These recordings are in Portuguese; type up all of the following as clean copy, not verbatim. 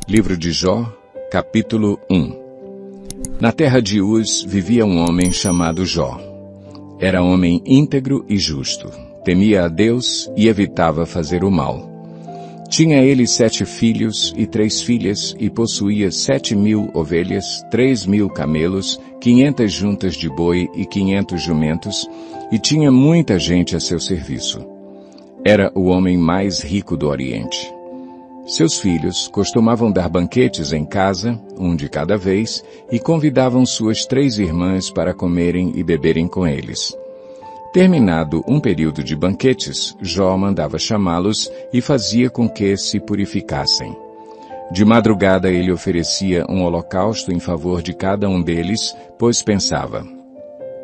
Livro de Jó, capítulo 1. Na terra de Uz vivia um homem chamado Jó. Era homem íntegro e justo, temia a Deus e evitava fazer o mal. Tinha ele 7 filhos e 3 filhas e possuía 7.000 ovelhas, 3.000 camelos, 500 juntas de boi e 500 jumentos, e tinha muita gente a seu serviço. Era o homem mais rico do Oriente. Seus filhos costumavam dar banquetes em casa, um de cada vez, e convidavam suas 3 irmãs para comerem e beberem com eles. Terminado um período de banquetes, Jó mandava chamá-los e fazia com que se purificassem. De madrugada ele oferecia um holocausto em favor de cada um deles, pois pensava: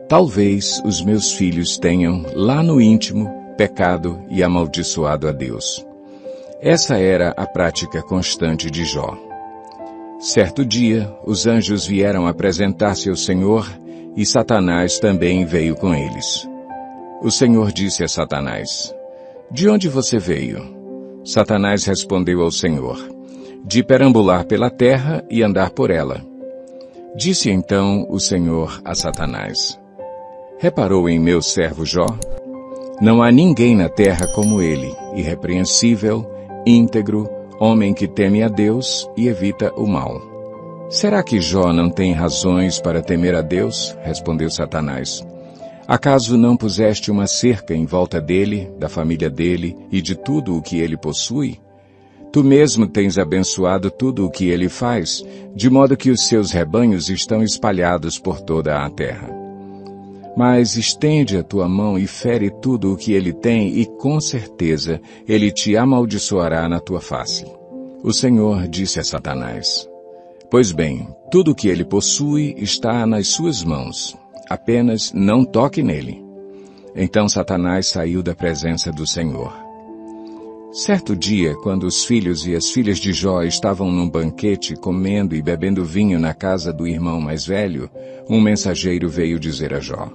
talvez os meus filhos tenham, lá no íntimo, pecado e amaldiçoado a Deus. Essa era a prática constante de Jó. Certo dia, os anjos vieram apresentar-se ao Senhor e Satanás também veio com eles. O Senhor disse a Satanás: de onde você veio? Satanás respondeu ao Senhor: de perambular pela terra e andar por ela. Disse então o Senhor a Satanás: reparou em meu servo Jó? Não há ninguém na terra como ele, irrepreensível, íntegro, homem que teme a Deus e evita o mal. Será que Jó não tem razões para temer a Deus? Respondeu Satanás. Acaso não puseste uma cerca em volta dele, da família dele e de tudo o que ele possui? Tu mesmo tens abençoado tudo o que ele faz, de modo que os seus rebanhos estão espalhados por toda a terra. Mas estende a tua mão e fere tudo o que ele tem, e com certeza ele te amaldiçoará na tua face. O Senhor disse a Satanás: pois bem, tudo o que ele possui está nas suas mãos. Apenas não toque nele. Então Satanás saiu da presença do Senhor. Certo dia, quando os filhos e as filhas de Jó estavam num banquete, comendo e bebendo vinho na casa do irmão mais velho, um mensageiro veio dizer a Jó: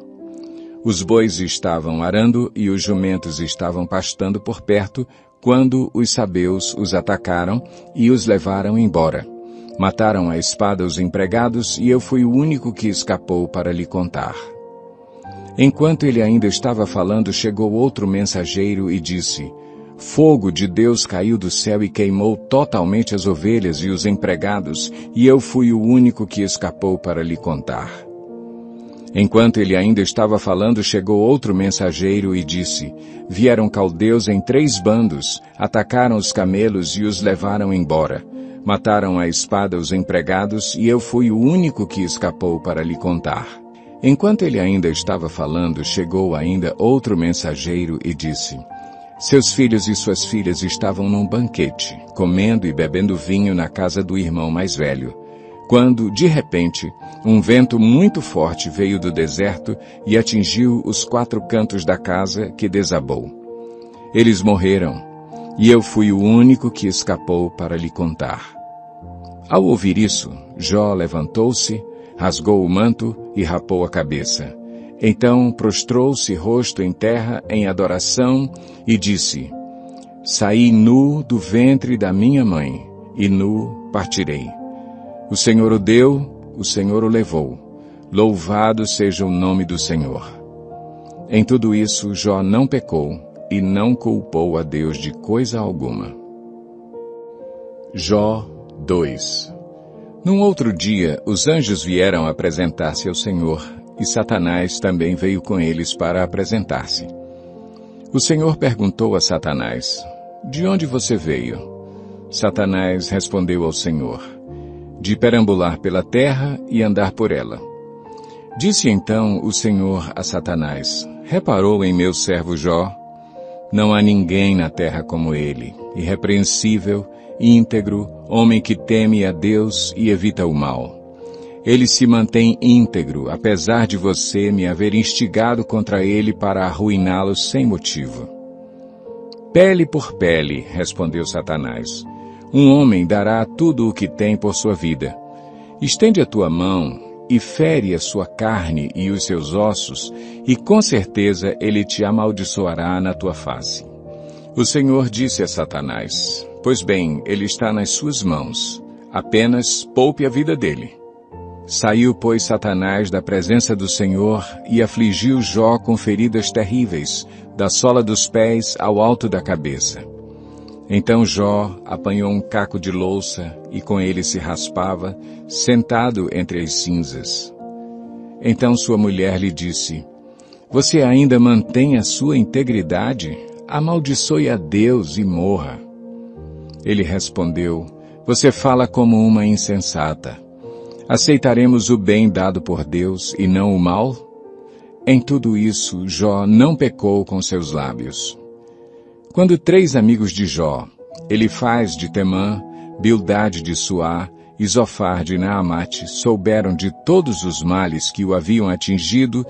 os bois estavam arando e os jumentos estavam pastando por perto, quando os sabeus os atacaram e os levaram embora. Mataram à espada os empregados e eu fui o único que escapou para lhe contar. Enquanto ele ainda estava falando, chegou outro mensageiro e disse: fogo de Deus caiu do céu e queimou totalmente as ovelhas e os empregados, e eu fui o único que escapou para lhe contar. Enquanto ele ainda estava falando, chegou outro mensageiro e disse: vieram caldeus em 3 bandos, atacaram os camelos e os levaram embora. Mataram à espada os empregados, e eu fui o único que escapou para lhe contar. Enquanto ele ainda estava falando, chegou ainda outro mensageiro e disse: seus filhos e suas filhas estavam num banquete, comendo e bebendo vinho na casa do irmão mais velho, quando, de repente, um vento muito forte veio do deserto e atingiu os 4 cantos da casa, que desabou. Eles morreram, e eu fui o único que escapou para lhe contar. Ao ouvir isso, Jó levantou-se, rasgou o manto e rapou a cabeça. Então prostrou-se rosto em terra em adoração e disse: saí nu do ventre da minha mãe, e nu partirei. O Senhor o deu, o Senhor o levou. Louvado seja o nome do Senhor. Em tudo isso, Jó não pecou e não culpou a Deus de coisa alguma. Jó 2. Num outro dia, os anjos vieram apresentar-se ao Senhor, e Satanás também veio com eles para apresentar-se. O Senhor perguntou a Satanás: de onde você veio? Satanás respondeu ao Senhor: de perambular pela terra e andar por ela. Disse então o Senhor a Satanás: reparou em meu servo Jó? Não há ninguém na terra como ele, irrepreensível, íntegro, homem que teme a Deus e evita o mal. Ele se mantém íntegro, apesar de você me haver instigado contra ele para arruiná-lo sem motivo. Pele por pele, respondeu Satanás. Um homem dará tudo o que tem por sua vida. Estende a tua mão e fere a sua carne e os seus ossos, e com certeza ele te amaldiçoará na tua face. O Senhor disse a Satanás: pois bem, ele está nas suas mãos. Apenas poupe a vida dele. Saiu, pois, Satanás da presença do Senhor e afligiu Jó com feridas terríveis, da sola dos pés ao alto da cabeça. Então Jó apanhou um caco de louça e com ele se raspava, sentado entre as cinzas. Então sua mulher lhe disse: Você ainda mantém a sua integridade? Amaldiçoe a Deus e morra. Ele respondeu: Você fala como uma insensata. Aceitaremos o bem dado por Deus e não o mal? Em tudo isso, Jó não pecou com seus lábios. Quando 3 amigos de Jó, Elifaz de Temã, Bildade de Suá e Zofar de Naamate, souberam de todos os males que o haviam atingido,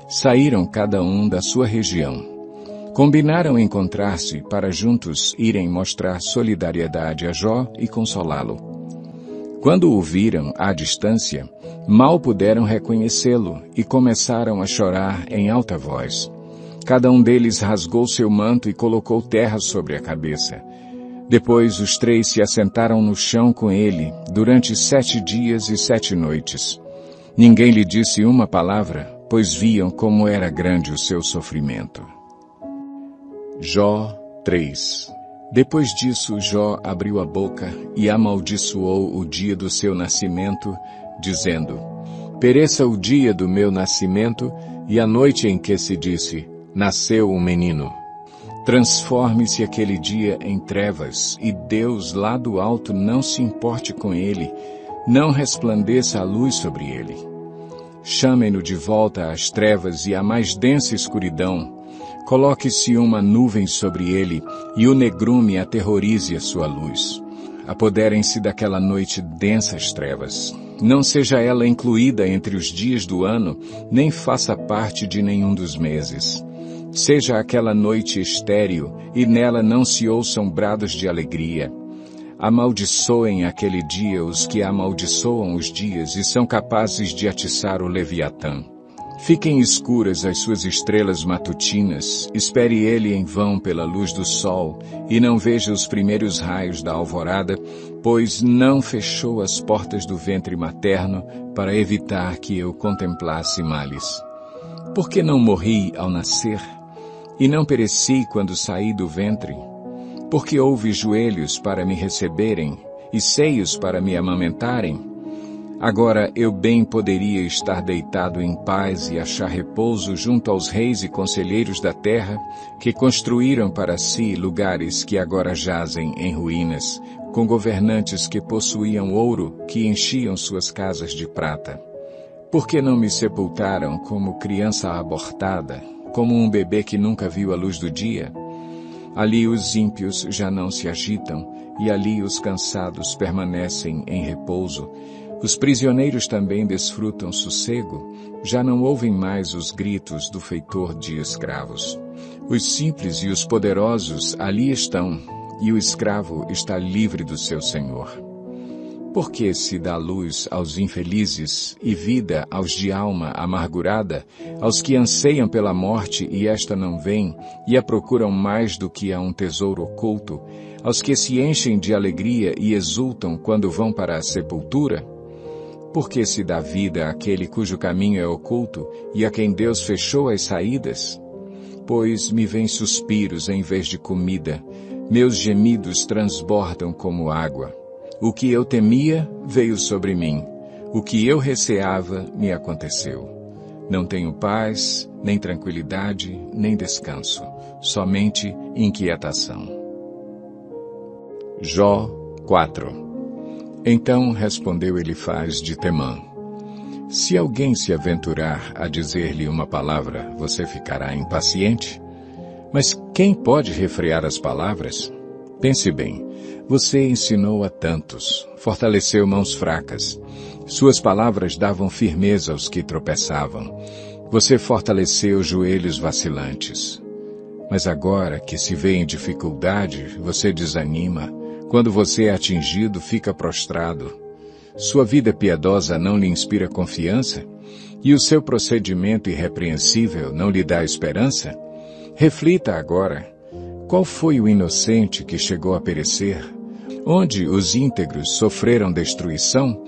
saíram cada um da sua região. Combinaram encontrar-se para juntos irem mostrar solidariedade a Jó e consolá-lo. Quando o viram à distância, mal puderam reconhecê-lo e começaram a chorar em alta voz. Cada um deles rasgou seu manto e colocou terra sobre a cabeça. Depois os 3 se assentaram no chão com ele, durante 7 dias e 7 noites. Ninguém lhe disse uma palavra, pois viam como era grande o seu sofrimento. Jó 3. Depois disso, Jó abriu a boca e amaldiçoou o dia do seu nascimento, dizendo: Pereça o dia do meu nascimento e a noite em que se disse: Nasceu um menino. Transforme-se aquele dia em trevas, e Deus lá do alto não se importe com ele, não resplandeça a luz sobre ele. Chamem-no de volta às trevas e à mais densa escuridão. Coloque-se uma nuvem sobre ele, e o negrume aterrorize a sua luz. Apoderem-se daquela noite densas trevas. Não seja ela incluída entre os dias do ano, nem faça parte de nenhum dos meses. Seja aquela noite estéril, e nela não se ouçam brados de alegria. Amaldiçoem aquele dia os que amaldiçoam os dias e são capazes de atiçar o Leviatã. Fiquem escuras as suas estrelas matutinas, espere ele em vão pela luz do sol, e não veja os primeiros raios da alvorada, pois não fechou as portas do ventre materno para evitar que eu contemplasse males. Por que não morri ao nascer? E não pereci quando saí do ventre? Porque houve joelhos para me receberem, e seios para me amamentarem? Agora eu bem poderia estar deitado em paz e achar repouso junto aos reis e conselheiros da terra, que construíram para si lugares que agora jazem em ruínas, com governantes que possuíam ouro, que enchiam suas casas de prata. Por que não me sepultaram como criança abortada, como um bebê que nunca viu a luz do dia? Ali os ímpios já não se agitam, e ali os cansados permanecem em repouso. Os prisioneiros também desfrutam sossego, já não ouvem mais os gritos do feitor de escravos. Os simples e os poderosos ali estão, e o escravo está livre do seu senhor. Por que se dá luz aos infelizes e vida aos de alma amargurada, aos que anseiam pela morte e esta não vem, e a procuram mais do que a um tesouro oculto, aos que se enchem de alegria e exultam quando vão para a sepultura? Por que se dá vida àquele cujo caminho é oculto e a quem Deus fechou as saídas? Pois me vêm suspiros em vez de comida, meus gemidos transbordam como água. O que eu temia veio sobre mim, o que eu receava me aconteceu. Não tenho paz, nem tranquilidade, nem descanso, somente inquietação. Jó 4. Então respondeu Elifaz de Temã: Se alguém se aventurar a dizer-lhe uma palavra, você ficará impaciente? Mas quem pode refrear as palavras? Pense bem, você ensinou a tantos, fortaleceu mãos fracas. Suas palavras davam firmeza aos que tropeçavam. Você fortaleceu joelhos vacilantes. Mas agora que se vê em dificuldade, você desanima. Quando você é atingido, fica prostrado. Sua vida piedosa não lhe inspira confiança? E o seu procedimento irrepreensível não lhe dá esperança? Reflita agora. Qual foi o inocente que chegou a perecer? Onde os íntegros sofreram destruição,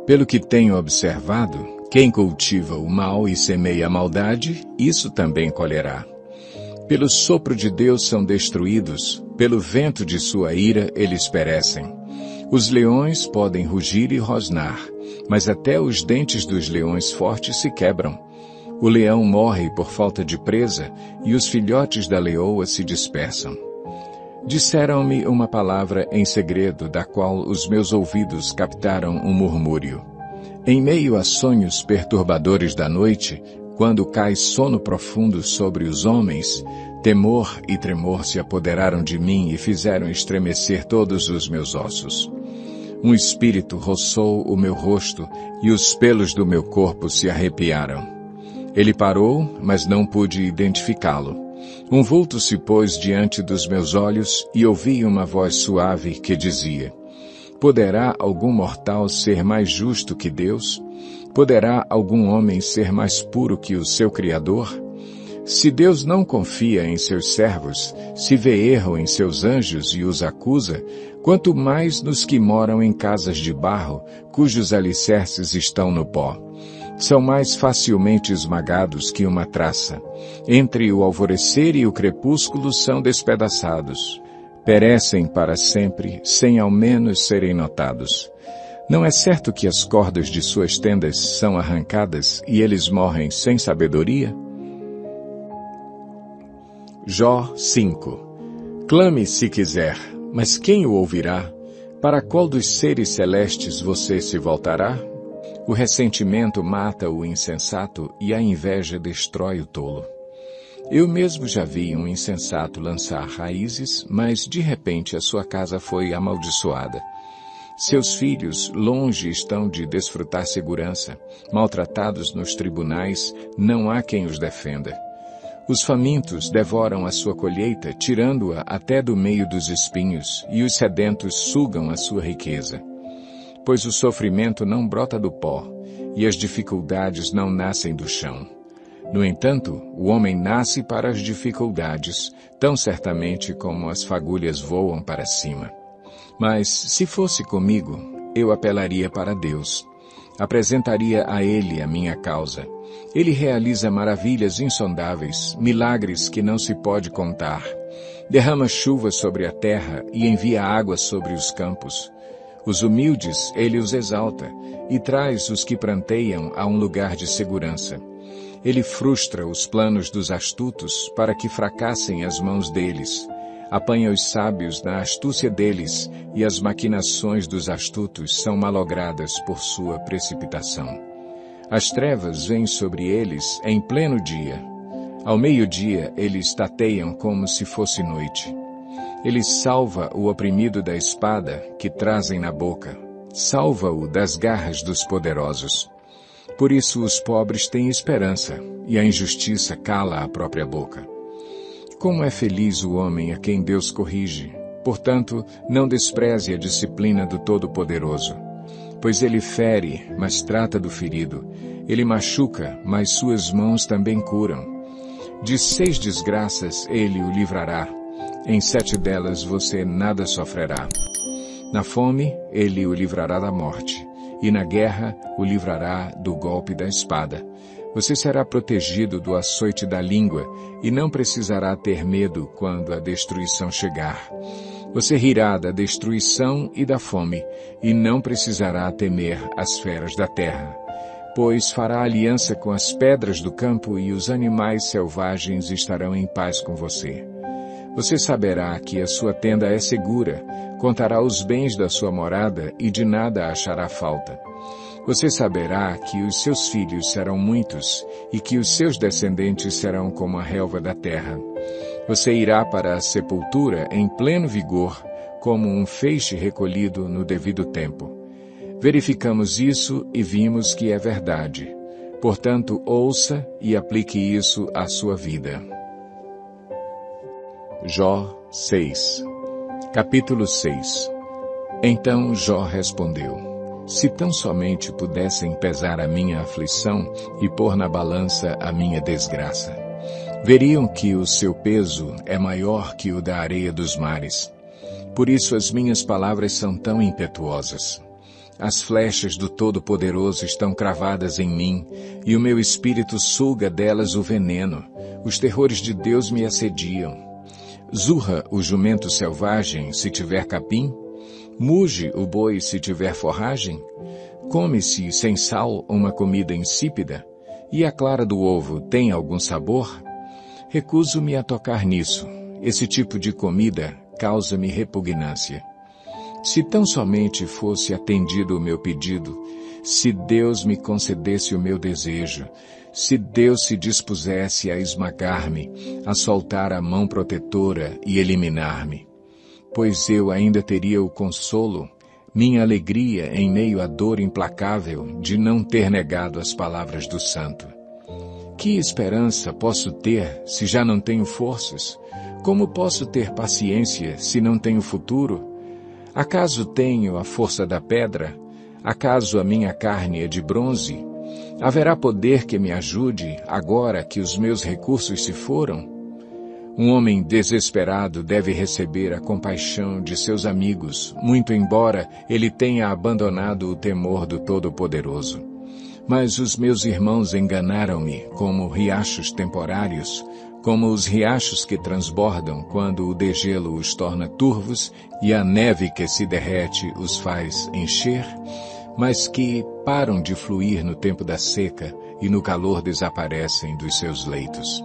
pelo que tenho observado, quem cultiva o mal e semeia a maldade, isso também colherá. Pelo sopro de Deus são destruídos, pelo vento de sua ira eles perecem. Os leões podem rugir e rosnar, mas até os dentes dos leões fortes se quebram. O leão morre por falta de presa, e os filhotes da leoa se dispersam. Disseram-me uma palavra em segredo, da qual os meus ouvidos captaram um murmúrio. Em meio a sonhos perturbadores da noite, quando cai sono profundo sobre os homens, temor e tremor se apoderaram de mim e fizeram estremecer todos os meus ossos. Um espírito roçou o meu rosto e os pelos do meu corpo se arrepiaram. Ele parou, mas não pude identificá-lo. Um vulto se pôs diante dos meus olhos e ouvi uma voz suave que dizia: Poderá algum mortal ser mais justo que Deus? Poderá algum homem ser mais puro que o seu Criador? Se Deus não confia em seus servos, se vê erro em seus anjos e os acusa, quanto mais nos que moram em casas de barro, cujos alicerces estão no pó. São mais facilmente esmagados que uma traça. Entre o alvorecer e o crepúsculo são despedaçados. Perecem para sempre, sem ao menos serem notados. Não é certo que as cordas de suas tendas são arrancadas e eles morrem sem sabedoria? Jó 5. Clame se quiser, mas quem o ouvirá? Para qual dos seres celestes você se voltará? O ressentimento mata o insensato e a inveja destrói o tolo. Eu mesmo já vi um insensato lançar raízes, mas de repente a sua casa foi amaldiçoada. Seus filhos longe estão de desfrutar segurança. Maltratados nos tribunais, não há quem os defenda. Os famintos devoram a sua colheita, tirando-a até do meio dos espinhos, e os sedentos sugam a sua riqueza. Pois o sofrimento não brota do pó, e as dificuldades não nascem do chão. No entanto, o homem nasce para as dificuldades, tão certamente como as fagulhas voam para cima. Mas, se fosse comigo, eu apelaria para Deus. Apresentaria a Ele a minha causa. Ele realiza maravilhas insondáveis, milagres que não se pode contar. Derrama chuva sobre a terra e envia água sobre os campos. Os humildes ele os exalta e traz os que pranteiam a um lugar de segurança. Ele frustra os planos dos astutos para que fracassem as mãos deles. Apanha os sábios na astúcia deles e as maquinações dos astutos são malogradas por sua precipitação. As trevas vêm sobre eles em pleno dia. Ao meio-dia eles tateiam como se fosse noite. Ele salva o oprimido da espada que trazem na boca. Salva-o das garras dos poderosos. Por isso os pobres têm esperança, e a injustiça cala a própria boca. Como é feliz o homem a quem Deus corrige. Portanto, não despreze a disciplina do Todo-Poderoso. Pois ele fere, mas trata do ferido. Ele machuca, mas suas mãos também curam. De 6 desgraças ele o livrará. Em 7 delas você nada sofrerá. Na fome, ele o livrará da morte, e na guerra o livrará do golpe da espada. Você será protegido do açoite da língua, e não precisará ter medo quando a destruição chegar. Você rirá da destruição e da fome, e não precisará temer as feras da terra. Pois fará aliança com as pedras do campo, e os animais selvagens estarão em paz com você. Você saberá que a sua tenda é segura, contará os bens da sua morada e de nada achará falta. Você saberá que os seus filhos serão muitos e que os seus descendentes serão como a relva da terra. Você irá para a sepultura em pleno vigor, como um feixe recolhido no devido tempo. Verificamos isso e vimos que é verdade. Portanto, ouça e aplique isso à sua vida. Jó 6. Capítulo 6. Então Jó respondeu: Se tão somente pudessem pesar a minha aflição e pôr na balança a minha desgraça, veriam que o seu peso é maior que o da areia dos mares. Por isso as minhas palavras são tão impetuosas. As flechas do Todo-Poderoso estão cravadas em mim, e o meu espírito suga delas o veneno. Os terrores de Deus me assediam. Zurra o jumento selvagem, se tiver capim? Muge o boi, se tiver forragem? Come-se sem sal uma comida insípida? E a clara do ovo tem algum sabor? Recuso-me a tocar nisso. Esse tipo de comida causa-me repugnância. Se tão somente fosse atendido o meu pedido, se Deus me concedesse o meu desejo, se Deus se dispusesse a esmagar-me, a soltar a mão protetora e eliminar-me, pois eu ainda teria o consolo, minha alegria em meio à dor implacável de não ter negado as palavras do Santo. Que esperança posso ter se já não tenho forças? Como posso ter paciência se não tenho futuro? Acaso tenho a força da pedra? Acaso a minha carne é de bronze? Haverá poder que me ajude agora que os meus recursos se foram? Um homem desesperado deve receber a compaixão de seus amigos, muito embora ele tenha abandonado o temor do Todo-Poderoso. Mas os meus irmãos enganaram-me como riachos temporários, como os riachos que transbordam quando o degelo os torna turvos e a neve que se derrete os faz encher, mas que param de fluir no tempo da seca e no calor desaparecem dos seus leitos.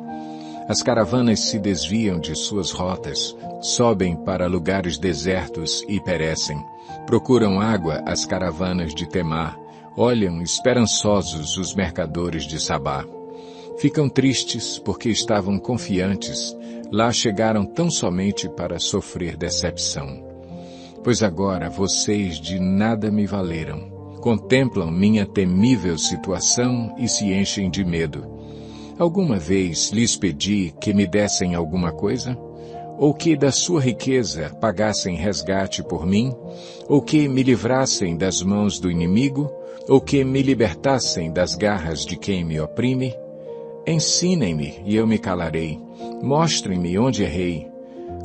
As caravanas se desviam de suas rotas, sobem para lugares desertos e perecem. Procuram água as caravanas de Temar, olham esperançosos os mercadores de Sabá. Ficam tristes porque estavam confiantes, lá chegaram tão somente para sofrer decepção. Pois agora vocês de nada me valeram. Contemplam minha temível situação e se enchem de medo. Alguma vez lhes pedi que me dessem alguma coisa? Ou que da sua riqueza pagassem resgate por mim? Ou que me livrassem das mãos do inimigo? Ou que me libertassem das garras de quem me oprime? Ensinem-me e eu me calarei. Mostrem-me onde errei.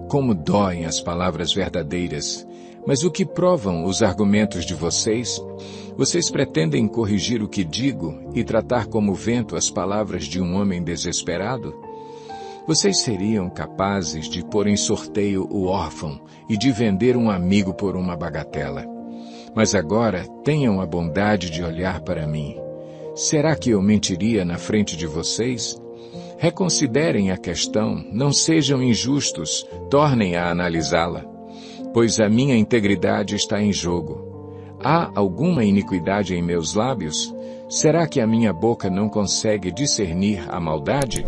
Como doem as palavras verdadeiras. Mas o que provam os argumentos de vocês? Vocês pretendem corrigir o que digo e tratar como vento as palavras de um homem desesperado? Vocês seriam capazes de pôr em sorteio o órfão e de vender um amigo por uma bagatela. Mas agora tenham a bondade de olhar para mim. Será que eu mentiria na frente de vocês? Reconsiderem a questão, não sejam injustos, tornem a analisá-la. Pois a minha integridade está em jogo. Há alguma iniquidade em meus lábios? Será que a minha boca não consegue discernir a maldade?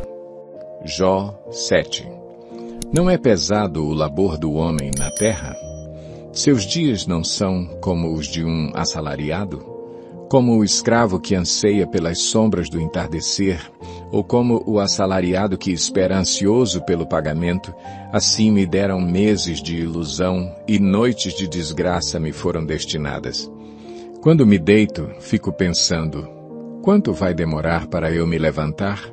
Jó 7. Não é pesado o labor do homem na terra? Seus dias não são como os de um assalariado? Como o escravo que anseia pelas sombras do entardecer, ou como o assalariado que espera ansioso pelo pagamento, assim me deram meses de ilusão e noites de desgraça me foram destinadas. Quando me deito, fico pensando, quanto vai demorar para eu me levantar?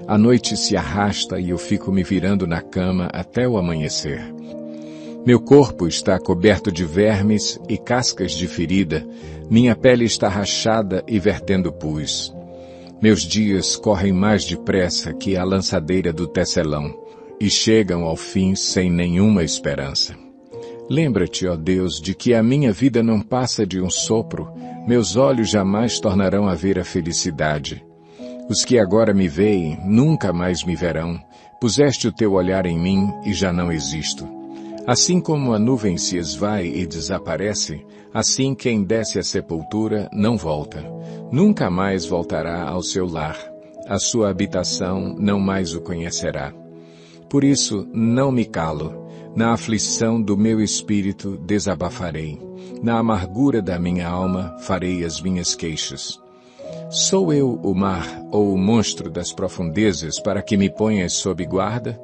A noite se arrasta e eu fico me virando na cama até o amanhecer. Meu corpo está coberto de vermes e cascas de ferida, minha pele está rachada e vertendo pus. Meus dias correm mais depressa que a lançadeira do tecelão, e chegam ao fim sem nenhuma esperança. Lembra-te, ó Deus, de que a minha vida não passa de um sopro, meus olhos jamais tornarão a ver a felicidade. Os que agora me veem nunca mais me verão, puseste o teu olhar em mim e já não existo. Assim como a nuvem se esvai e desaparece, assim quem desce à sepultura não volta. Nunca mais voltará ao seu lar. A sua habitação não mais o conhecerá. Por isso, não me calo. Na aflição do meu espírito desabafarei. Na amargura da minha alma farei as minhas queixas. Sou eu o mar ou o monstro das profundezas para que me ponhas sob guarda?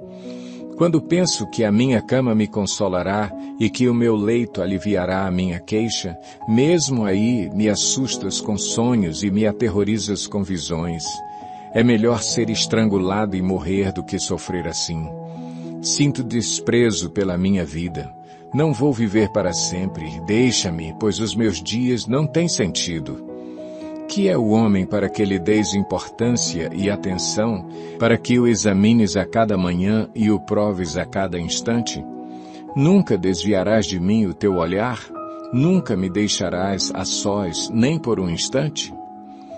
Quando penso que a minha cama me consolará e que o meu leito aliviará a minha queixa, mesmo aí me assustas com sonhos e me aterrorizas com visões. É melhor ser estrangulado e morrer do que sofrer assim. Sinto desprezo pela minha vida. Não vou viver para sempre. Deixa-me, pois os meus dias não têm sentido. Que é o homem para que lhe deis importância e atenção, para que o examines a cada manhã e o proves a cada instante? Nunca desviarás de mim o teu olhar? Nunca me deixarás a sós, nem por um instante?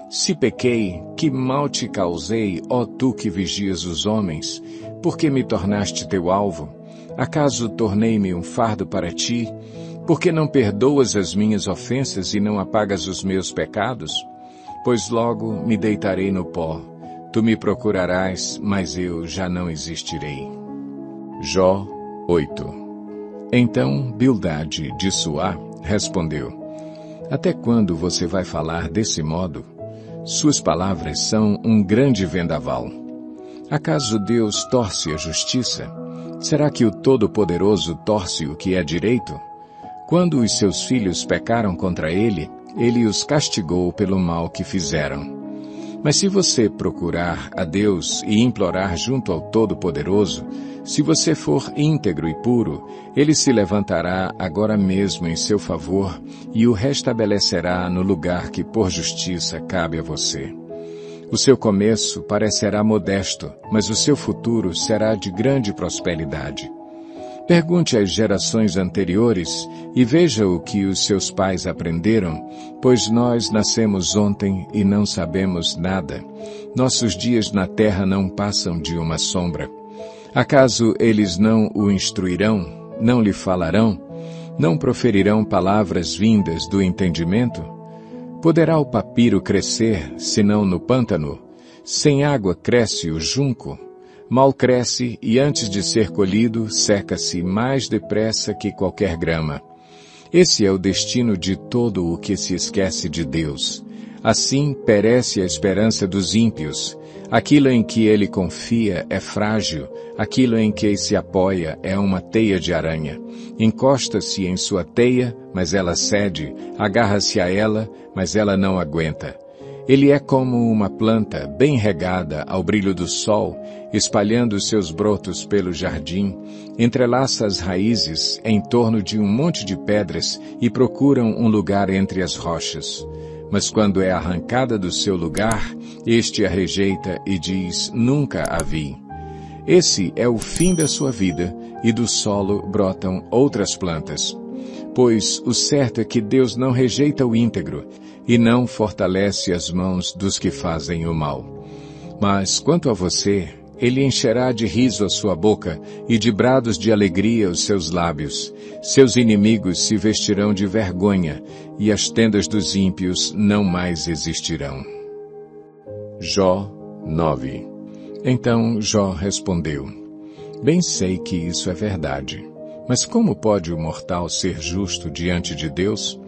Se pequei, que mal te causei, ó tu que vigias os homens? Por que me tornaste teu alvo? Acaso tornei-me um fardo para ti? Por que não perdoas as minhas ofensas e não apagas os meus pecados? Pois logo me deitarei no pó. Tu me procurarás, mas eu já não existirei. Jó 8. Então Bildade, de Suá, respondeu: Até quando você vai falar desse modo? Suas palavras são um grande vendaval. Acaso Deus torce a justiça? Será que o Todo-Poderoso torce o que é direito? Quando os seus filhos pecaram contra ele, ele os castigou pelo mal que fizeram. Mas se você procurar a Deus e implorar junto ao Todo-Poderoso, se você for íntegro e puro, ele se levantará agora mesmo em seu favor e o restabelecerá no lugar que por justiça cabe a você. O seu começo parecerá modesto, mas o seu futuro será de grande prosperidade. Pergunte às gerações anteriores e veja o que os seus pais aprenderam, pois nós nascemos ontem e não sabemos nada. Nossos dias na terra não passam de uma sombra. Acaso eles não o instruirão, não lhe falarão, não proferirão palavras vindas do entendimento? Poderá o papiro crescer, senão no pântano? Sem água cresce o junco. Mal cresce e antes de ser colhido, seca-se mais depressa que qualquer grama. Esse é o destino de todo o que se esquece de Deus. Assim perece a esperança dos ímpios. Aquilo em que ele confia é frágil, aquilo em que se apoia é uma teia de aranha. Encosta-se em sua teia, mas ela cede, agarra-se a ela, mas ela não aguenta. Ele é como uma planta bem regada ao brilho do sol, espalhando seus brotos pelo jardim, entrelaça as raízes em torno de um monte de pedras e procuram um lugar entre as rochas. Mas quando é arrancada do seu lugar, este a rejeita e diz, nunca a vi. Esse é o fim da sua vida, e do solo brotam outras plantas. Pois o certo é que Deus não rejeita o íntegro, e não fortalece as mãos dos que fazem o mal. Mas quanto a você, ele encherá de riso a sua boca, e de brados de alegria os seus lábios. Seus inimigos se vestirão de vergonha, e as tendas dos ímpios não mais existirão. Jó 9. Então Jó respondeu: Bem sei que isso é verdade. Mas como pode o mortal ser justo diante de Deus?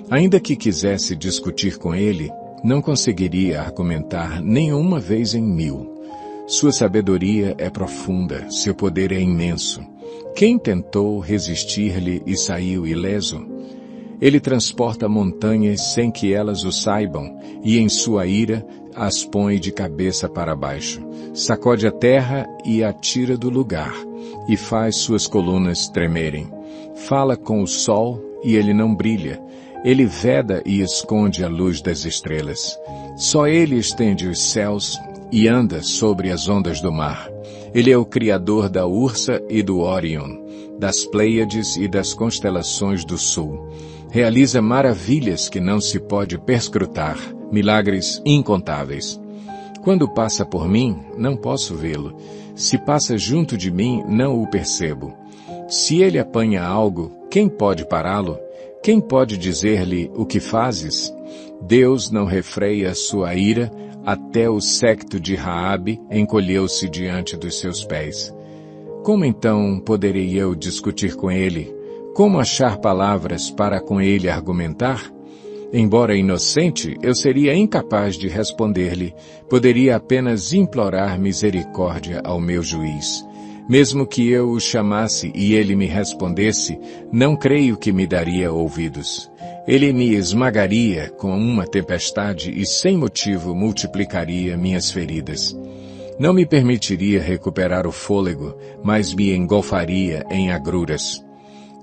Ainda que quisesse discutir com ele, não conseguiria argumentar nenhuma vez em 1000. Sua sabedoria é profunda, seu poder é imenso. Quem tentou resistir-lhe e saiu ileso? Ele transporta montanhas sem que elas o saibam, e em sua ira as põe de cabeça para baixo. Sacode a terra e a tira do lugar, e faz suas colunas tremerem. Fala com o sol e ele não brilha. Ele veda e esconde a luz das estrelas. Só ele estende os céus e anda sobre as ondas do mar. Ele é o criador da Ursa e do Órion, das Pleiades e das constelações do sul. Realiza maravilhas que não se pode perscrutar, milagres incontáveis. Quando passa por mim, não posso vê-lo. Se passa junto de mim, não o percebo. Se ele apanha algo, quem pode pará-lo? Quem pode dizer-lhe o que fazes? Deus não refreia sua ira, até o séquito de Raabe encolheu-se diante dos seus pés. Como então poderei eu discutir com ele? Como achar palavras para com ele argumentar? Embora inocente, eu seria incapaz de responder-lhe, poderia apenas implorar misericórdia ao meu juiz. Mesmo que eu o chamasse e ele me respondesse, não creio que me daria ouvidos. Ele me esmagaria com uma tempestade e sem motivo multiplicaria minhas feridas. Não me permitiria recuperar o fôlego, mas me engolfaria em agruras.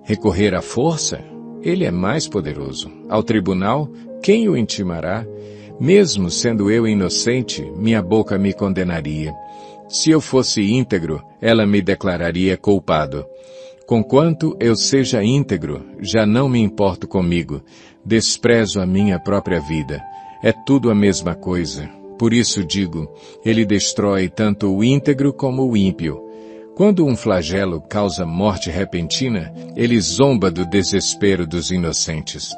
Recorrer à força? Ele é mais poderoso. Ao tribunal? Quem o intimará? Mesmo sendo eu inocente, minha boca me condenaria. Se eu fosse íntegro, ela me declararia culpado. Conquanto eu seja íntegro, já não me importo comigo. Desprezo a minha própria vida. É tudo a mesma coisa. Por isso digo, ele destrói tanto o íntegro como o ímpio. Quando um flagelo causa morte repentina, ele zomba do desespero dos inocentes.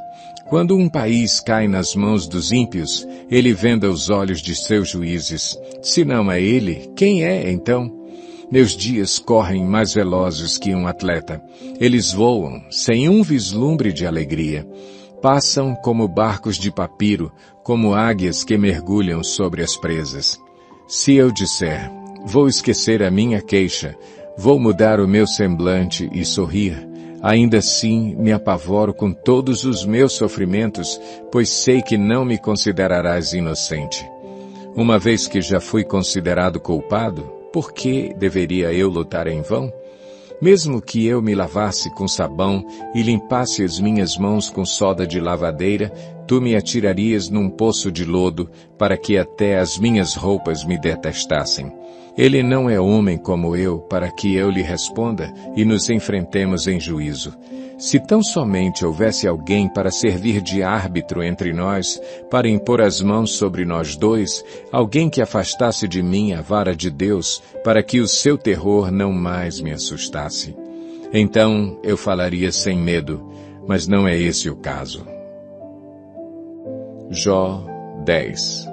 Quando um país cai nas mãos dos ímpios, ele venda os olhos de seus juízes. Se não é ele, quem é então? Meus dias correm mais velozes que um atleta. Eles voam, sem um vislumbre de alegria. Passam como barcos de papiro, como águias que mergulham sobre as presas. Se eu disser, vou esquecer a minha queixa, vou mudar o meu semblante e sorrir, ainda assim me apavoro com todos os meus sofrimentos, pois sei que não me considerarás inocente. Uma vez que já fui considerado culpado, por que deveria eu lutar em vão? Mesmo que eu me lavasse com sabão e limpasse as minhas mãos com soda de lavadeira, tu me atirarias num poço de lodo, para que até as minhas roupas me detestassem. Ele não é homem como eu, para que eu lhe responda e nos enfrentemos em juízo. Se tão somente houvesse alguém para servir de árbitro entre nós, para impor as mãos sobre nós dois, alguém que afastasse de mim a vara de Deus, para que o seu terror não mais me assustasse. Então eu falaria sem medo, mas não é esse o caso. Jó 10.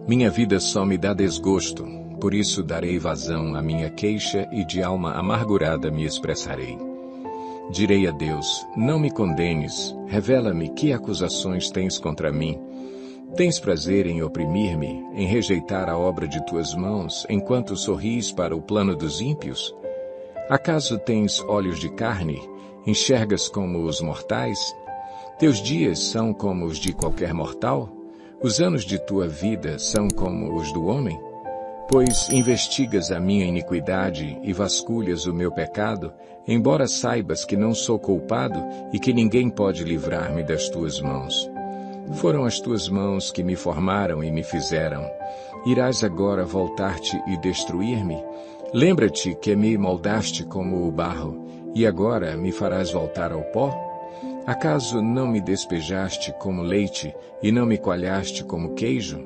Minha vida só me dá desgosto, por isso darei vazão à minha queixa e de alma amargurada me expressarei. Direi a Deus, não me condenes, revela-me que acusações tens contra mim. Tens prazer em oprimir-me, em rejeitar a obra de tuas mãos, enquanto sorris para o plano dos ímpios? Acaso tens olhos de carne, enxergas como os mortais? Teus dias são como os de qualquer mortal? Os anos de tua vida são como os do homem? Pois investigas a minha iniquidade e vasculhas o meu pecado, embora saibas que não sou culpado e que ninguém pode livrar-me das tuas mãos. Foram as tuas mãos que me formaram e me fizeram. Irás agora voltar-te e destruir-me? Lembra-te que me moldaste como o barro, e agora me farás voltar ao pó? Acaso não me despejaste como leite e não me coalhaste como queijo?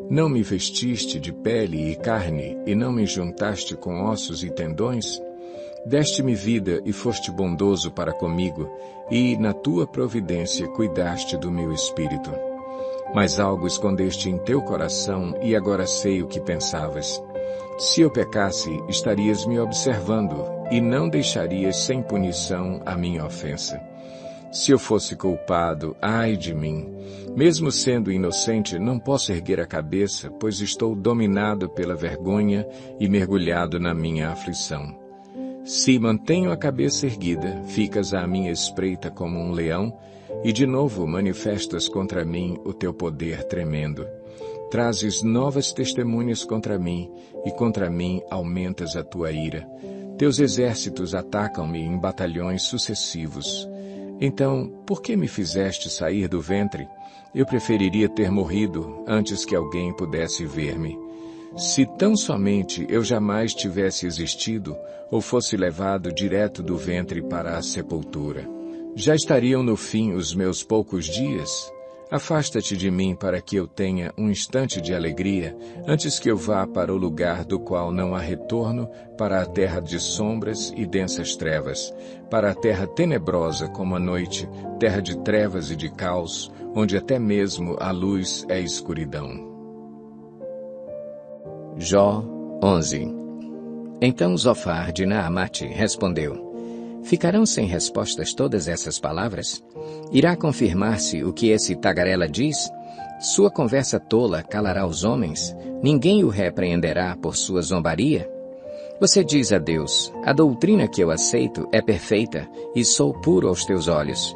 Não me vestiste de pele e carne, e não me juntaste com ossos e tendões? Deste-me vida e foste bondoso para comigo, e na tua providência cuidaste do meu espírito. Mas algo escondeste em teu coração, e agora sei o que pensavas. Se eu pecasse, estarias me observando, e não deixarias sem punição a minha ofensa. Se eu fosse culpado, ai de mim! Mesmo sendo inocente, não posso erguer a cabeça, pois estou dominado pela vergonha e mergulhado na minha aflição. Se mantenho a cabeça erguida, ficas à minha espreita como um leão, e de novo manifestas contra mim o teu poder tremendo. Trazes novas testemunhas contra mim, e contra mim aumentas a tua ira. Teus exércitos atacam-me em batalhões sucessivos. Então, por que me fizeste sair do ventre? Eu preferiria ter morrido antes que alguém pudesse ver-me. Se tão somente eu jamais tivesse existido, ou fosse levado direto do ventre para a sepultura. Já estariam no fim os meus poucos dias? Afasta-te de mim para que eu tenha um instante de alegria, antes que eu vá para o lugar do qual não há retorno, para a terra de sombras e densas trevas, para a terra tenebrosa como a noite, terra de trevas e de caos, onde até mesmo a luz é escuridão. Jó 11. Então Zofar de Naamate respondeu: Ficarão sem respostas todas essas palavras? Irá confirmar-se o que esse tagarela diz? Sua conversa tola calará os homens? Ninguém o repreenderá por sua zombaria? Você diz a Deus: a doutrina que eu aceito é perfeita e sou puro aos teus olhos.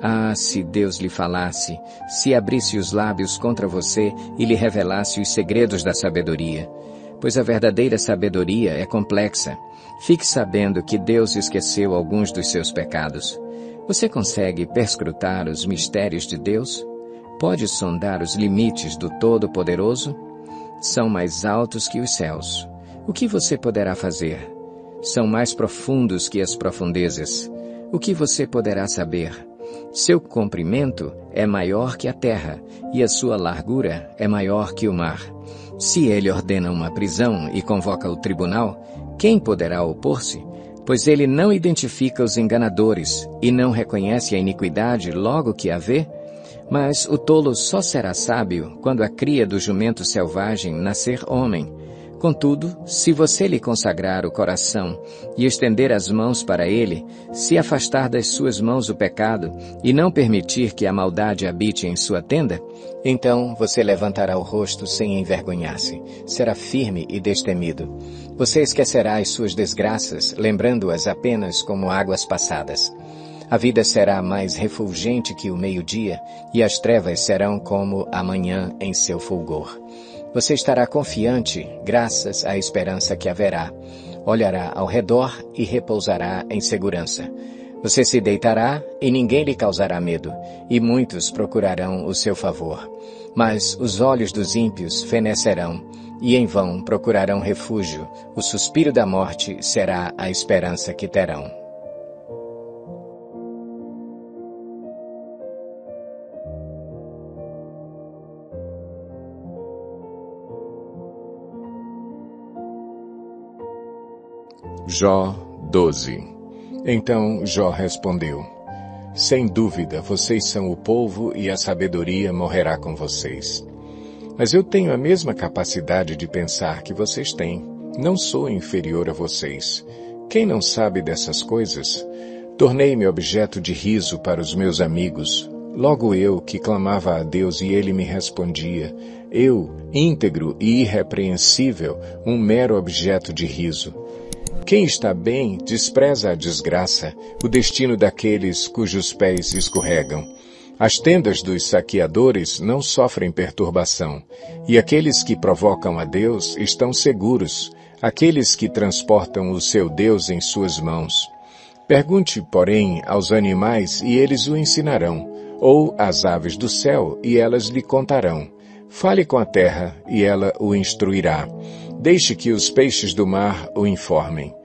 Ah, se Deus lhe falasse, se abrisse os lábios contra você e lhe revelasse os segredos da sabedoria. pois a verdadeira sabedoria é complexa. Fique sabendo que Deus esqueceu alguns dos seus pecados. Você consegue perscrutar os mistérios de Deus? Pode sondar os limites do Todo-Poderoso? São mais altos que os céus. O que você poderá fazer? São mais profundos que as profundezas. O que você poderá saber? Seu comprimento é maior que a terra, e a sua largura é maior que o mar. Se ele ordena uma prisão e convoca o tribunal, quem poderá opor-se? Pois ele não identifica os enganadores, e não reconhece a iniquidade logo que a vê. Mas o tolo só será sábio quando a cria do jumento selvagem nascer homem. Contudo, se você lhe consagrar o coração e estender as mãos para ele, se afastar das suas mãos o pecado e não permitir que a maldade habite em sua tenda, então você levantará o rosto sem envergonhar-se, será firme e destemido. Você esquecerá as suas desgraças, lembrando-as apenas como águas passadas. A vida será mais refulgente que o meio-dia, e as trevas serão como a manhã em seu fulgor. Você estará confiante, graças à esperança que haverá. Olhará ao redor e repousará em segurança. Você se deitará e ninguém lhe causará medo, e muitos procurarão o seu favor. Mas os olhos dos ímpios fenecerão, e em vão procurarão refúgio. O suspiro da morte será a esperança que terão. Jó 12. Então Jó respondeu: Sem dúvida, vocês são o povo e a sabedoria morrerá com vocês. Mas eu tenho a mesma capacidade de pensar que vocês têm. Não sou inferior a vocês. Quem não sabe dessas coisas? Tornei-me objeto de riso para os meus amigos. Logo eu, que clamava a Deus e ele me respondia. Eu, íntegro e irrepreensível, um mero objeto de riso. Quem está bem despreza a desgraça, o destino daqueles cujos pés escorregam. As tendas dos saqueadores não sofrem perturbação, e aqueles que provocam a Deus estão seguros, aqueles que transportam o seu Deus em suas mãos. Pergunte, porém, aos animais e eles o ensinarão, ou às aves do céu e elas lhe contarão. Fale com a terra e ela o instruirá. Deixe que os peixes do mar o informem.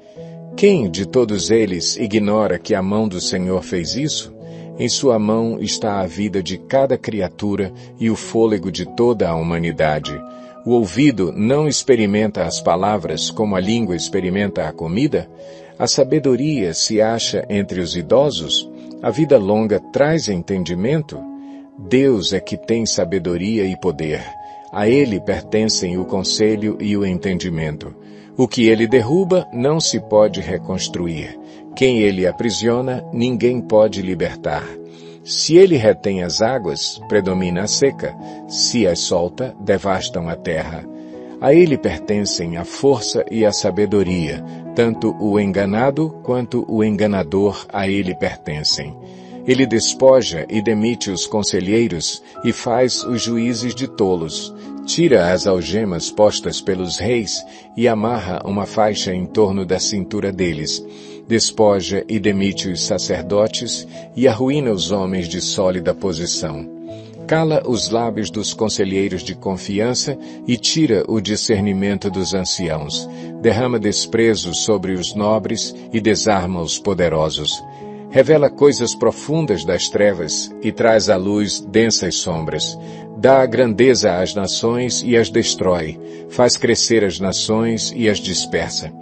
Quem de todos eles ignora que a mão do Senhor fez isso? Em sua mão está a vida de cada criatura e o fôlego de toda a humanidade. O ouvido não experimenta as palavras como a língua experimenta a comida? A sabedoria se acha entre os idosos? A vida longa traz entendimento? Deus é que tem sabedoria e poder. A ele pertencem o conselho e o entendimento. O que ele derruba não se pode reconstruir. Quem ele aprisiona, ninguém pode libertar. Se ele retém as águas, predomina a seca. Se as solta, devastam a terra. A ele pertencem a força e a sabedoria. Tanto o enganado quanto o enganador a ele pertencem. Ele despoja e demite os conselheiros e faz os juízes de tolos. Tira as algemas postas pelos reis e amarra uma faixa em torno da cintura deles. Despoja e demite os sacerdotes e arruína os homens de sólida posição. Cala os lábios dos conselheiros de confiança e tira o discernimento dos anciãos. Derrama desprezo sobre os nobres e desarma os poderosos. Revela coisas profundas das trevas e traz à luz densas sombras. Dá a grandeza às nações e as destrói. Faz crescer as nações e as dispersa.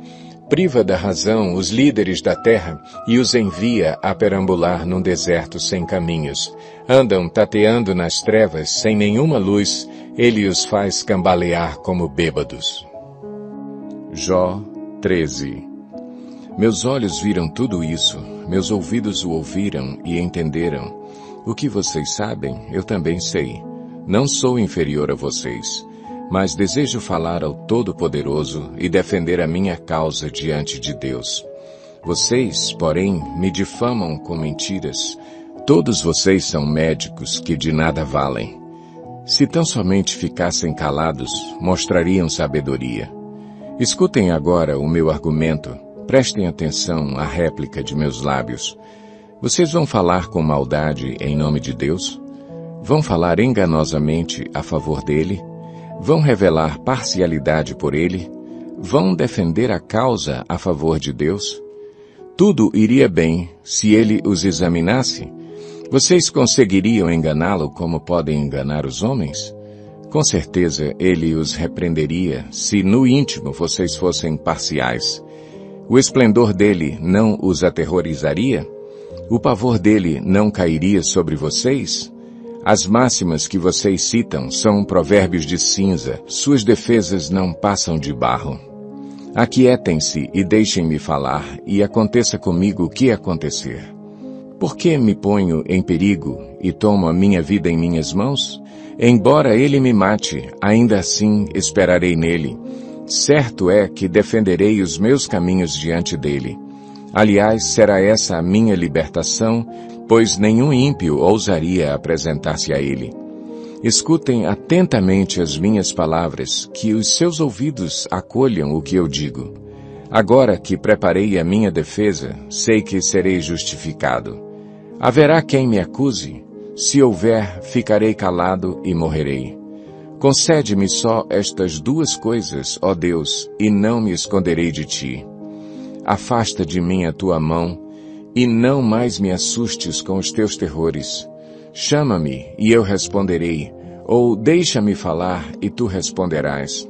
Priva da razão os líderes da terra e os envia a perambular num deserto sem caminhos. Andam tateando nas trevas sem nenhuma luz, ele os faz cambalear como bêbados. Jó 13. Meus olhos viram tudo isso, meus ouvidos o ouviram e entenderam. O que vocês sabem, eu também sei. Não sou inferior a vocês, mas desejo falar ao Todo-Poderoso e defender a minha causa diante de Deus. Vocês, porém, me difamam com mentiras. Todos vocês são médicos que de nada valem. Se tão somente ficassem calados, mostrariam sabedoria. Escutem agora o meu argumento, prestem atenção à réplica de meus lábios. Vocês vão falar com maldade em nome de Deus? Vão falar enganosamente a favor dele? Vão revelar parcialidade por ele? Vão defender a causa a favor de Deus? Tudo iria bem se ele os examinasse. Vocês conseguiriam enganá-lo como podem enganar os homens? Com certeza ele os repreenderia se no íntimo vocês fossem parciais. O esplendor dele não os aterrorizaria? O pavor dele não cairia sobre vocês? As máximas que vocês citam são provérbios de cinza, suas defesas não passam de barro. Aquietem-se e deixem-me falar, e aconteça comigo o que acontecer. Por que me ponho em perigo e tomo a minha vida em minhas mãos? Embora ele me mate, ainda assim esperarei nele. Certo é que defenderei os meus caminhos diante dele. Aliás, será essa a minha libertação, pois nenhum ímpio ousaria apresentar-se a ele. Escutem atentamente as minhas palavras, que os seus ouvidos acolham o que eu digo. Agora que preparei a minha defesa, sei que serei justificado. Haverá quem me acuse? Se houver, ficarei calado e morrerei. Concede-me só estas duas coisas, ó Deus, e não me esconderei de ti. Afasta de mim a tua mão, e não mais me assustes com os teus terrores. Chama-me, e eu responderei, ou deixa-me falar, e tu responderás.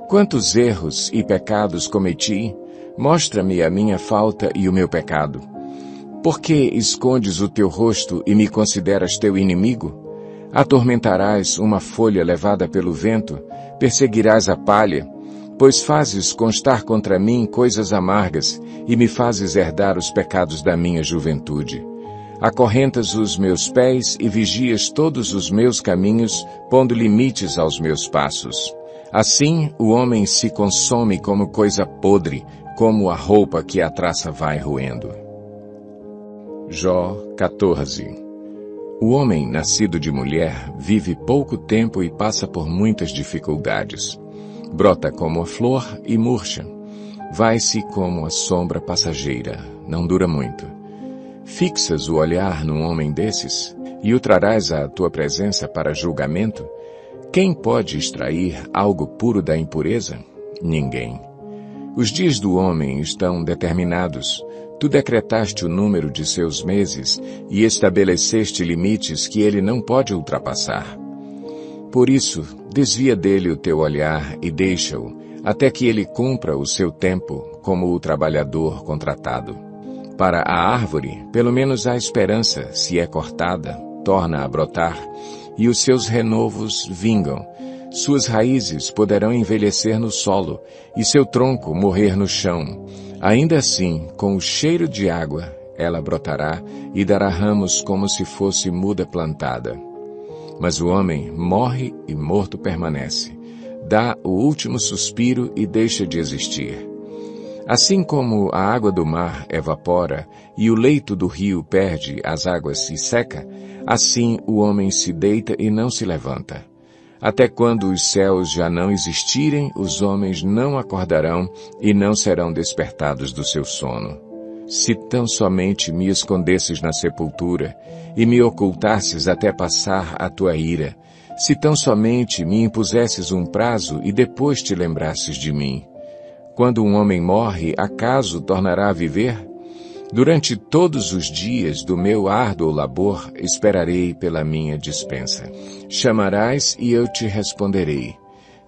Quantos erros e pecados cometi? Mostra-me a minha falta e o meu pecado. Por que escondes o teu rosto e me consideras teu inimigo? Atormentarás uma folha levada pelo vento, perseguirás a palha, pois fazes constar contra mim coisas amargas e me fazes herdar os pecados da minha juventude. Acorrentas os meus pés e vigias todos os meus caminhos, pondo limites aos meus passos. Assim o homem se consome como coisa podre, como a roupa que a traça vai roendo. Jó 14. O homem nascido de mulher vive pouco tempo e passa por muitas dificuldades. Brota como a flor e murcha. Vai-se como a sombra passageira, não dura muito. Fixas o olhar num homem desses, e o trarás à tua presença para julgamento? Quem pode extrair algo puro da impureza? Ninguém. Os dias do homem estão determinados. Tu decretaste o número de seus meses e estabeleceste limites que ele não pode ultrapassar. Por isso, desvia dele o teu olhar e deixa-o, até que ele cumpra o seu tempo como o trabalhador contratado. Para a árvore, pelo menos há esperança, se é cortada, torna a brotar, e os seus renovos vingam. Suas raízes poderão envelhecer no solo, e seu tronco morrer no chão. Ainda assim, com o cheiro de água, ela brotará e dará ramos como se fosse muda plantada. Mas o homem morre e morto permanece. Dá o último suspiro e deixa de existir. Assim como a água do mar evapora e o leito do rio perde as águas e seca, assim o homem se deita e não se levanta. Até quando os céus já não existirem, os homens não acordarão e não serão despertados do seu sono. Se tão somente me escondesses na sepultura e me ocultasses até passar a tua ira, se tão somente me impusesses um prazo e depois te lembrasses de mim. Quando um homem morre, acaso tornará a viver? Durante todos os dias do meu árduo labor, esperarei pela minha dispensa. Chamarás e eu te responderei.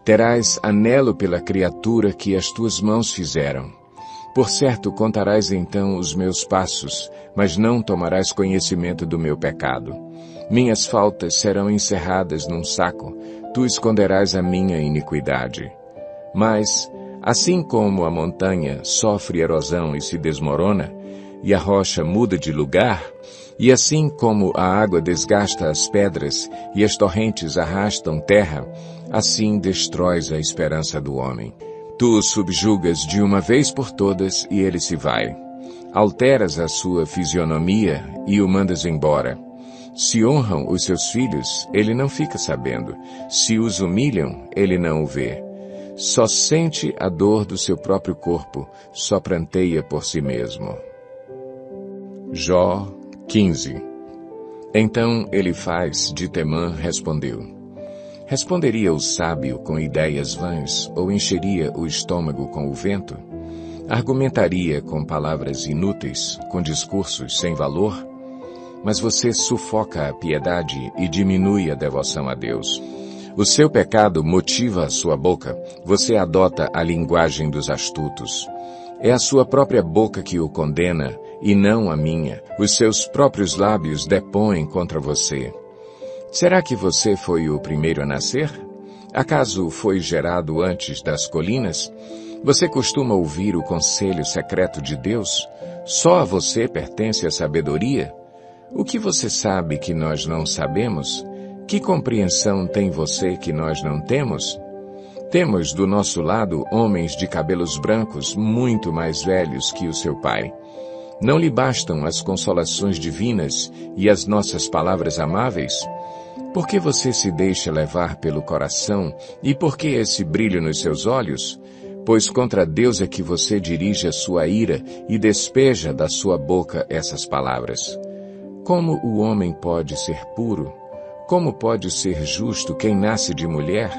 Terás anelo pela criatura que as tuas mãos fizeram. Por certo, contarás então os meus passos, mas não tomarás conhecimento do meu pecado. Minhas faltas serão encerradas num saco, tu esconderás a minha iniquidade. Mas, assim como a montanha sofre erosão e se desmorona, e a rocha muda de lugar, e assim como a água desgasta as pedras e as torrentes arrastam terra, assim destróis a esperança do homem. Tu o subjugas de uma vez por todas e ele se vai. Alteras a sua fisionomia e o mandas embora. Se honram os seus filhos, ele não fica sabendo. Se os humilham, ele não o vê. só sente a dor do seu próprio corpo, só pranteia por si mesmo. Jó 15. Então Elifaz de Temã respondeu: Responderia o sábio com ideias vãs, ou encheria o estômago com o vento? Argumentaria com palavras inúteis, com discursos sem valor? Mas você sufoca a piedade e diminui a devoção a Deus. O seu pecado motiva a sua boca, você adota a linguagem dos astutos. É a sua própria boca que o condena, e não a minha. Os seus próprios lábios depõem contra você. Será que você foi o primeiro a nascer? Acaso foi gerado antes das colinas? Você costuma ouvir o conselho secreto de Deus? Só a você pertence a sabedoria? O que você sabe que nós não sabemos? Que compreensão tem você que nós não temos? Temos do nosso lado homens de cabelos brancos muito mais velhos que o seu pai. Não lhe bastam as consolações divinas e as nossas palavras amáveis? Por que você se deixa levar pelo coração e por que esse brilho nos seus olhos? Pois contra Deus é que você dirige a sua ira e despeja da sua boca essas palavras. Como o homem pode ser puro? Como pode ser justo quem nasce de mulher?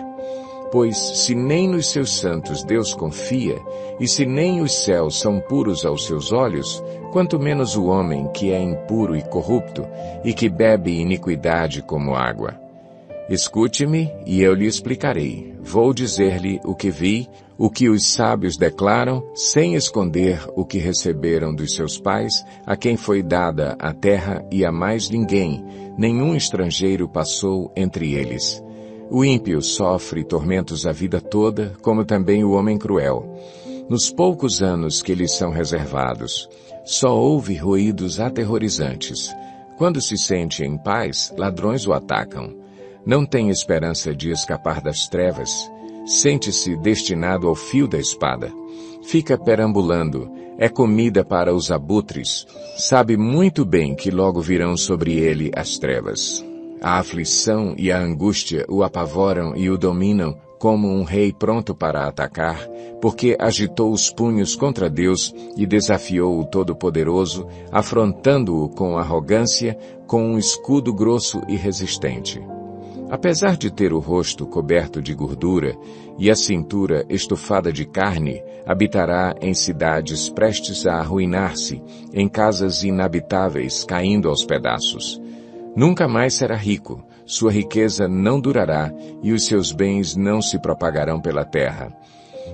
Pois se nem nos seus santos Deus confia, e se nem os céus são puros aos seus olhos, quanto menos o homem que é impuro e corrupto, e que bebe iniquidade como água. Escute-me, e eu lhe explicarei. Vou dizer-lhe o que vi, o que os sábios declaram, sem esconder o que receberam dos seus pais, a quem foi dada a terra e a mais ninguém, nenhum estrangeiro passou entre eles. O ímpio sofre tormentos a vida toda, como também o homem cruel. Nos poucos anos que lhes são reservados, só ouve ruídos aterrorizantes. Quando se sente em paz, ladrões o atacam. Não tem esperança de escapar das trevas. Sente-se destinado ao fio da espada. Fica perambulando, é comida para os abutres. Sabe muito bem que logo virão sobre ele as trevas. A aflição e a angústia o apavoram e o dominam como um rei pronto para atacar, porque agitou os punhos contra Deus e desafiou o Todo-Poderoso, afrontando-o com arrogância, com um escudo grosso e resistente. Apesar de ter o rosto coberto de gordura e a cintura estufada de carne, habitará em cidades prestes a arruinar-se, em casas inabitáveis caindo aos pedaços. Nunca mais será rico, sua riqueza não durará e os seus bens não se propagarão pela terra.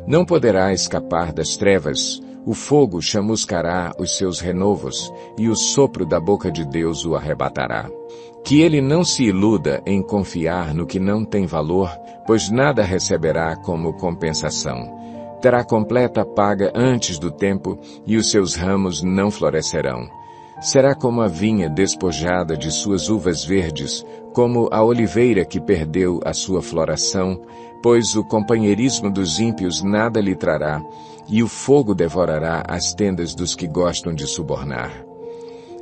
Não poderá escapar das trevas, o fogo chamuscará os seus renovos e o sopro da boca de Deus o arrebatará. Que ele não se iluda em confiar no que não tem valor, pois nada receberá como compensação. Terá completa paga antes do tempo e os seus ramos não florescerão. Será como a vinha despojada de suas uvas verdes, como a oliveira que perdeu a sua floração, pois o companheirismo dos ímpios nada lhe trará, e o fogo devorará as tendas dos que gostam de subornar.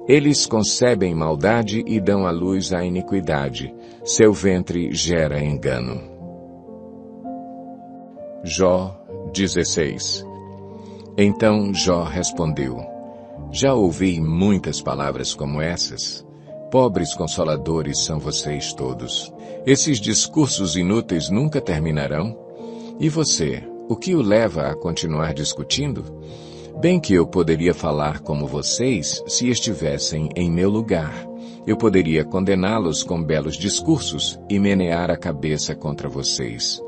Eles concebem maldade e dão à luz a iniquidade. Seu ventre gera engano. Jó 16. Então Jó respondeu: Já ouvi muitas palavras como essas. Pobres consoladores são vocês todos. Esses discursos inúteis nunca terminarão? E você, o que o leva a continuar discutindo? Bem que eu poderia falar como vocês se estivessem em meu lugar. Eu poderia condená-los com belos discursos e menear a cabeça contra vocês.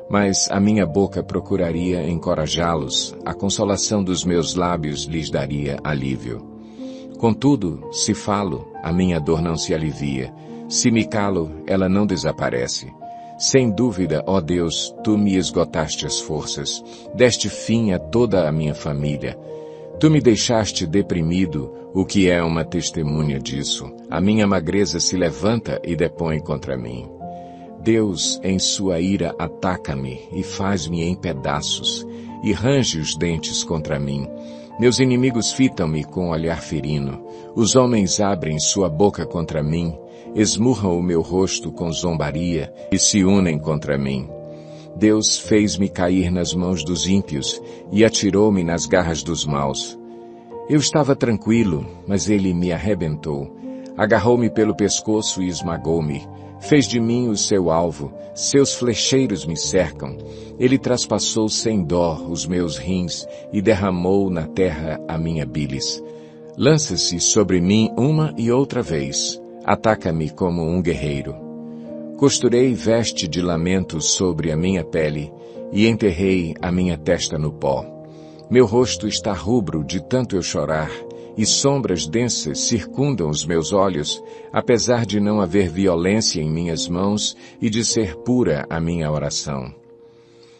Mas a minha boca procuraria encorajá-los, a consolação dos meus lábios lhes daria alívio. Contudo, se falo, a minha dor não se alivia. Se me calo, ela não desaparece. Sem dúvida, ó Deus, tu me esgotaste as forças, deste fim a toda a minha família. Tu me deixaste deprimido, o que é uma testemunha disso. A minha magreza se levanta e depõe contra mim. Deus, em sua ira, ataca-me e faz-me em pedaços, e range os dentes contra mim. Meus inimigos fitam-me com olhar ferino. Os homens abrem sua boca contra mim, esmurram o meu rosto com zombaria e se unem contra mim. Deus fez-me cair nas mãos dos ímpios e atirou-me nas garras dos maus. Eu estava tranquilo, mas ele me arrebentou. Agarrou-me pelo pescoço e esmagou-me. Fez de mim o seu alvo, seus flecheiros me cercam. Ele traspassou sem dó os meus rins e derramou na terra a minha bilis. Lança-se sobre mim uma e outra vez. Ataca-me como um guerreiro. Costurei veste de lamento sobre a minha pele e enterrei a minha testa no pó. Meu rosto está rubro de tanto eu chorar, e sombras densas circundam os meus olhos, apesar de não haver violência em minhas mãos e de ser pura a minha oração.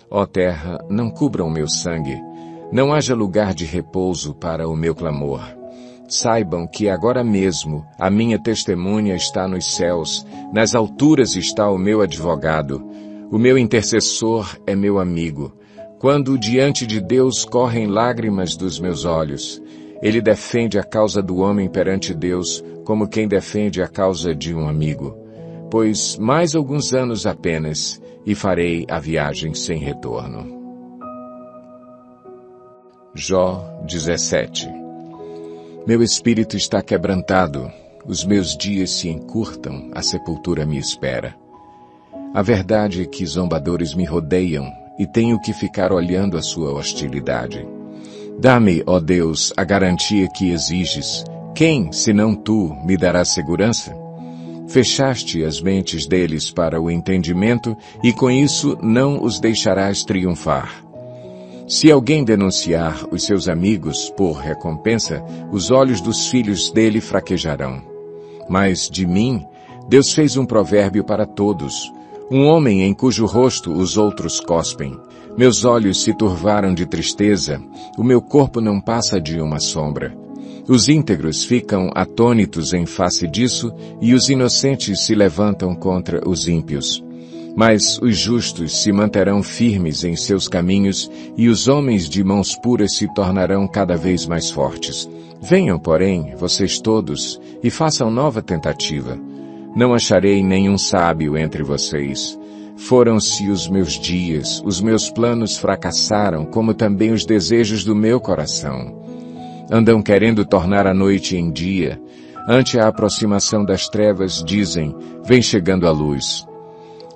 Ó terra, não cubra o meu sangue, não haja lugar de repouso para o meu clamor. Saibam que agora mesmo a minha testemunha está nos céus, nas alturas está o meu advogado, o meu intercessor é meu amigo. Quando diante de Deus correm lágrimas dos meus olhos, ele defende a causa do homem perante Deus, como quem defende a causa de um amigo. Pois mais alguns anos apenas, e farei a viagem sem retorno. Jó 17. Meu espírito está quebrantado, os meus dias se encurtam, a sepultura me espera. A verdade é que zombadores me rodeiam, e tenho que ficar olhando a sua hostilidade. Dá-me, ó Deus, a garantia que exiges. Quem, senão tu, me dará segurança? Fechaste as mentes deles para o entendimento e com isso não os deixarás triunfar. Se alguém denunciar os seus amigos por recompensa, os olhos dos filhos dele fraquejarão. Mas de mim, Deus fez um provérbio para todos, um homem em cujo rosto os outros cospem. Meus olhos se turvaram de tristeza, o meu corpo não passa de uma sombra. Os íntegros ficam atônitos em face disso, e os inocentes se levantam contra os ímpios. Mas os justos se manterão firmes em seus caminhos, e os homens de mãos puras se tornarão cada vez mais fortes. Venham, porém, vocês todos, e façam nova tentativa. Não acharei nenhum sábio entre vocês. Foram-se os meus dias, os meus planos fracassaram, como também os desejos do meu coração. Andam querendo tornar a noite em dia. Ante a aproximação das trevas, dizem, vem chegando a luz.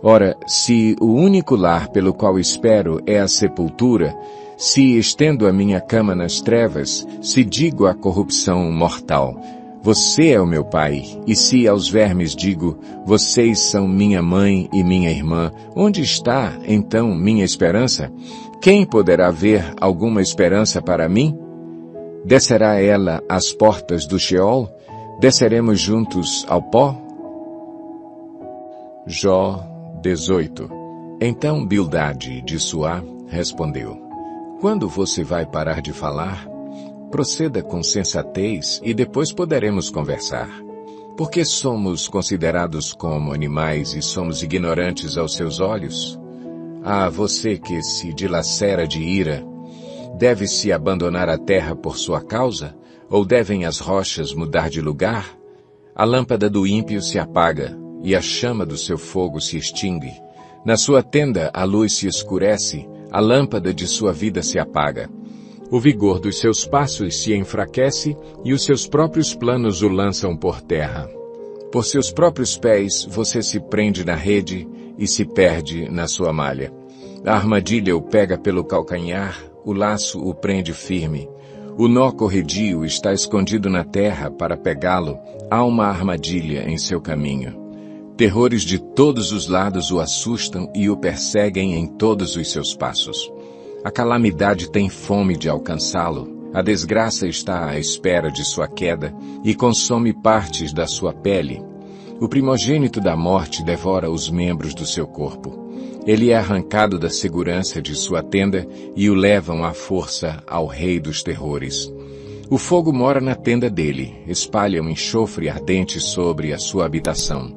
Ora, se o único lar pelo qual espero é a sepultura, se estendo a minha cama nas trevas, se digo à corrupção mortal, você é o meu pai, e se aos vermes digo, vocês são minha mãe e minha irmã, onde está, então, minha esperança? Quem poderá ver alguma esperança para mim? Descerá ela às portas do Sheol? Desceremos juntos ao pó? Jó 18. Então Bildade, de Suá, respondeu, quando você vai parar de falar? Proceda com sensatez e depois poderemos conversar. Porque somos considerados como animais e somos ignorantes aos seus olhos? Ah, você que se dilacera de ira, deve-se abandonar a terra por sua causa? Ou devem as rochas mudar de lugar? A lâmpada do ímpio se apaga, e a chama do seu fogo se extingue. Na sua tenda a luz se escurece, a lâmpada de sua vida se apaga. O vigor dos seus passos se enfraquece, e os seus próprios planos o lançam por terra. Por seus próprios pés você se prende na rede e se perde na sua malha. A armadilha o pega pelo calcanhar, o laço o prende firme. O nó corredio está escondido na terra para pegá-lo. Há uma armadilha em seu caminho. Terrores de todos os lados o assustam e o perseguem em todos os seus passos. A calamidade tem fome de alcançá-lo. A desgraça está à espera de sua queda e consome partes da sua pele. O primogênito da morte devora os membros do seu corpo. Ele é arrancado da segurança de sua tenda e o levam à força ao rei dos terrores. O fogo mora na tenda dele, espalha um enxofre ardente sobre a sua habitação.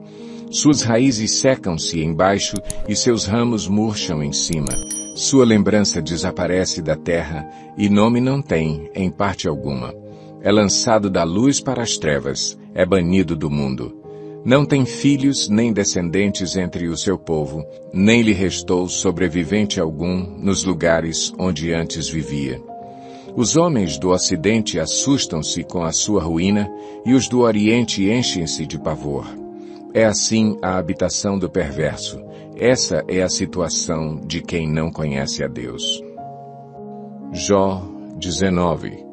Suas raízes secam-se embaixo e seus ramos murcham em cima. Sua lembrança desaparece da terra e nome não tem, em parte alguma. É lançado da luz para as trevas, é banido do mundo. Não tem filhos nem descendentes entre o seu povo, nem lhe restou sobrevivente algum nos lugares onde antes vivia. Os homens do Ocidente assustam-se com a sua ruína, e os do Oriente enchem-se de pavor. É assim a habitação do perverso. Essa é a situação de quem não conhece a Deus. Jó 19.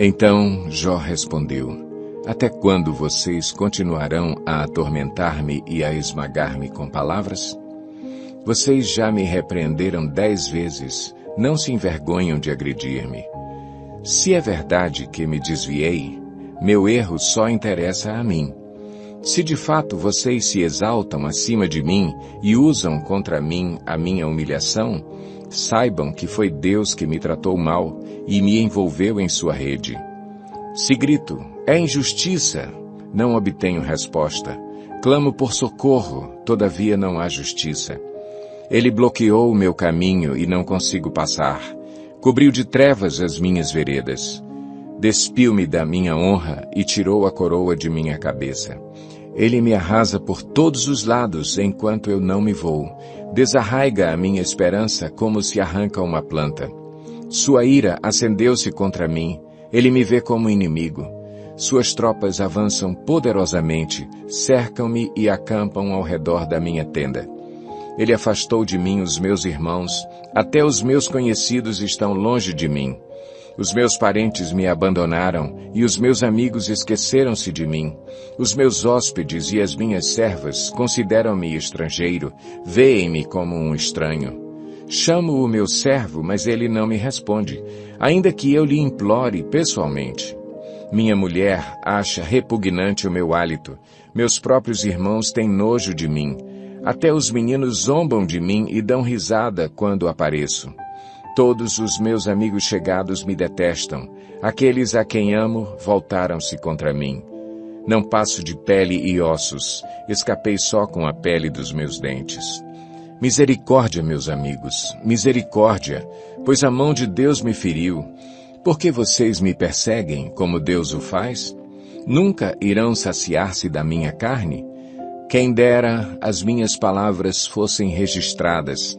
Então Jó respondeu: Até quando vocês continuarão a atormentar-me e a esmagar-me com palavras? Vocês já me repreenderam 10 vezes, não se envergonham de agredir-me. Se é verdade que me desviei, meu erro só interessa a mim. Se de fato vocês se exaltam acima de mim e usam contra mim a minha humilhação, saibam que foi Deus que me tratou mal e me envolveu em sua rede. Se grito, é injustiça, não obtenho resposta. Clamo por socorro, todavia não há justiça. Ele bloqueou o meu caminho e não consigo passar. Cobriu de trevas as minhas veredas. Despiu-me da minha honra e tirou a coroa de minha cabeça. Ele me arrasa por todos os lados enquanto eu não me vou. Desarraiga a minha esperança como se arranca uma planta. Sua ira acendeu-se contra mim. Ele me vê como inimigo. Suas tropas avançam poderosamente, cercam-me e acampam ao redor da minha tenda. Ele afastou de mim os meus irmãos, até os meus conhecidos estão longe de mim. Os meus parentes me abandonaram e os meus amigos esqueceram-se de mim. Os meus hóspedes e as minhas servas consideram-me estrangeiro, veem-me como um estranho. Chamo o meu servo, mas ele não me responde, ainda que eu lhe implore pessoalmente. Minha mulher acha repugnante o meu hálito. Meus próprios irmãos têm nojo de mim. Até os meninos zombam de mim e dão risada quando apareço. Todos os meus amigos chegados me detestam. Aqueles a quem amo voltaram-se contra mim. Não passo de pele e ossos. Escapei só com a pele dos meus dentes. Misericórdia, meus amigos, misericórdia, pois a mão de Deus me feriu. Por que vocês me perseguem como Deus o faz? Nunca irão saciar-se da minha carne? Quem dera as minhas palavras fossem registradas.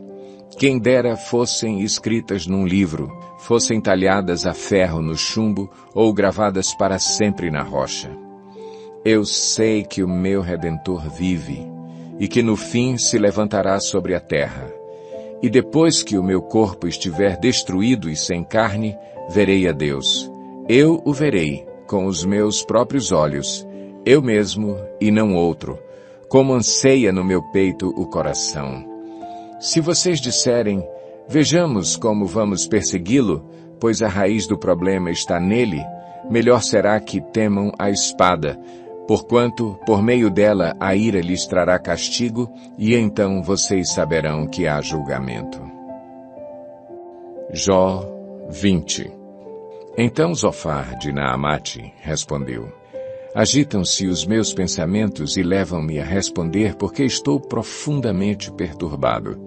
Quem dera fossem escritas num livro, fossem talhadas a ferro no chumbo ou gravadas para sempre na rocha. Eu sei que o meu Redentor vive e que no fim se levantará sobre a terra. E depois que o meu corpo estiver destruído e sem carne, verei a Deus. Eu o verei com os meus próprios olhos, eu mesmo e não outro, como anseia no meu peito o coração. Se vocês disserem, vejamos como vamos persegui-lo, pois a raiz do problema está nele, melhor será que temam a espada, porquanto, por meio dela, a ira lhes trará castigo, e então vocês saberão que há julgamento. Jó 20. Então Zofar de Naamate respondeu: Agitam-se os meus pensamentos e levam-me a responder porque estou profundamente perturbado.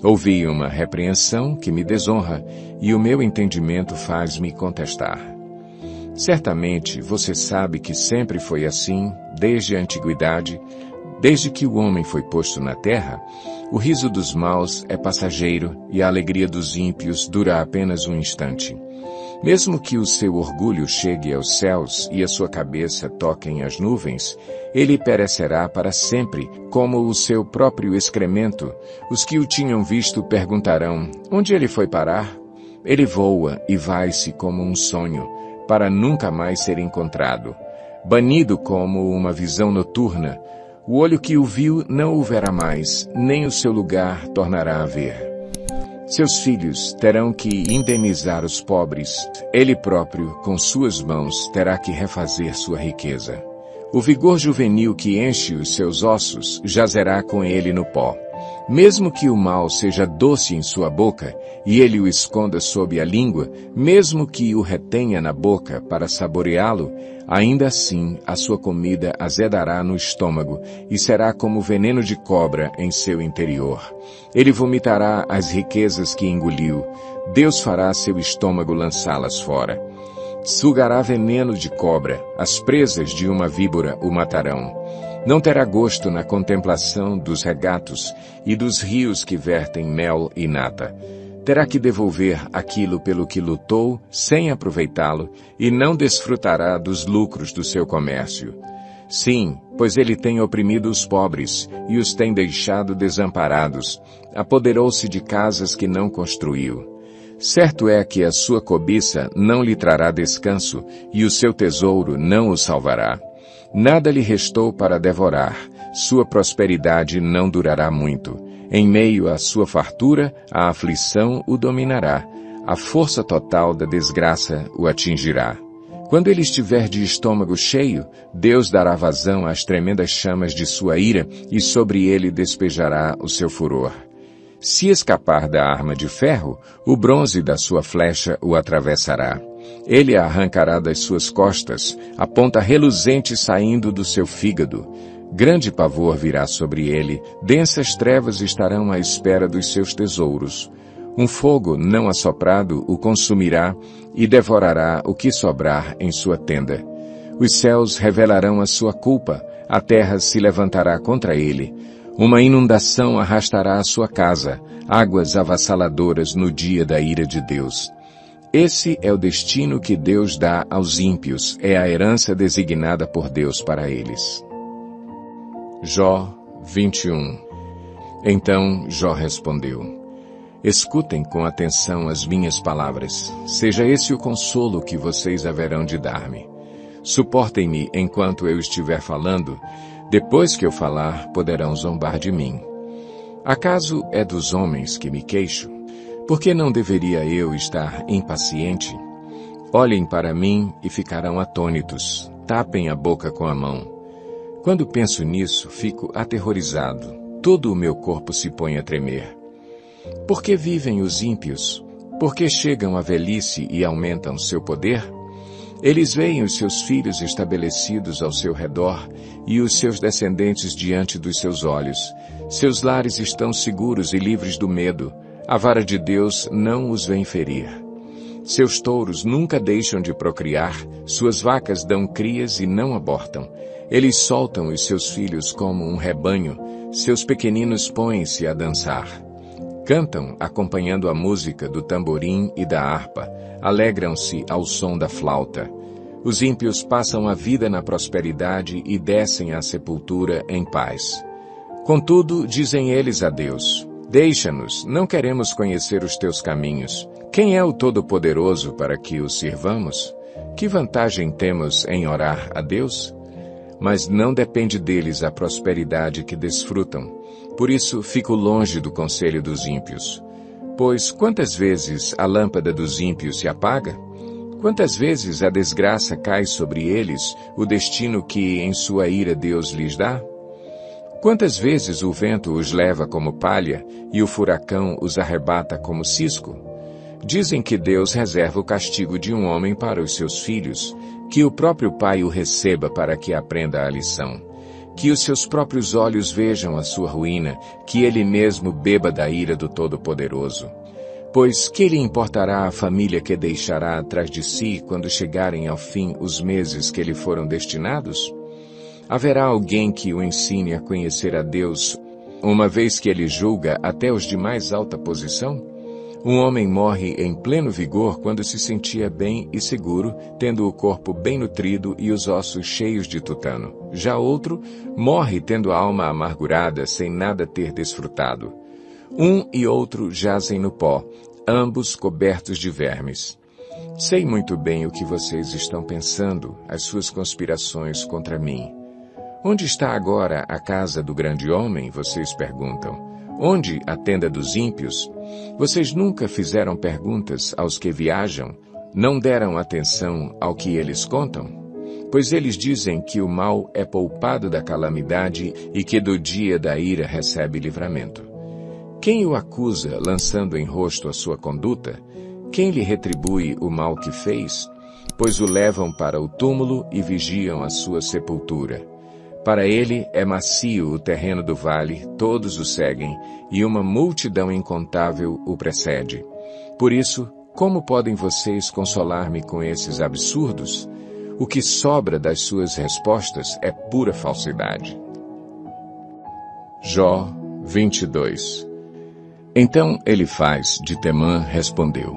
Ouvi uma repreensão que me desonra e o meu entendimento faz-me contestar. Certamente você sabe que sempre foi assim, desde a antiguidade, desde que o homem foi posto na terra. O riso dos maus é passageiro e a alegria dos ímpios dura apenas um instante. Mesmo que o seu orgulho chegue aos céus e a sua cabeça toquem as nuvens, ele perecerá para sempre, como o seu próprio excremento. Os que o tinham visto perguntarão, onde ele foi parar? Ele voa e vai-se como um sonho, para nunca mais ser encontrado. Banido como uma visão noturna, o olho que o viu não o verá mais, nem o seu lugar tornará a ver. Seus filhos terão que indenizar os pobres. Ele próprio, com suas mãos, terá que refazer sua riqueza. O vigor juvenil que enche os seus ossos jazerá com ele no pó. Mesmo que o mal seja doce em sua boca, e ele o esconda sob a língua, mesmo que o retenha na boca para saboreá-lo, ainda assim a sua comida azedará no estômago, e será como veneno de cobra em seu interior. Ele vomitará as riquezas que engoliu. Deus fará seu estômago lançá-las fora. Sugará veneno de cobra, as presas de uma víbora o matarão. Não terá gosto na contemplação dos regatos e dos rios que vertem mel e nata. Terá que devolver aquilo pelo que lutou, sem aproveitá-lo, e não desfrutará dos lucros do seu comércio. Sim, pois ele tem oprimido os pobres, e os tem deixado desamparados. Apoderou-se de casas que não construiu. Certo é que a sua cobiça não lhe trará descanso, e o seu tesouro não o salvará. Nada lhe restou para devorar, sua prosperidade não durará muito. Em meio à sua fartura, a aflição o dominará. A força total da desgraça o atingirá. Quando ele estiver de estômago cheio, Deus dará vazão às tremendas chamas de sua ira e sobre ele despejará o seu furor. Se escapar da arma de ferro, o bronze da sua flecha o atravessará. Ele a arrancará das suas costas, a ponta reluzente saindo do seu fígado. Grande pavor virá sobre ele, densas trevas estarão à espera dos seus tesouros. Um fogo não assoprado o consumirá e devorará o que sobrar em sua tenda. Os céus revelarão a sua culpa, a terra se levantará contra ele. Uma inundação arrastará a sua casa, águas avassaladoras no dia da ira de Deus. Esse é o destino que Deus dá aos ímpios, é a herança designada por Deus para eles. Jó 21. Então Jó respondeu: Escutem com atenção as minhas palavras. Seja esse o consolo que vocês haverão de dar-me. Suportem-me enquanto eu estiver falando. Depois que eu falar, poderão zombar de mim. Acaso é dos homens que me queixo? Por que não deveria eu estar impaciente? Olhem para mim e ficarão atônitos. Tapem a boca com a mão. Quando penso nisso, fico aterrorizado. Todo o meu corpo se põe a tremer. Por que vivem os ímpios? Por que chegam à velhice e aumentam seu poder? Eles veem os seus filhos estabelecidos ao seu redor e os seus descendentes diante dos seus olhos. Seus lares estão seguros e livres do medo. A vara de Deus não os vem ferir. Seus touros nunca deixam de procriar, suas vacas dão crias e não abortam. Eles soltam os seus filhos como um rebanho, seus pequeninos põem-se a dançar. Cantam acompanhando a música do tamborim e da harpa, alegram-se ao som da flauta. Os ímpios passam a vida na prosperidade e descem à sepultura em paz. Contudo, dizem eles a Deus: Deixa-nos, não queremos conhecer os teus caminhos. Quem é o Todo-Poderoso para que o sirvamos? Que vantagem temos em orar a Deus? Mas não depende deles a prosperidade que desfrutam. Por isso, fico longe do conselho dos ímpios. Pois quantas vezes a lâmpada dos ímpios se apaga? Quantas vezes a desgraça cai sobre eles, o destino que em sua ira Deus lhes dá? Quantas vezes o vento os leva como palha e o furacão os arrebata como cisco? Dizem que Deus reserva o castigo de um homem para os seus filhos, que o próprio pai o receba para que aprenda a lição, que os seus próprios olhos vejam a sua ruína, que ele mesmo beba da ira do Todo-Poderoso. Pois que lhe importará a família que deixará atrás de si quando chegarem ao fim os meses que lhe foram destinados? Haverá alguém que o ensine a conhecer a Deus, uma vez que ele julga até os de mais alta posição? Um homem morre em pleno vigor quando se sentia bem e seguro, tendo o corpo bem nutrido e os ossos cheios de tutano. Já outro morre tendo a alma amargurada, sem nada ter desfrutado. Um e outro jazem no pó, ambos cobertos de vermes. Sei muito bem o que vocês estão pensando, as suas conspirações contra mim. Onde está agora a casa do grande homem, vocês perguntam? Onde a tenda dos ímpios? Vocês nunca fizeram perguntas aos que viajam? Não deram atenção ao que eles contam? Pois eles dizem que o mal é poupado da calamidade e que do dia da ira recebe livramento. Quem o acusa, lançando em rosto a sua conduta? Quem lhe retribui o mal que fez? Pois o levam para o túmulo e vigiam a sua sepultura. Para ele é macio o terreno do vale, todos o seguem, e uma multidão incontável o precede. Por isso, como podem vocês consolar-me com esses absurdos? O que sobra das suas respostas é pura falsidade. Jó 22. Então Elifaz de Temã respondeu: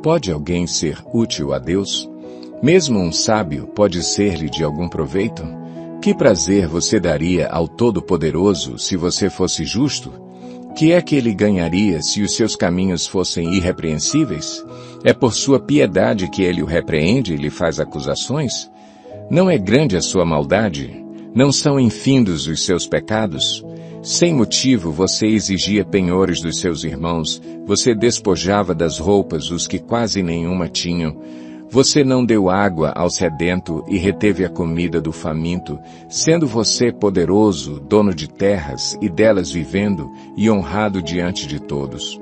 Pode alguém ser útil a Deus? Mesmo um sábio pode ser-lhe de algum proveito? Que prazer você daria ao Todo-Poderoso se você fosse justo? Que é que ele ganharia se os seus caminhos fossem irrepreensíveis? É por sua piedade que ele o repreende e lhe faz acusações? Não é grande a sua maldade? Não são infindos os seus pecados? Sem motivo você exigia penhores dos seus irmãos, você despojava das roupas os que quase nenhuma tinham. Você não deu água ao sedento e reteve a comida do faminto, sendo você poderoso, dono de terras e delas vivendo e honrado diante de todos.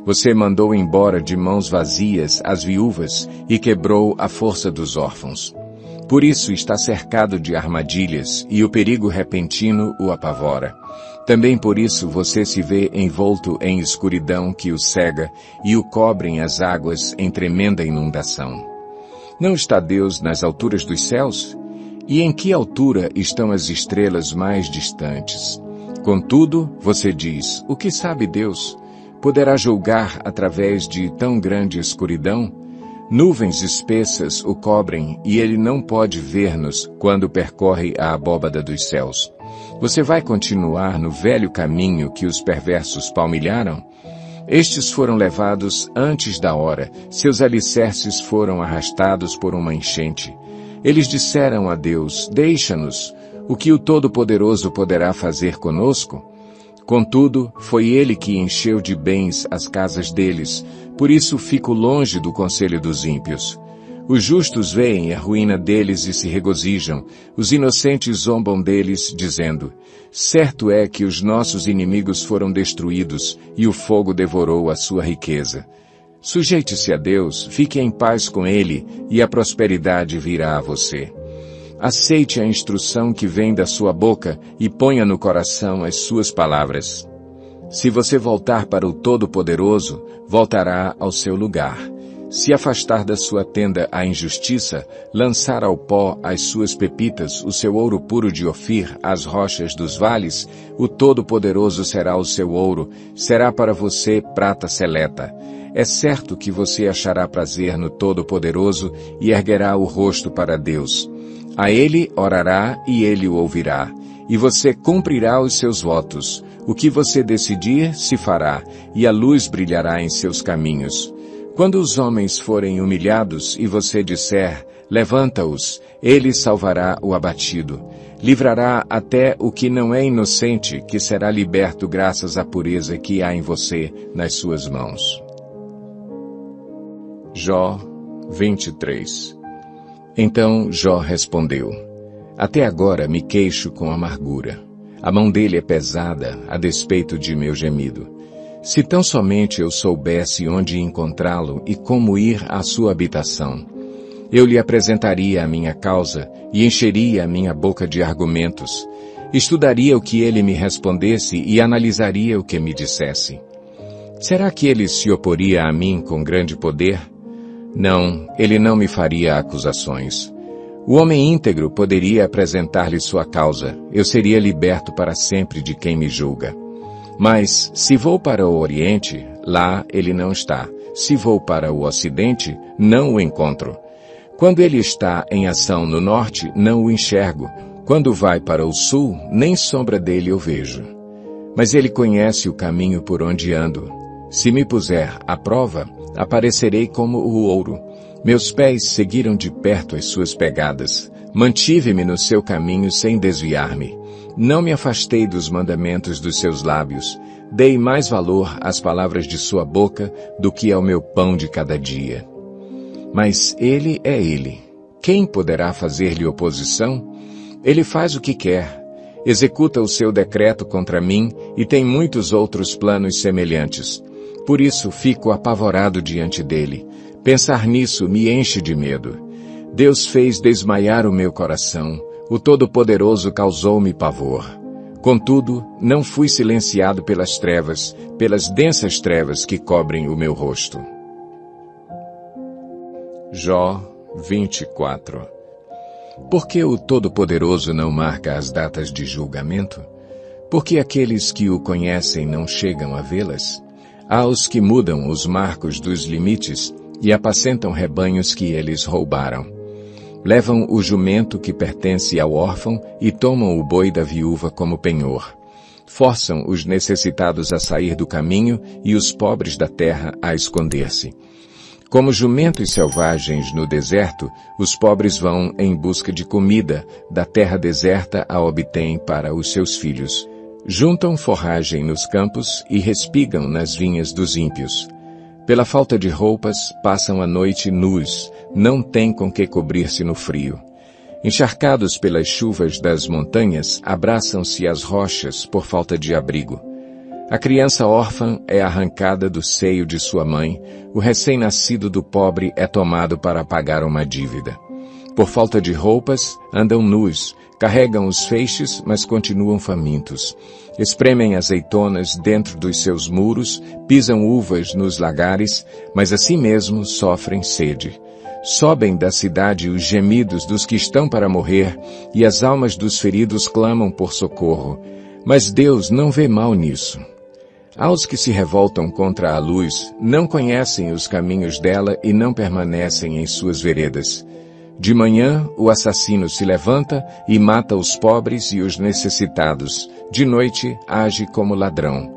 Você mandou embora de mãos vazias as viúvas e quebrou a força dos órfãos. Por isso está cercado de armadilhas e o perigo repentino o apavora. Também por isso você se vê envolto em escuridão que o cega e o cobrem as águas em tremenda inundação. Não está Deus nas alturas dos céus? E em que altura estão as estrelas mais distantes? Contudo, você diz, o que sabe Deus? Poderá julgar através de tão grande escuridão? Nuvens espessas o cobrem e ele não pode ver-nos quando percorre a abóbada dos céus. Você vai continuar no velho caminho que os perversos palmilharam? Estes foram levados antes da hora, seus alicerces foram arrastados por uma enchente. Eles disseram a Deus, deixa-nos, o que o Todo-Poderoso poderá fazer conosco? Contudo, foi ele que encheu de bens as casas deles, por isso fico longe do conselho dos ímpios. Os justos veem a ruína deles e se regozijam, os inocentes zombam deles, dizendo, certo é que os nossos inimigos foram destruídos e o fogo devorou a sua riqueza. Sujeite-se a Deus, fique em paz com Ele e a prosperidade virá a você. Aceite a instrução que vem da sua boca e ponha no coração as suas palavras. Se você voltar para o Todo-Poderoso, voltará ao seu lugar. Se afastar da sua tenda a injustiça, lançar ao pó as suas pepitas, o seu ouro puro de Ofir, as rochas dos vales, o Todo-Poderoso será o seu ouro, será para você prata seleta. É certo que você achará prazer no Todo-Poderoso e erguerá o rosto para Deus. A Ele orará e Ele o ouvirá, e você cumprirá os seus votos. O que você decidir, se fará, e a luz brilhará em seus caminhos. Quando os homens forem humilhados e você disser, levanta-os, ele salvará o abatido. Livrará até o que não é inocente, que será liberto graças à pureza que há em você nas suas mãos. Jó 23. Então Jó respondeu, até agora me queixo com amargura. A mão dele é pesada, a despeito de meu gemido. Se tão somente eu soubesse onde encontrá-lo e como ir à sua habitação, eu lhe apresentaria a minha causa e encheria a minha boca de argumentos. Estudaria o que ele me respondesse e analisaria o que me dissesse. Será que ele se oporia a mim com grande poder? Não, ele não me faria acusações. O homem íntegro poderia apresentar-lhe sua causa. Eu seria liberto para sempre de quem me julga. Mas, se vou para o Oriente, lá ele não está. Se vou para o Ocidente, não o encontro. Quando ele está em ação no Norte, não o enxergo. Quando vai para o Sul, nem sombra dele eu vejo. Mas ele conhece o caminho por onde ando. Se me puser à prova, aparecerei como o ouro. Meus pés seguiram de perto as suas pegadas. Mantive-me no seu caminho sem desviar-me. Não me afastei dos mandamentos dos seus lábios. Dei mais valor às palavras de sua boca do que ao meu pão de cada dia. Mas ele é ele. Quem poderá fazer-lhe oposição? Ele faz o que quer. Executa o seu decreto contra mim e tem muitos outros planos semelhantes. Por isso fico apavorado diante dele. Pensar nisso me enche de medo. Deus fez desmaiar o meu coração. O Todo-Poderoso causou-me pavor. Contudo, não fui silenciado pelas trevas, pelas densas trevas que cobrem o meu rosto. Jó 24. Por que o Todo-Poderoso não marca as datas de julgamento? Por que aqueles que o conhecem não chegam a vê-las? Há os que mudam os marcos dos limites e apacentam rebanhos que eles roubaram. Levam o jumento que pertence ao órfão e tomam o boi da viúva como penhor. Forçam os necessitados a sair do caminho e os pobres da terra a esconder-se. Como jumentos selvagens no deserto, os pobres vão em busca de comida, da terra deserta a obtêm para os seus filhos. Juntam forragem nos campos e respigam nas vinhas dos ímpios. Pela falta de roupas, passam a noite nus, não têm com que cobrir-se no frio. Encharcados pelas chuvas das montanhas, abraçam-se às rochas por falta de abrigo. A criança órfã é arrancada do seio de sua mãe, o recém-nascido do pobre é tomado para pagar uma dívida. Por falta de roupas, andam nus, carregam os feixes, mas continuam famintos. Espremem azeitonas dentro dos seus muros, pisam uvas nos lagares, mas assim mesmo sofrem sede. Sobem da cidade os gemidos dos que estão para morrer, e as almas dos feridos clamam por socorro. Mas Deus não vê mal nisso. Aos que se revoltam contra a luz, não conhecem os caminhos dela e não permanecem em suas veredas. De manhã, o assassino se levanta e mata os pobres e os necessitados. De noite, age como ladrão.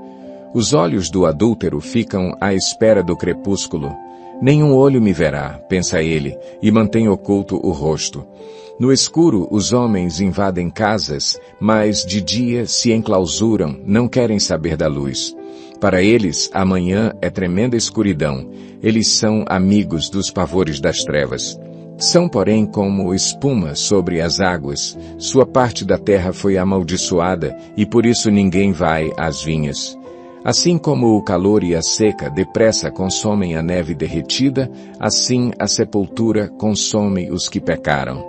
Os olhos do adúltero ficam à espera do crepúsculo. Nenhum olho me verá, pensa ele, e mantém oculto o rosto. No escuro, os homens invadem casas, mas de dia se enclausuram, não querem saber da luz. Para eles, a manhã é tremenda escuridão. Eles são amigos dos pavores das trevas. São, porém, como espuma sobre as águas. Sua parte da terra foi amaldiçoada, e por isso ninguém vai às vinhas. Assim como o calor e a seca depressa consomem a neve derretida, assim a sepultura consome os que pecaram.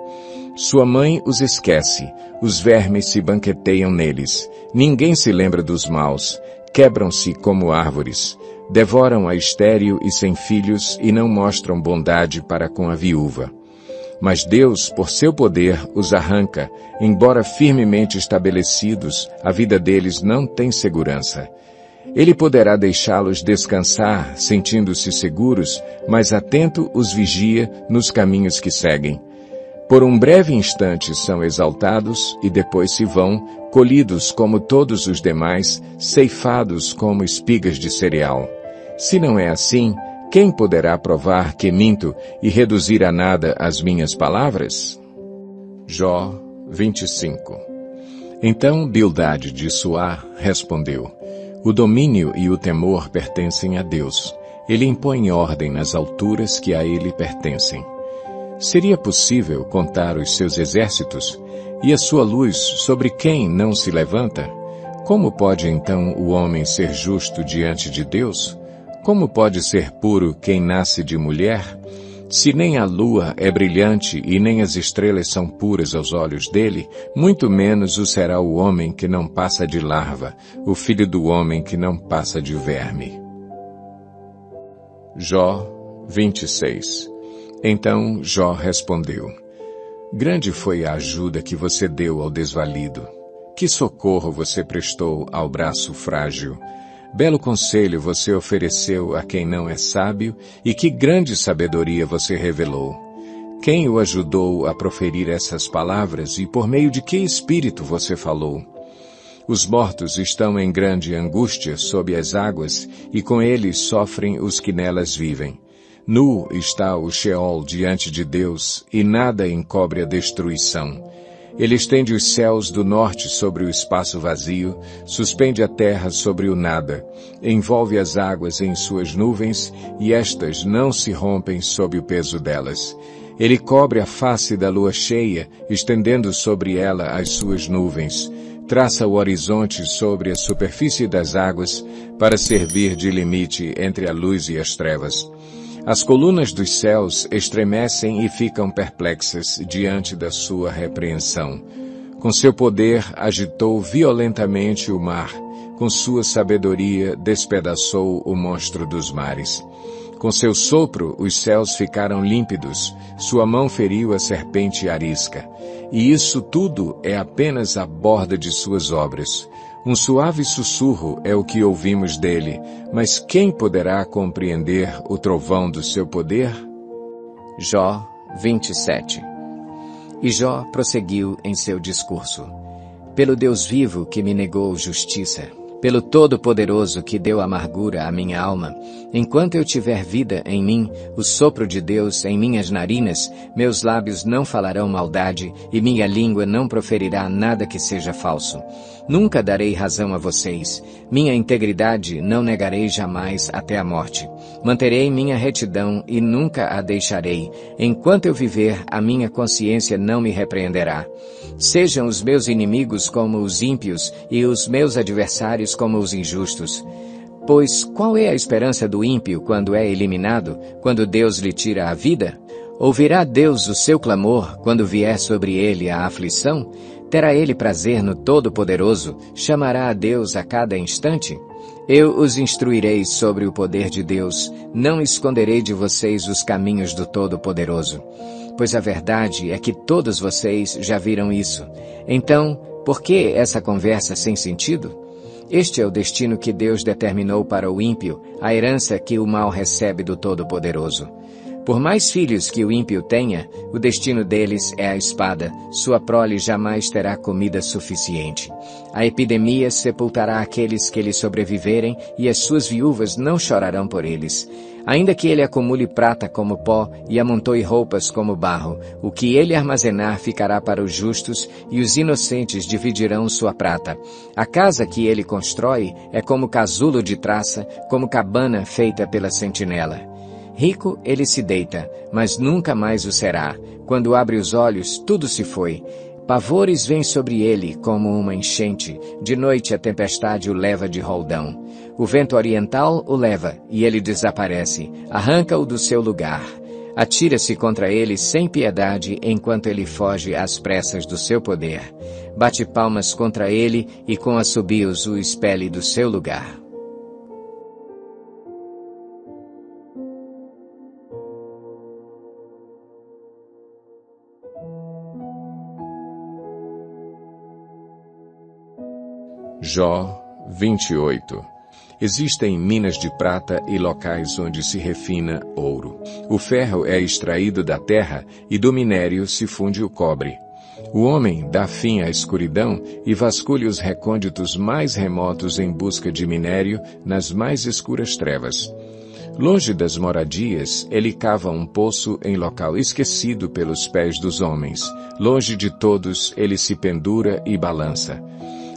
Sua mãe os esquece, os vermes se banqueteiam neles. Ninguém se lembra dos maus, quebram-se como árvores. Devoram a estéril e sem filhos e não mostram bondade para com a viúva. Mas Deus, por seu poder, os arranca. Embora firmemente estabelecidos, a vida deles não tem segurança. Ele poderá deixá-los descansar, sentindo-se seguros, mas atento os vigia nos caminhos que seguem. Por um breve instante são exaltados e depois se vão, colhidos como todos os demais, ceifados como espigas de cereal. Se não é assim, quem poderá provar que minto e reduzir a nada as minhas palavras? Jó 25. Então Bildade de Suá respondeu: O domínio e o temor pertencem a Deus. Ele impõe ordem nas alturas que a ele pertencem. Seria possível contar os seus exércitos? E a sua luz sobre quem não se levanta? Como pode então o homem ser justo diante de Deus? Como pode ser puro quem nasce de mulher? Se nem a lua é brilhante e nem as estrelas são puras aos olhos dele, muito menos o será o homem que não passa de larva, o filho do homem que não passa de verme. Jó 26. Então Jó respondeu: Grande foi a ajuda que você deu ao desvalido. Que socorro você prestou ao braço frágil. Belo conselho você ofereceu a quem não é sábio, e que grande sabedoria você revelou. Quem o ajudou a proferir essas palavras e por meio de que espírito você falou? Os mortos estão em grande angústia sob as águas, e com eles sofrem os que nelas vivem. Nu está o Sheol diante de Deus, e nada encobre a destruição. Ele estende os céus do norte sobre o espaço vazio, suspende a terra sobre o nada, envolve as águas em suas nuvens, e estas não se rompem sob o peso delas. Ele cobre a face da lua cheia, estendendo sobre ela as suas nuvens. Traça o horizonte sobre a superfície das águas, para servir de limite entre a luz e as trevas. As colunas dos céus estremecem e ficam perplexas diante da sua repreensão. Com seu poder agitou violentamente o mar, com sua sabedoria despedaçou o monstro dos mares. Com seu sopro, os céus ficaram límpidos, sua mão feriu a serpente arisca. E isso tudo é apenas a borda de suas obras. Um suave sussurro é o que ouvimos dele, mas quem poderá compreender o trovão do seu poder? Jó 27. E Jó prosseguiu em seu discurso. Pelo Deus vivo que me negou justiça, pelo Todo-Poderoso que deu amargura à minha alma, enquanto eu tiver vida em mim, o sopro de Deus em minhas narinas, meus lábios não falarão maldade e minha língua não proferirá nada que seja falso. Nunca darei razão a vocês. Minha integridade não negarei jamais até a morte. Manterei minha retidão e nunca a deixarei. Enquanto eu viver, a minha consciência não me repreenderá. Sejam os meus inimigos como os ímpios e os meus adversários como os injustos. Pois qual é a esperança do ímpio quando é eliminado, quando Deus lhe tira a vida? Ouvirá Deus o seu clamor quando vier sobre ele a aflição? Terá ele prazer no Todo-Poderoso? Chamará a Deus a cada instante? Eu os instruirei sobre o poder de Deus, não esconderei de vocês os caminhos do Todo-Poderoso. Pois a verdade é que todos vocês já viram isso. Então, por que essa conversa sem sentido? Este é o destino que Deus determinou para o ímpio, a herança que o mal recebe do Todo-Poderoso. Por mais filhos que o ímpio tenha, o destino deles é a espada, sua prole jamais terá comida suficiente. A epidemia sepultará aqueles que lhe sobreviverem e as suas viúvas não chorarão por eles. Ainda que ele acumule prata como pó e amontoe roupas como barro, o que ele armazenar ficará para os justos e os inocentes dividirão sua prata. A casa que ele constrói é como casulo de traça, como cabana feita pela sentinela. Rico ele se deita, mas nunca mais o será. Quando abre os olhos, tudo se foi. Pavores vêm sobre ele como uma enchente. De noite a tempestade o leva de roldão. O vento oriental o leva, e ele desaparece. Arranca-o do seu lugar. Atira-se contra ele sem piedade, enquanto ele foge às pressas do seu poder. Bate palmas contra ele, e com assobios o expele do seu lugar. Jó 28. Existem minas de prata e locais onde se refina ouro. O ferro é extraído da terra e do minério se funde o cobre. O homem dá fim à escuridão e vasculha os recônditos mais remotos em busca de minério nas mais escuras trevas. Longe das moradias, ele cava um poço em local esquecido pelos pés dos homens. Longe de todos, ele se pendura e balança.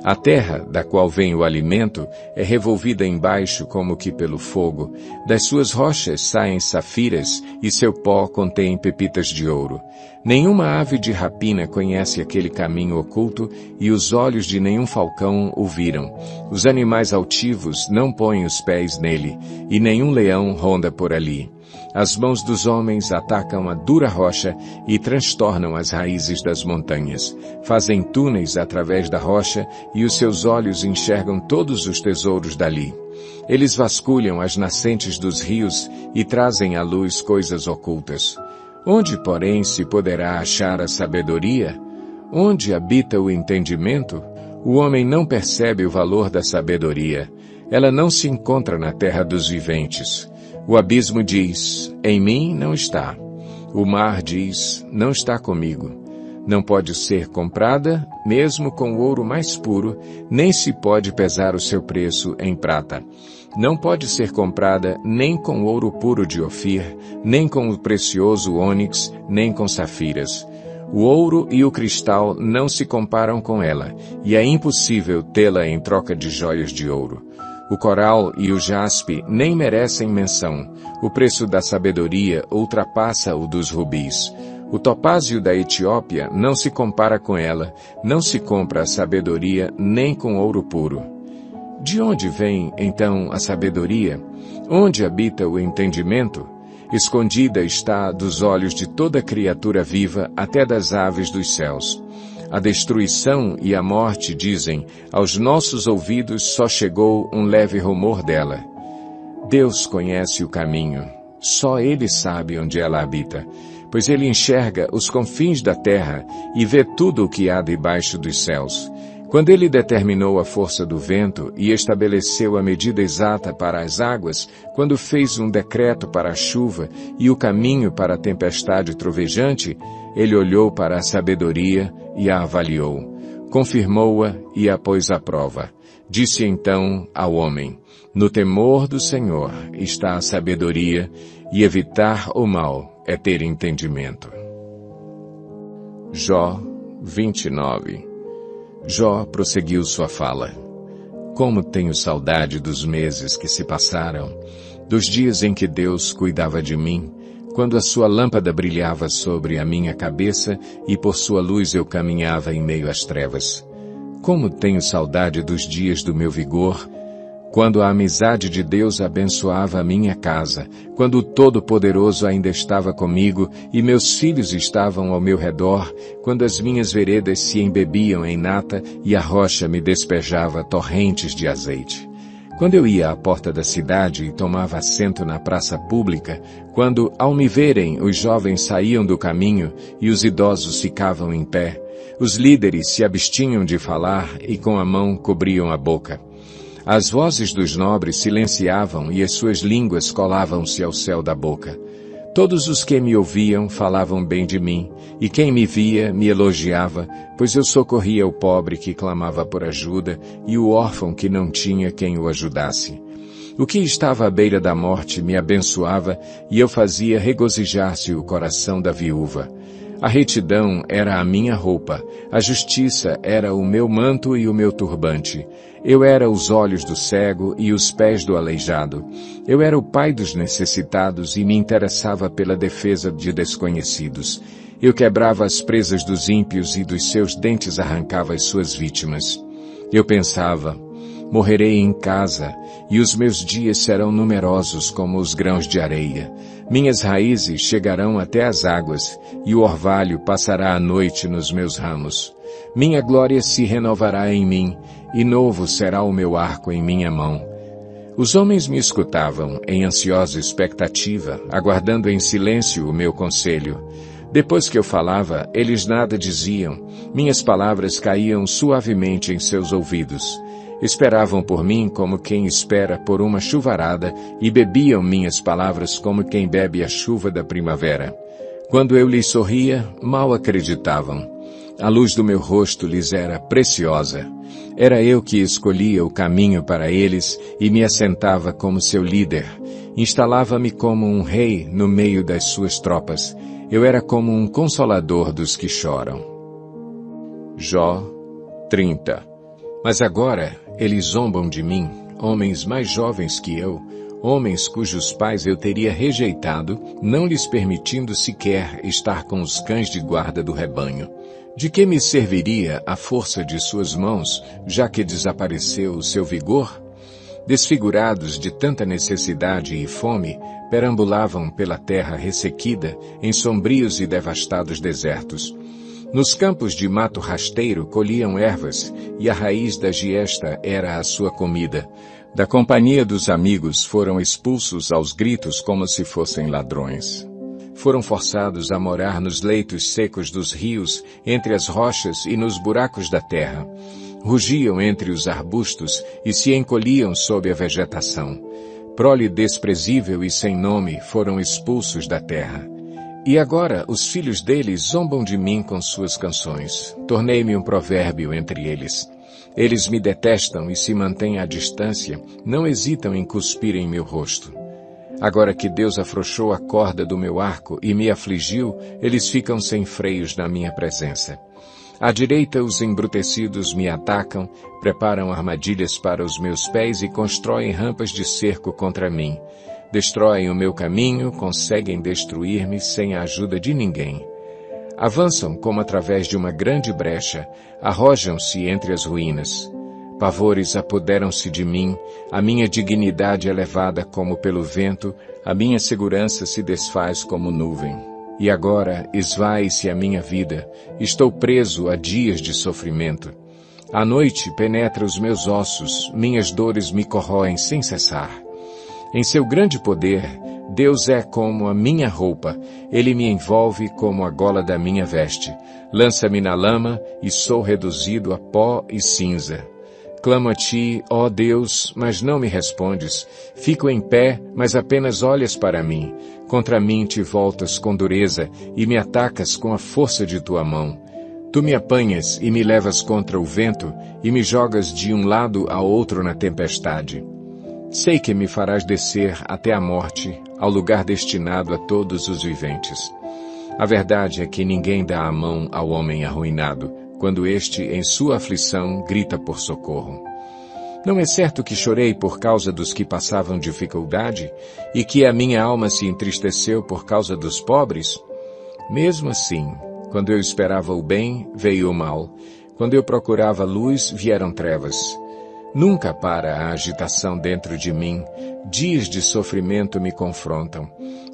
A terra, da qual vem o alimento, é revolvida embaixo como que pelo fogo. Das suas rochas saem safiras, e seu pó contém pepitas de ouro. Nenhuma ave de rapina conhece aquele caminho oculto, e os olhos de nenhum falcão o viram. Os animais altivos não põem os pés nele, e nenhum leão ronda por ali. As mãos dos homens atacam a dura rocha e transtornam as raízes das montanhas. Fazem túneis através da rocha e os seus olhos enxergam todos os tesouros dali. Eles vasculham as nascentes dos rios e trazem à luz coisas ocultas. Onde, porém, se poderá achar a sabedoria? Onde habita o entendimento? O homem não percebe o valor da sabedoria. Ela não se encontra na terra dos viventes. O abismo diz, em mim não está. O mar diz, não está comigo. Não pode ser comprada, mesmo com o ouro mais puro, nem se pode pesar o seu preço em prata. Não pode ser comprada nem com ouro puro de Ofir, nem com o precioso ônix, nem com safiras. O ouro e o cristal não se comparam com ela, e é impossível tê-la em troca de joias de ouro. O coral e o jaspe nem merecem menção. O preço da sabedoria ultrapassa o dos rubis. O topázio da Etiópia não se compara com ela. Não se compra a sabedoria nem com ouro puro. De onde vem, então, a sabedoria? Onde habita o entendimento? Escondida está dos olhos de toda criatura viva, até das aves dos céus. A destruição e a morte dizem, aos nossos ouvidos só chegou um leve rumor dela. Deus conhece o caminho. só Ele sabe onde ela habita, pois Ele enxerga os confins da terra e vê tudo o que há debaixo dos céus. Quando Ele determinou a força do vento e estabeleceu a medida exata para as águas, quando fez um decreto para a chuva e o caminho para a tempestade trovejante, Ele olhou para a sabedoria e a avaliou. Confirmou-a e a pôs à prova. Disse então ao homem: no temor do Senhor está a sabedoria, e evitar o mal é ter entendimento. Jó 29. Jó prosseguiu sua fala. Como tenho saudade dos meses que se passaram, dos dias em que Deus cuidava de mim, quando a sua lâmpada brilhava sobre a minha cabeça e por sua luz eu caminhava em meio às trevas. Como tenho saudade dos dias do meu vigor, quando a amizade de Deus abençoava a minha casa, quando o Todo-Poderoso ainda estava comigo e meus filhos estavam ao meu redor, quando as minhas veredas se embebiam em nata e a rocha me despejava torrentes de azeite. Quando eu ia à porta da cidade e tomava assento na praça pública, quando, ao me verem, os jovens saíam do caminho e os idosos ficavam em pé, os líderes se abstinham de falar e com a mão cobriam a boca. As vozes dos nobres silenciavam e as suas línguas colavam-se ao céu da boca. Todos os que me ouviam falavam bem de mim, e quem me via me elogiava, pois eu socorria o pobre que clamava por ajuda e o órfão que não tinha quem o ajudasse. O que estava à beira da morte me abençoava e eu fazia regozijar-se o coração da viúva. A retidão era a minha roupa, a justiça era o meu manto e o meu turbante. Eu era os olhos do cego e os pés do aleijado. Eu era o pai dos necessitados e me interessava pela defesa de desconhecidos. Eu quebrava as presas dos ímpios e dos seus dentes arrancava as suas vítimas. Eu pensava: morrerei em casa, e os meus dias serão numerosos como os grãos de areia. Minhas raízes chegarão até as águas, e o orvalho passará a noite nos meus ramos. Minha glória se renovará em mim, e novo será o meu arco em minha mão. Os homens me escutavam, em ansiosa expectativa, aguardando em silêncio o meu conselho. Depois que eu falava, eles nada diziam. Minhas palavras caíam suavemente em seus ouvidos. Esperavam por mim como quem espera por uma chuvarada e bebiam minhas palavras como quem bebe a chuva da primavera. Quando eu lhes sorria, mal acreditavam. A luz do meu rosto lhes era preciosa. Era eu que escolhia o caminho para eles e me assentava como seu líder. Instalava-me como um rei no meio das suas tropas. Eu era como um consolador dos que choram. Jó 30. Mas agora eles zombam de mim, homens mais jovens que eu, homens cujos pais eu teria rejeitado, não lhes permitindo sequer estar com os cães de guarda do rebanho. De que me serviria a força de suas mãos, já que desapareceu o seu vigor? Desfigurados de tanta necessidade e fome, perambulavam pela terra ressequida, em sombrios e devastados desertos. Nos campos de mato rasteiro colhiam ervas, e a raiz da giesta era a sua comida. Da companhia dos amigos foram expulsos aos gritos como se fossem ladrões. Foram forçados a morar nos leitos secos dos rios, entre as rochas e nos buracos da terra. Rugiam entre os arbustos e se encolhiam sob a vegetação. Prole desprezível e sem nome foram expulsos da terra. E agora os filhos deles zombam de mim com suas canções. Tornei-me um provérbio entre eles. Eles me detestam e se mantêm à distância, não hesitam em cuspir em meu rosto. Agora que Deus afrouxou a corda do meu arco e me afligiu, eles ficam sem freios na minha presença. À direita os embrutecidos me atacam, preparam armadilhas para os meus pés e constroem rampas de cerco contra mim. Destroem o meu caminho, conseguem destruir-me sem a ajuda de ninguém. Avançam como através de uma grande brecha, arrojam-se entre as ruínas. Pavores apoderam-se de mim, a minha dignidade é levada como pelo vento, a minha segurança se desfaz como nuvem. E agora esvai-se a minha vida, estou preso a dias de sofrimento. A noite penetra os meus ossos, minhas dores me corroem sem cessar. Em seu grande poder, Deus é como a minha roupa, Ele me envolve como a gola da minha veste. Lança-me na lama e sou reduzido a pó e cinza. Clamo a ti, ó Deus, mas não me respondes. Fico em pé, mas apenas olhas para mim. Contra mim te voltas com dureza e me atacas com a força de tua mão. Tu me apanhas e me levas contra o vento e me jogas de um lado a outro na tempestade. Sei que me farás descer até a morte, ao lugar destinado a todos os viventes. A verdade é que ninguém dá a mão ao homem arruinado, quando este, em sua aflição, grita por socorro. Não é certo que chorei por causa dos que passavam dificuldade, e que a minha alma se entristeceu por causa dos pobres? Mesmo assim, quando eu esperava o bem, veio o mal. Quando eu procurava luz, vieram trevas. Nunca para a agitação dentro de mim. Dias de sofrimento me confrontam.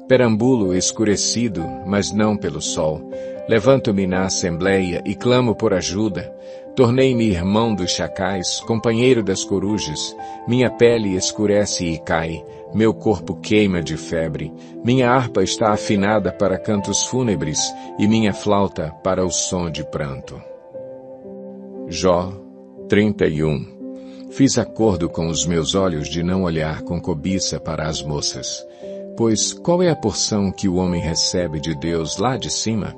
Perambulo escurecido, mas não pelo sol. Levanto-me na assembleia e clamo por ajuda. Tornei-me irmão dos chacais, companheiro das corujas. Minha pele escurece e cai. Meu corpo queima de febre. Minha harpa está afinada para cantos fúnebres e minha flauta para o som de pranto. Jó 31. Fiz acordo com os meus olhos de não olhar com cobiça para as moças. Pois qual é a porção que o homem recebe de Deus lá de cima?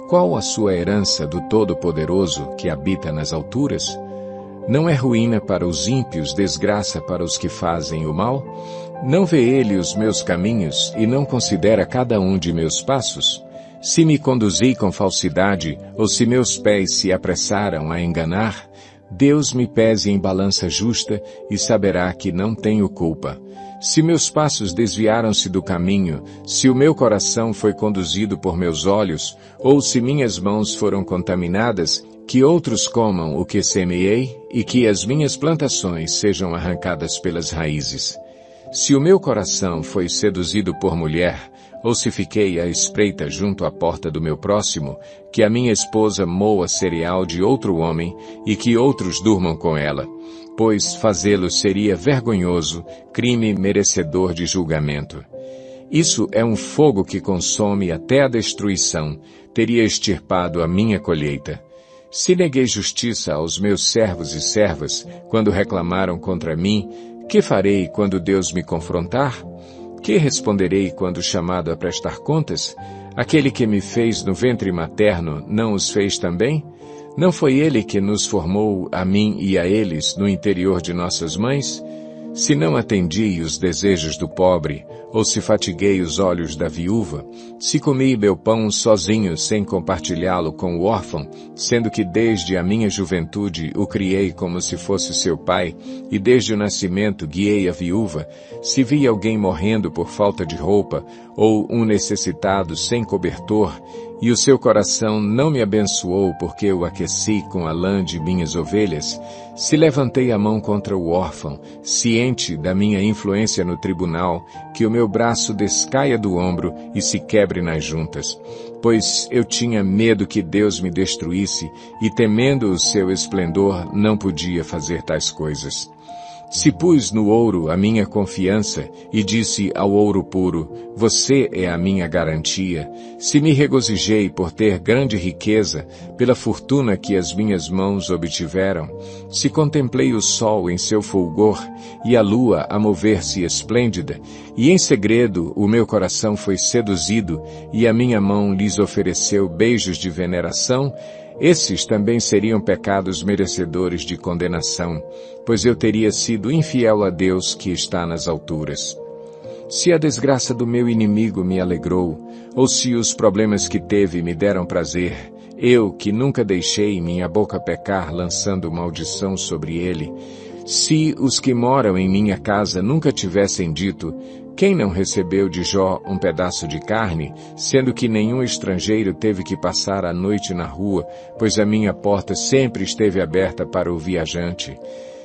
Qual a sua herança do Todo-Poderoso que habita nas alturas? Não é ruína para os ímpios, desgraça para os que fazem o mal? Não vê ele os meus caminhos e não considera cada um de meus passos? Se me conduzi com falsidade, ou se meus pés se apressaram a enganar, Deus me pese em balança justa e saberá que não tenho culpa. Se meus passos desviaram-se do caminho, se o meu coração foi conduzido por meus olhos, ou se minhas mãos foram contaminadas, que outros comam o que semeei e que as minhas plantações sejam arrancadas pelas raízes. Se o meu coração foi seduzido por mulher, ou se fiquei à espreita junto à porta do meu próximo, que a minha esposa moa cereal de outro homem e que outros durmam com ela, pois fazê-lo seria vergonhoso, crime merecedor de julgamento. Isso é um fogo que consome até a destruição, teria extirpado a minha colheita. Se neguei justiça aos meus servos e servas, quando reclamaram contra mim, que farei quando Deus me confrontar? Que responderei quando chamado a prestar contas? Aquele que me fez no ventre materno não os fez também? Não foi ele que nos formou, a mim e a eles, no interior de nossas mães? Se não atendi os desejos do pobre, ou se fatiguei os olhos da viúva, se comi meu pão sozinho sem compartilhá-lo com o órfão, sendo que desde a minha juventude o criei como se fosse seu pai, e desde o nascimento guiei a viúva, se vi alguém morrendo por falta de roupa, ou um necessitado sem cobertor, e o seu coração não me abençoou porque eu aqueci com a lã de minhas ovelhas, se levantei a mão contra o órfão, ciente da minha influência no tribunal, que o meu braço descaia do ombro e se quebre nas juntas, pois eu tinha medo que Deus me destruísse e temendo o seu esplendor não podia fazer tais coisas. Se pus no ouro a minha confiança e disse ao ouro puro, você é a minha garantia, se me regozijei por ter grande riqueza, pela fortuna que as minhas mãos obtiveram, se contemplei o sol em seu fulgor e a lua a mover-se esplêndida, e em segredo o meu coração foi seduzido e a minha mão lhes ofereceu beijos de veneração, esses também seriam pecados merecedores de condenação, pois eu teria sido infiel a Deus que está nas alturas. Se a desgraça do meu inimigo me alegrou, ou se os problemas que teve me deram prazer, eu que nunca deixei minha boca pecar lançando maldição sobre ele, se os que moram em minha casa nunca tivessem dito, quem não recebeu de Jó um pedaço de carne, sendo que nenhum estrangeiro teve que passar a noite na rua, pois a minha porta sempre esteve aberta para o viajante?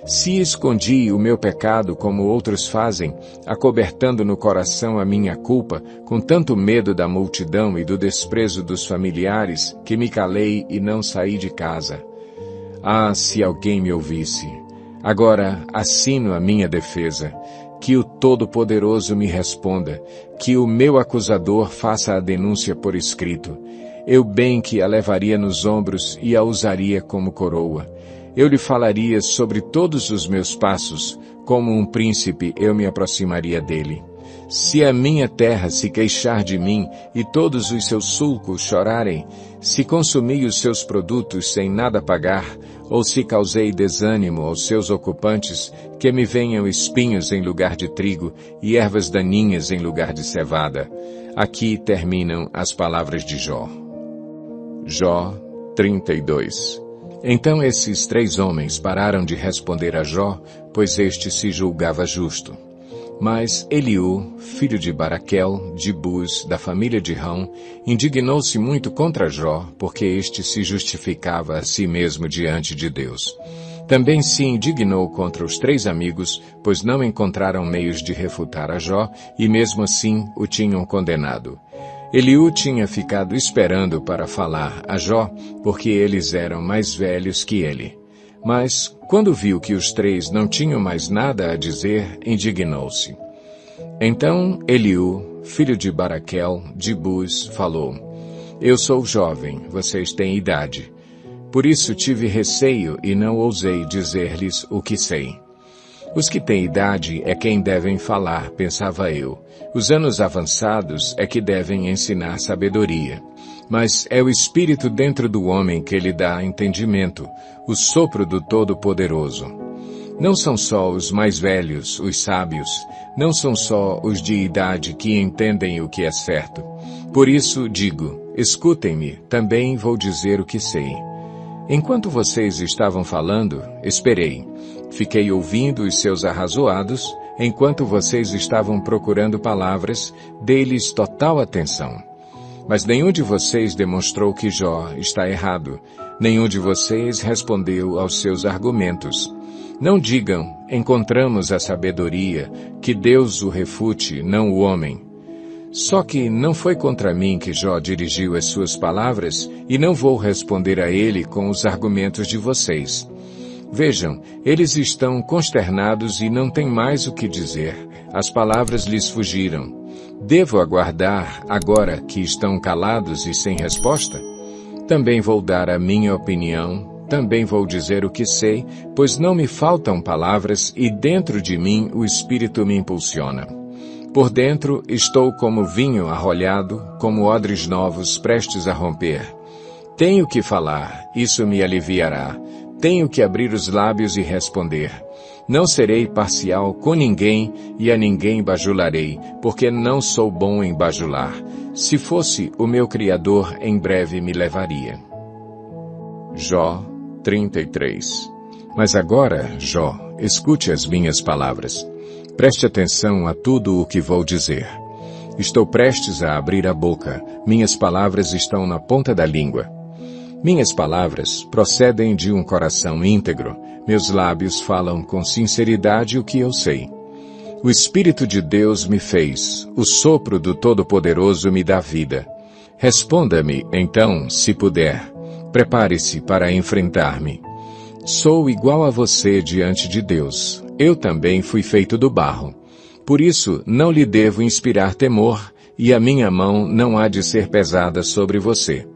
Se escondi o meu pecado como outros fazem, acobertando no coração a minha culpa, com tanto medo da multidão e do desprezo dos familiares, que me calei e não saí de casa. Ah, se alguém me ouvisse! Agora assino a minha defesa. que o Todo-Poderoso me responda, que o meu acusador faça a denúncia por escrito. Eu bem que a levaria nos ombros e a usaria como coroa. Eu lhe falaria sobre todos os meus passos, como um príncipe eu me aproximaria dele. Se a minha terra se queixar de mim e todos os seus sulcos chorarem, se consumi os seus produtos sem nada pagar, ou se causei desânimo aos seus ocupantes, que me venham espinhos em lugar de trigo e ervas daninhas em lugar de cevada. Aqui terminam as palavras de Jó. Jó 32. Então esses 3 homens pararam de responder a Jó, pois este se julgava justo. Mas Eliú, filho de Baraquel, de Buz, da família de Rão, indignou-se muito contra Jó, porque este se justificava a si mesmo diante de Deus. Também se indignou contra os 3 amigos, pois não encontraram meios de refutar a Jó, e mesmo assim o tinham condenado. Eliú tinha ficado esperando para falar a Jó, porque eles eram mais velhos que ele. Mas, quando viu que os 3 não tinham mais nada a dizer, indignou-se. Então Eliú, filho de Baraquel, de Buz, falou: Eu sou jovem, vocês têm idade. Por isso tive receio e não ousei dizer-lhes o que sei. Os que têm idade é quem devem falar, pensava eu. Os anos avançados é que devem ensinar sabedoria. Mas é o Espírito dentro do homem que lhe dá entendimento, o sopro do Todo-Poderoso. Não são só os mais velhos, os sábios, não são só os de idade que entendem o que é certo. Por isso digo, escutem-me, também vou dizer o que sei. Enquanto vocês estavam falando, esperei. Fiquei ouvindo os seus arrazoados, enquanto vocês estavam procurando palavras, dei-lhes total atenção. Mas nenhum de vocês demonstrou que Jó está errado. Nenhum de vocês respondeu aos seus argumentos. Não digam, encontramos a sabedoria, que Deus o refute, não o homem. Só que não foi contra mim que Jó dirigiu as suas palavras, e não vou responder a ele com os argumentos de vocês. Vejam, eles estão consternados e não têm mais o que dizer. As palavras lhes fugiram. Devo aguardar, agora que estão calados e sem resposta? Também vou dar a minha opinião, também vou dizer o que sei, pois não me faltam palavras e dentro de mim o Espírito me impulsiona. Por dentro estou como vinho arrolhado, como odres novos prestes a romper. Tenho que falar, isso me aliviará. Tenho que abrir os lábios e responder. Não serei parcial com ninguém e a ninguém bajularei, porque não sou bom em bajular. Se fosse o meu Criador, em breve me levaria. Jó 33. Mas agora, Jó, escute as minhas palavras. Preste atenção a tudo o que vou dizer. Estou prestes a abrir a boca. Minhas palavras estão na ponta da língua. Minhas palavras procedem de um coração íntegro. Meus lábios falam com sinceridade o que eu sei. O Espírito de Deus me fez. O sopro do Todo-Poderoso me dá vida. Responda-me, então, se puder. Prepare-se para enfrentar-me. Sou igual a você diante de Deus. Eu também fui feito do barro. Por isso, não lhe devo inspirar temor, e a minha mão não há de ser pesada sobre você.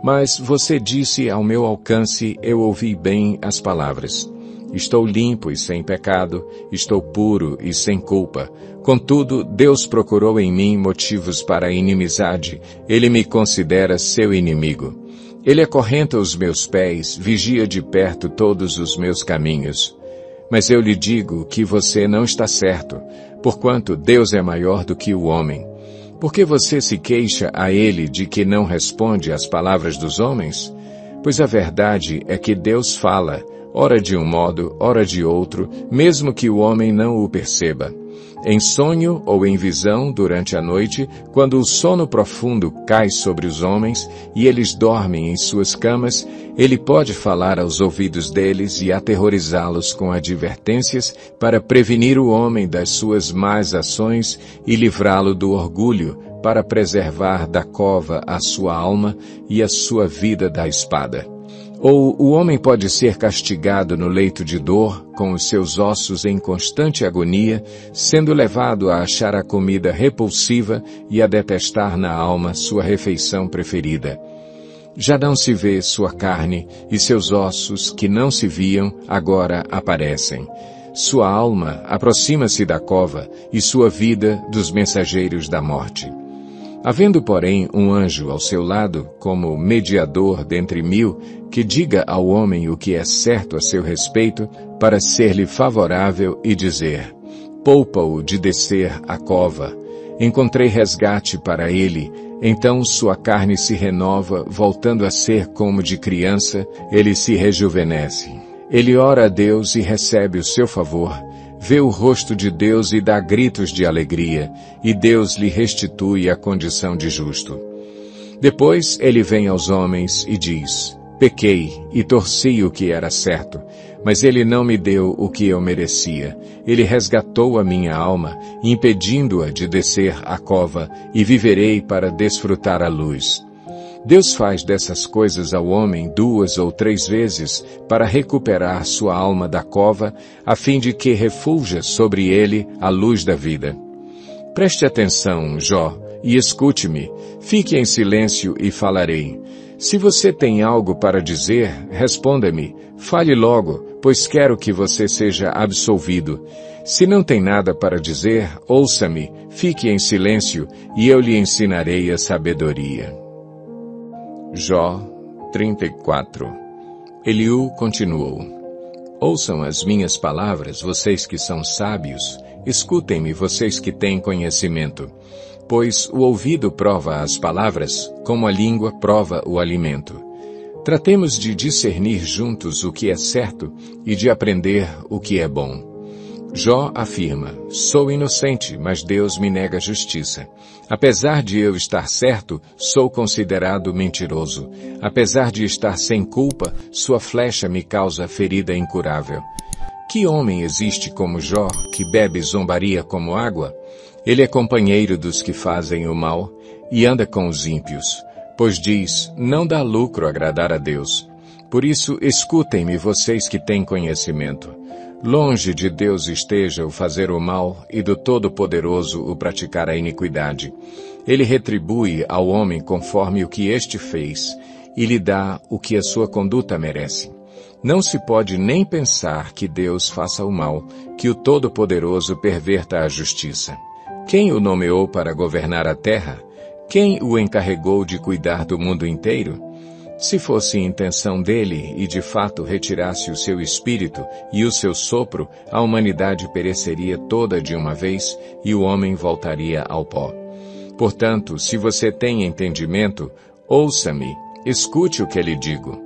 Mas você disse ao meu alcance, eu ouvi bem as palavras. Estou limpo e sem pecado, estou puro e sem culpa. Contudo, Deus procurou em mim motivos para a inimizade. Ele me considera seu inimigo. Ele acorrenta os meus pés, vigia de perto todos os meus caminhos. Mas eu lhe digo que você não está certo, porquanto Deus é maior do que o homem. Por que você se queixa a ele de que não responde às palavras dos homens? Pois a verdade é que Deus fala, ora de um modo, ora de outro, mesmo que o homem não o perceba. Em sonho ou em visão durante a noite, quando o sono profundo cai sobre os homens e eles dormem em suas camas, ele pode falar aos ouvidos deles e aterrorizá-los com advertências para prevenir o homem das suas más ações e livrá-lo do orgulho, para preservar da cova a sua alma e a sua vida da espada. Ou o homem pode ser castigado no leito de dor, com os seus ossos em constante agonia, sendo levado a achar a comida repulsiva e a detestar na alma sua refeição preferida. Já não se vê sua carne, e seus ossos, que não se viam, agora aparecem. Sua alma aproxima-se da cova, e sua vida dos mensageiros da morte. Havendo, porém, um anjo ao seu lado, como mediador dentre 1000, que diga ao homem o que é certo a seu respeito, para ser-lhe favorável e dizer: poupa-o de descer à cova. Encontrei resgate para ele, então sua carne se renova, voltando a ser como de criança, ele se rejuvenesce. Ele ora a Deus e recebe o seu favor, vê o rosto de Deus e dá gritos de alegria, e Deus lhe restitui a condição de justo. Depois ele vem aos homens e diz: pequei e torci o que era certo, mas ele não me deu o que eu merecia. Ele resgatou a minha alma, impedindo-a de descer à cova, e viverei para desfrutar a luz. Deus faz dessas coisas ao homem 2 ou 3 vezes para recuperar sua alma da cova, a fim de que refulja sobre ele a luz da vida. Preste atenção, Jó, e escute-me. Fique em silêncio e falarei. Se você tem algo para dizer, responda-me. Fale logo, pois quero que você seja absolvido. Se não tem nada para dizer, ouça-me, fique em silêncio, e eu lhe ensinarei a sabedoria. Jó 34. Eliú continuou: ouçam as minhas palavras, vocês que são sábios, escutem-me, vocês que têm conhecimento. Pois o ouvido prova as palavras, como a língua prova o alimento. Tratemos de discernir juntos o que é certo e de aprender o que é bom. Jó afirma: sou inocente, mas Deus me nega justiça. Apesar de eu estar certo, sou considerado mentiroso. Apesar de estar sem culpa, sua flecha me causa ferida incurável. Que homem existe como Jó, que bebe zombaria como água? Ele é companheiro dos que fazem o mal e anda com os ímpios, pois diz: não dá lucro agradar a Deus. Por isso, escutem-me, vocês que têm conhecimento. Longe de Deus esteja o fazer o mal e do Todo-Poderoso o praticar a iniquidade. Ele retribui ao homem conforme o que este fez e lhe dá o que a sua conduta merece. Não se pode nem pensar que Deus faça o mal, que o Todo-Poderoso perverta a justiça. Quem o nomeou para governar a terra? Quem o encarregou de cuidar do mundo inteiro? Se fosse intenção dele e de fato retirasse o seu espírito e o seu sopro, a humanidade pereceria toda de uma vez e o homem voltaria ao pó. Portanto, se você tem entendimento, ouça-me, escute o que lhe digo.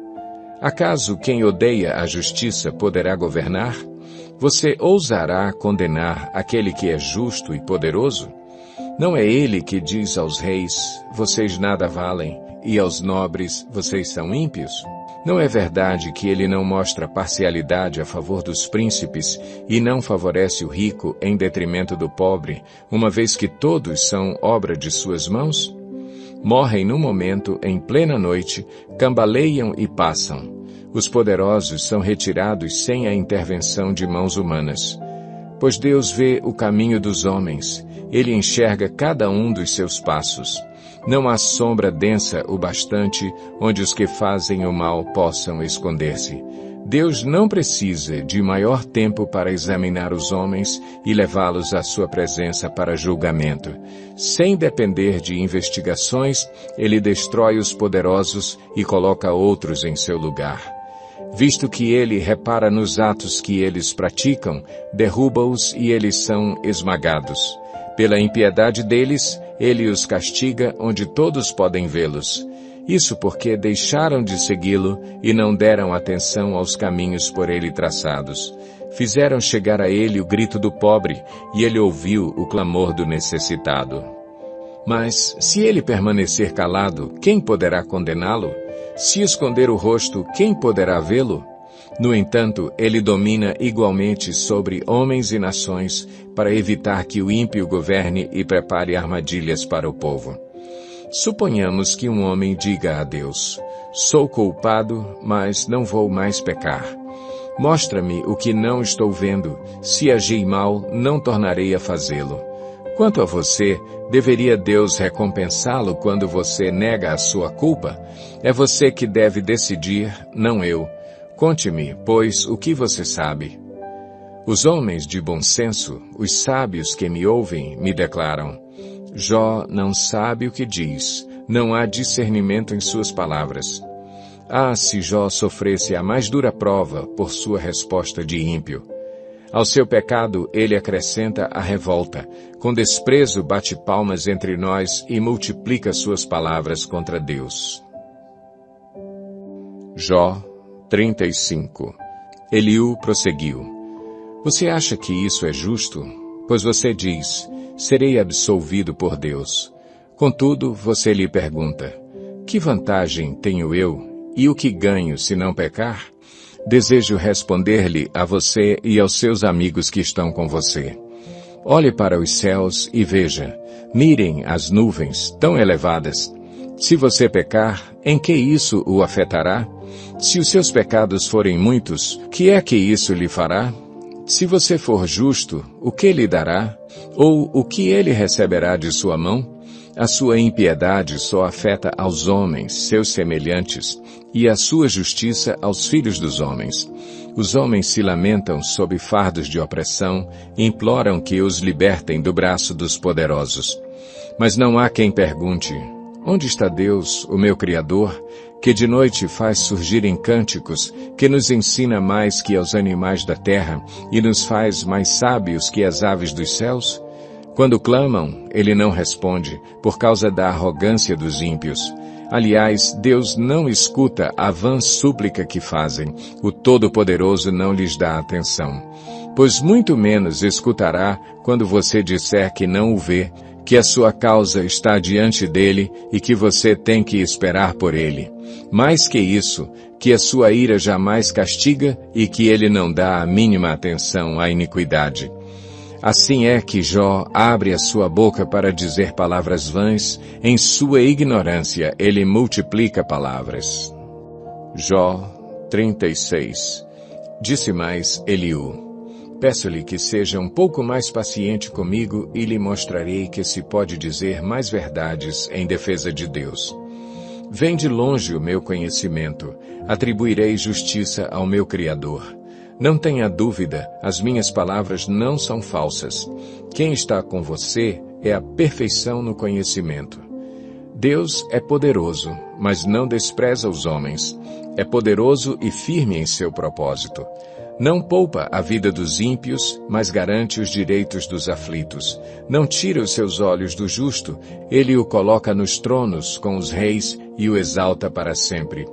Acaso quem odeia a justiça poderá governar? Você ousará condenar aquele que é justo e poderoso? Não é ele que diz aos reis: vocês nada valem, e aos nobres: vocês são ímpios? Não é verdade que ele não mostra parcialidade a favor dos príncipes e não favorece o rico em detrimento do pobre, uma vez que todos são obra de suas mãos? Morrem num momento, em plena noite, cambaleiam e passam. Os poderosos são retirados sem a intervenção de mãos humanas. Pois Deus vê o caminho dos homens, ele enxerga cada um dos seus passos. Não há sombra densa o bastante onde os que fazem o mal possam esconder-se. Deus não precisa de maior tempo para examinar os homens e levá-los à sua presença para julgamento. Sem depender de investigações, ele destrói os poderosos e coloca outros em seu lugar. Visto que ele repara nos atos que eles praticam, derruba-os e eles são esmagados. Pela impiedade deles, ele os castiga onde todos podem vê-los. Isso porque deixaram de segui-lo e não deram atenção aos caminhos por ele traçados. Fizeram chegar a ele o grito do pobre, e ele ouviu o clamor do necessitado. Mas, se ele permanecer calado, quem poderá condená-lo? Se esconder o rosto, quem poderá vê-lo? No entanto, ele domina igualmente sobre homens e nações, para evitar que o ímpio governe e prepare armadilhas para o povo. Suponhamos que um homem diga a Deus: Sou culpado, mas não vou mais pecar. Mostra-me o que não estou vendo. Se agi mal, não tornarei a fazê-lo. Quanto a você, deveria Deus recompensá-lo quando você nega a sua culpa? É você que deve decidir, não eu. Conte-me, pois, o que você sabe. Os homens de bom senso, os sábios que me ouvem, me declaram: Jó não sabe o que diz, não há discernimento em suas palavras. Ah, se Jó sofresse a mais dura prova por sua resposta de ímpio! Ao seu pecado ele acrescenta a revolta, com desprezo bate palmas entre nós e multiplica suas palavras contra Deus. Jó 35. Eliú prosseguiu: Você acha que isso é justo? Pois você diz: serei absolvido por Deus. Contudo, você lhe pergunta: que vantagem tenho eu? E o que ganho se não pecar? Desejo responder-lhe a você e aos seus amigos que estão com você. Olhe para os céus e veja. Mirem as nuvens tão elevadas. Se você pecar, em que isso o afetará? Se os seus pecados forem muitos, que é que isso lhe fará? Se você for justo, o que lhe dará? Ou o que ele receberá de sua mão? A sua impiedade só afeta aos homens, seus semelhantes, e a sua justiça aos filhos dos homens. Os homens se lamentam sob fardos de opressão e imploram que os libertem do braço dos poderosos. Mas não há quem pergunte: onde está Deus, o meu Criador, que de noite faz surgirem cânticos, que nos ensina mais que aos animais da terra e nos faz mais sábios que as aves dos céus? Quando clamam, ele não responde, por causa da arrogância dos ímpios. Aliás, Deus não escuta a vã súplica que fazem, o Todo-Poderoso não lhes dá atenção. Pois muito menos escutará quando você disser que não o vê, que a sua causa está diante dele e que você tem que esperar por ele. Mais que isso, que a sua ira jamais castiga e que ele não dá a mínima atenção à iniquidade. Assim é que Jó abre a sua boca para dizer palavras vãs, em sua ignorância ele multiplica palavras. Jó 36. Disse mais Eliú: Peço-lhe que seja um pouco mais paciente comigo e lhe mostrarei que se pode dizer mais verdades em defesa de Deus. Vem de longe o meu conhecimento, atribuirei justiça ao meu Criador. Não tenha dúvida, as minhas palavras não são falsas. Quem está com você é a perfeição no conhecimento. Deus é poderoso, mas não despreza os homens. É poderoso e firme em seu propósito. Não poupa a vida dos ímpios, mas garante os direitos dos aflitos. Não tira os seus olhos do justo, ele o coloca nos tronos com os reis e o exalta para sempre.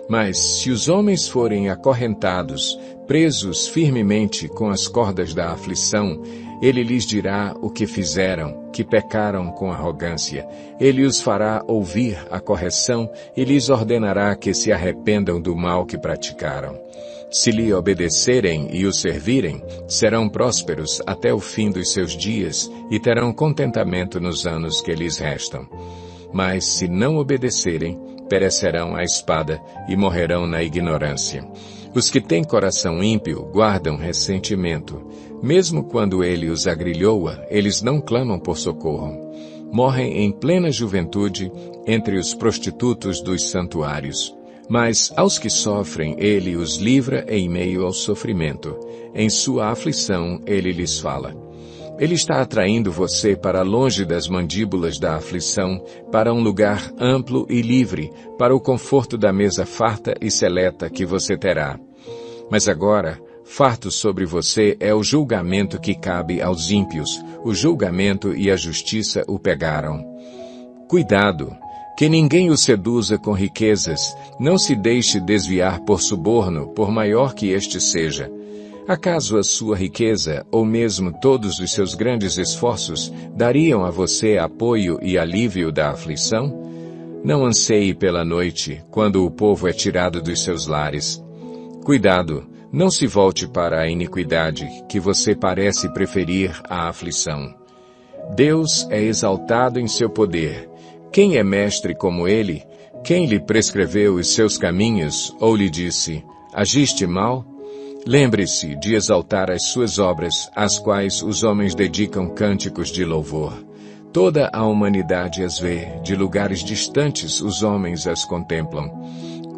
Mas se os homens forem acorrentados, presos firmemente com as cordas da aflição, ele lhes dirá o que fizeram, que pecaram com arrogância. Ele os fará ouvir a correção e lhes ordenará que se arrependam do mal que praticaram. Se lhe obedecerem e o servirem, serão prósperos até o fim dos seus dias e terão contentamento nos anos que lhes restam. Mas se não obedecerem, perecerão à espada e morrerão na ignorância. Os que têm coração ímpio guardam ressentimento. Mesmo quando ele os agrilhoa, eles não clamam por socorro. Morrem em plena juventude entre os prostitutos dos santuários. Mas aos que sofrem, ele os livra em meio ao sofrimento. Em sua aflição, ele lhes fala. Ele está atraindo você para longe das mandíbulas da aflição, para um lugar amplo e livre, para o conforto da mesa farta e seleta que você terá. Mas agora, farto sobre você é o julgamento que cabe aos ímpios. O julgamento e a justiça o pegaram. Cuidado! Que ninguém o seduza com riquezas, não se deixe desviar por suborno, por maior que este seja. Acaso a sua riqueza, ou mesmo todos os seus grandes esforços, dariam a você apoio e alívio da aflição? Não anseie pela noite, quando o povo é tirado dos seus lares. Cuidado, não se volte para a iniquidade, que você parece preferir à aflição. Deus é exaltado em seu poder. Quem é mestre como ele? Quem lhe prescreveu os seus caminhos, ou lhe disse, agiste mal? Lembre-se de exaltar as suas obras, às quais os homens dedicam cânticos de louvor. Toda a humanidade as vê, de lugares distantes os homens as contemplam.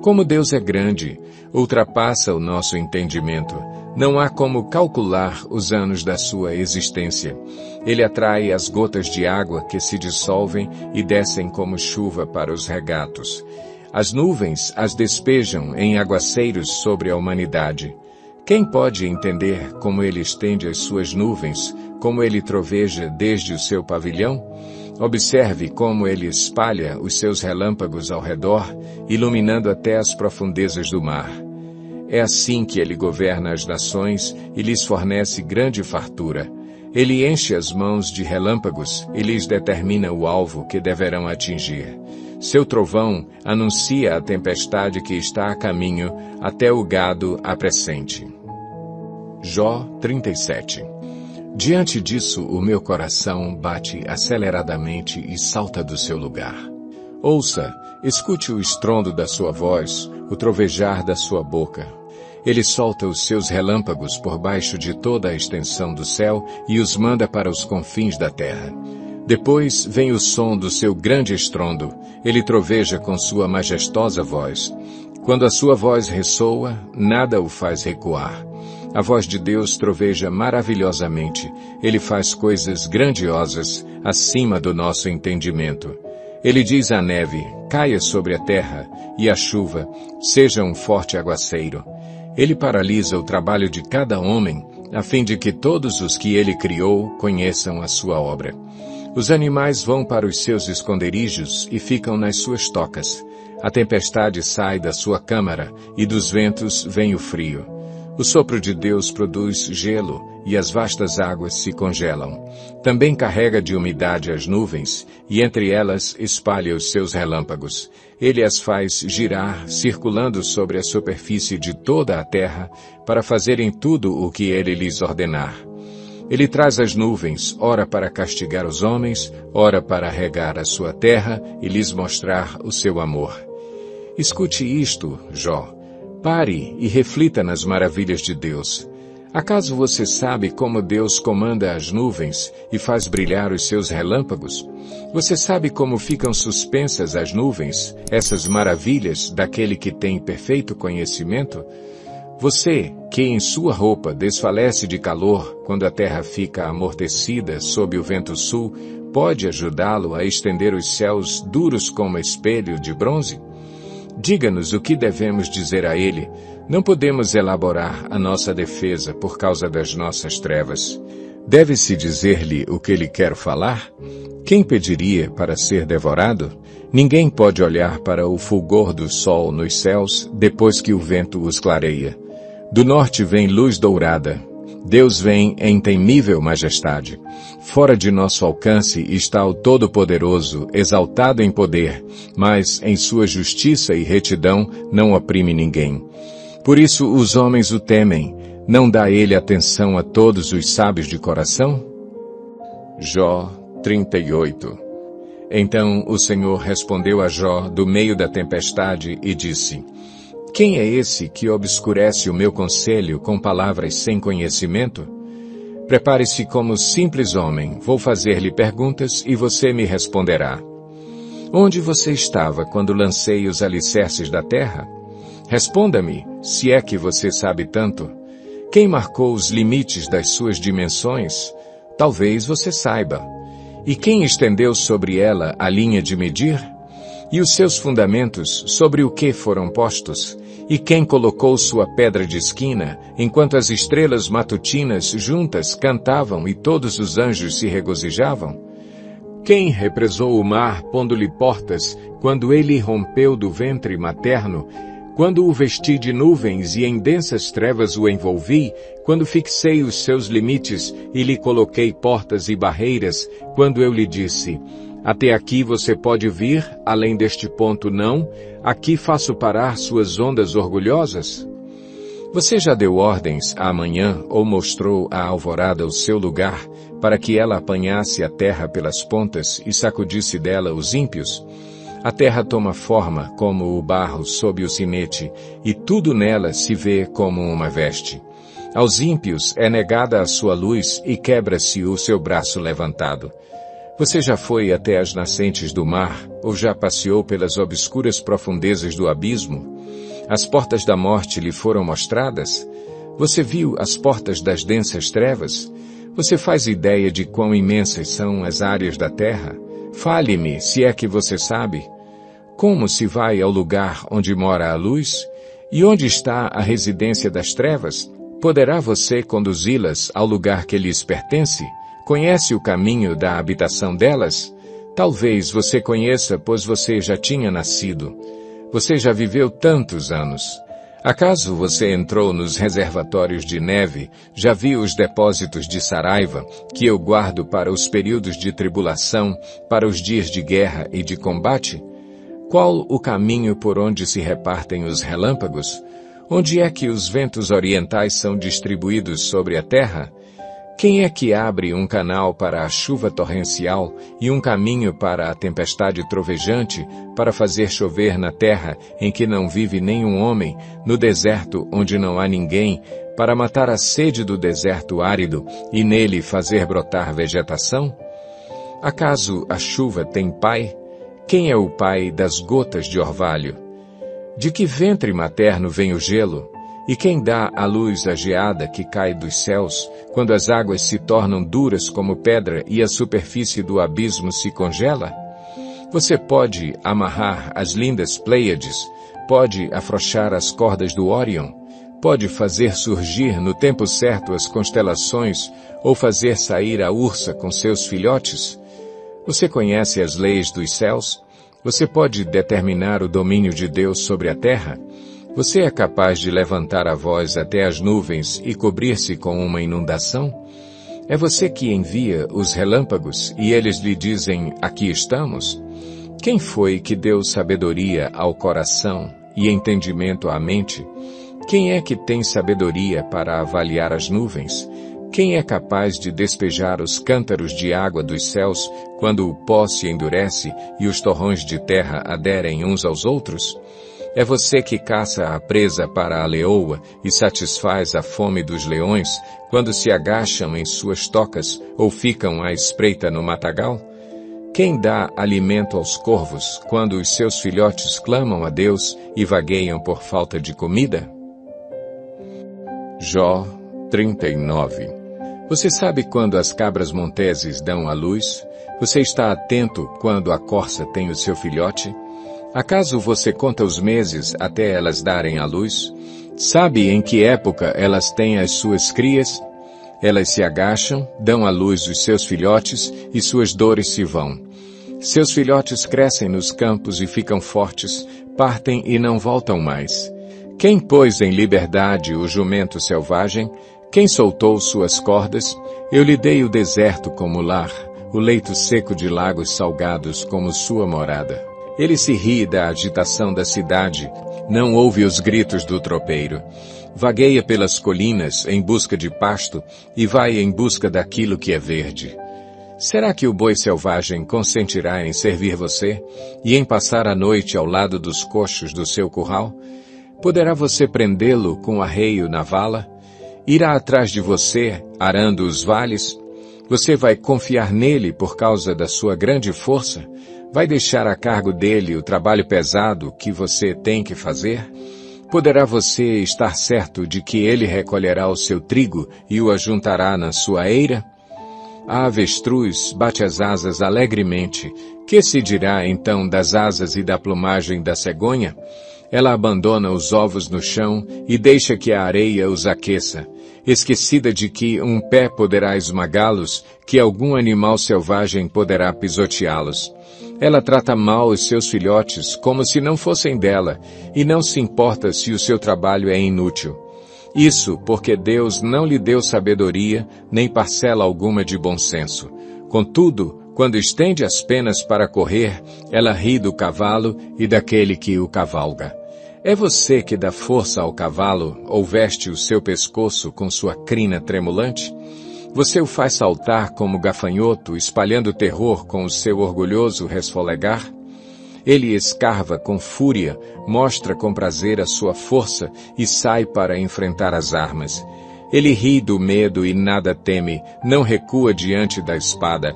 Como Deus é grande, ultrapassa o nosso entendimento. Não há como calcular os anos da sua existência. Ele atrai as gotas de água que se dissolvem e descem como chuva para os regatos. As nuvens as despejam em aguaceiros sobre a humanidade. Quem pode entender como ele estende as suas nuvens, como ele troveja desde o seu pavilhão? Observe como ele espalha os seus relâmpagos ao redor, iluminando até as profundezas do mar. É assim que ele governa as nações e lhes fornece grande fartura. Ele enche as mãos de relâmpagos e lhes determina o alvo que deverão atingir. Seu trovão anuncia a tempestade que está a caminho até o gado acrescente. Jó 37. Diante disso, o meu coração bate aceleradamente e salta do seu lugar. Ouça, escute o estrondo da sua voz, o trovejar da sua boca. Ele solta os seus relâmpagos por baixo de toda a extensão do céu e os manda para os confins da terra. Depois vem o som do seu grande estrondo. Ele troveja com sua majestosa voz. Quando a sua voz ressoa, nada o faz recuar. A voz de Deus troveja maravilhosamente. Ele faz coisas grandiosas, acima do nosso entendimento. Ele diz à neve, caia sobre a terra, e à chuva, seja um forte aguaceiro. Ele paralisa o trabalho de cada homem, a fim de que todos os que ele criou conheçam a sua obra. Os animais vão para os seus esconderijos e ficam nas suas tocas. A tempestade sai da sua câmara, e dos ventos vem o frio. O sopro de Deus produz gelo, e as vastas águas se congelam. Também carrega de umidade as nuvens, e entre elas espalha os seus relâmpagos. Ele as faz girar, circulando sobre a superfície de toda a terra, para fazerem tudo o que ele lhes ordenar. Ele traz as nuvens, ora para castigar os homens, ora para regar a sua terra e lhes mostrar o seu amor. Escute isto, Jó. Pare e reflita nas maravilhas de Deus. Acaso você sabe como Deus comanda as nuvens e faz brilhar os seus relâmpagos? Você sabe como ficam suspensas as nuvens, essas maravilhas daquele que tem perfeito conhecimento? Você, que em sua roupa desfalece de calor quando a terra fica amortecida sob o vento sul, pode ajudá-lo a estender os céus duros como espelho de bronze? Diga-nos o que devemos dizer a ele. Não podemos elaborar a nossa defesa por causa das nossas trevas. Deve-se dizer-lhe o que ele quer falar? Quem pediria para ser devorado? Ninguém pode olhar para o fulgor do sol nos céus depois que o vento os clareia. Do norte vem luz dourada. Deus vem em temível majestade. Fora de nosso alcance está o Todo-Poderoso, exaltado em poder, mas em sua justiça e retidão não oprime ninguém. Por isso os homens o temem. Não dá ele atenção a todos os sábios de coração? Jó 38. Então o Senhor respondeu a Jó do meio da tempestade e disse: Quem é esse que obscurece o meu conselho com palavras sem conhecimento? Prepare-se como simples homem, vou fazer-lhe perguntas e você me responderá. Onde você estava quando lancei os alicerces da terra? Responda-me, se é que você sabe tanto. Quem marcou os limites das suas dimensões? Talvez você saiba. E quem estendeu sobre ela a linha de medir? E os seus fundamentos, sobre o que foram postos? E quem colocou sua pedra de esquina, enquanto as estrelas matutinas juntas cantavam e todos os anjos se regozijavam? Quem represou o mar, pondo-lhe portas, quando ele rompeu do ventre materno, quando o vesti de nuvens e em densas trevas o envolvi, quando fixei os seus limites e lhe coloquei portas e barreiras, quando eu lhe disse: até aqui você pode vir, além deste ponto não, aqui faço parar suas ondas orgulhosas? Você já deu ordens à manhã ou mostrou à alvorada o seu lugar, para que ela apanhasse a terra pelas pontas e sacudisse dela os ímpios? A terra toma forma como o barro sob o sinete, e tudo nela se vê como uma veste. Aos ímpios é negada a sua luz e quebra-se o seu braço levantado. Você já foi até as nascentes do mar, ou já passeou pelas obscuras profundezas do abismo? As portas da morte lhe foram mostradas? Você viu as portas das densas trevas? Você faz ideia de quão imensas são as áreas da terra? Fale-me, se é que você sabe. Como se vai ao lugar onde mora a luz? E onde está a residência das trevas? Poderá você conduzi-las ao lugar que lhes pertence? Conhece o caminho da habitação delas? Talvez você conheça, pois você já tinha nascido. Você já viveu tantos anos. Acaso você entrou nos reservatórios de neve, já viu os depósitos de Saraiva, que eu guardo para os períodos de tribulação, para os dias de guerra e de combate? Qual o caminho por onde se repartem os relâmpagos? Onde é que os ventos orientais são distribuídos sobre a terra? Quem é que abre um canal para a chuva torrencial e um caminho para a tempestade trovejante, para fazer chover na terra em que não vive nenhum homem, no deserto onde não há ninguém, para matar a sede do deserto árido e nele fazer brotar vegetação? Acaso a chuva tem pai? Quem é o pai das gotas de orvalho? De que ventre materno vem o gelo? E quem dá à luz a geada que cai dos céus, quando as águas se tornam duras como pedra e a superfície do abismo se congela? Você pode amarrar as lindas Pleiades, pode afrouxar as cordas do Órion, pode fazer surgir no tempo certo as constelações ou fazer sair a ursa com seus filhotes? Você conhece as leis dos céus? Você pode determinar o domínio de Deus sobre a terra? Você é capaz de levantar a voz até as nuvens e cobrir-se com uma inundação? É você que envia os relâmpagos e eles lhe dizem, aqui estamos? Quem foi que deu sabedoria ao coração e entendimento à mente? Quem é que tem sabedoria para avaliar as nuvens? Quem é capaz de despejar os cântaros de água dos céus quando o pó se endurece e os torrões de terra aderem uns aos outros? É você que caça a presa para a leoa e satisfaz a fome dos leões quando se agacham em suas tocas ou ficam à espreita no matagal? Quem dá alimento aos corvos quando os seus filhotes clamam a Deus e vagueiam por falta de comida? Jó 39. Você sabe quando as cabras monteses dão à luz? Você está atento quando a corça tem o seu filhote? Acaso você conta os meses até elas darem à luz? Sabe em que época elas têm as suas crias? Elas se agacham, dão à luz os seus filhotes e suas dores se vão. Seus filhotes crescem nos campos e ficam fortes, partem e não voltam mais. Quem pôs em liberdade o jumento selvagem? Quem soltou suas cordas? Eu lhe dei o deserto como lar, o leito seco de lagos salgados como sua morada. Ele se ri da agitação da cidade, não ouve os gritos do tropeiro. Vagueia pelas colinas em busca de pasto e vai em busca daquilo que é verde. Será que o boi selvagem consentirá em servir você e em passar a noite ao lado dos coxos do seu curral? Poderá você prendê-lo com arreio na vala? Irá atrás de você, arando os vales? Você vai confiar nele por causa da sua grande força? Vai deixar a cargo dele o trabalho pesado que você tem que fazer? Poderá você estar certo de que ele recolherá o seu trigo e o ajuntará na sua eira? A avestruz bate as asas alegremente. Que se dirá então das asas e da plumagem da cegonha? Ela abandona os ovos no chão e deixa que a areia os aqueça, esquecida de que um pé poderá esmagá-los, que algum animal selvagem poderá pisoteá-los. Ela trata mal os seus filhotes como se não fossem dela, e não se importa se o seu trabalho é inútil. Isso porque Deus não lhe deu sabedoria, nem parcela alguma de bom senso. Contudo, quando estende as penas para correr, ela ri do cavalo e daquele que o cavalga. É você que dá força ao cavalo, ou veste o seu pescoço com sua crina tremulante? Você o faz saltar como gafanhoto, espalhando terror com o seu orgulhoso resfolegar? Ele escarva com fúria, mostra com prazer a sua força e sai para enfrentar as armas. Ele ri do medo e nada teme, não recua diante da espada.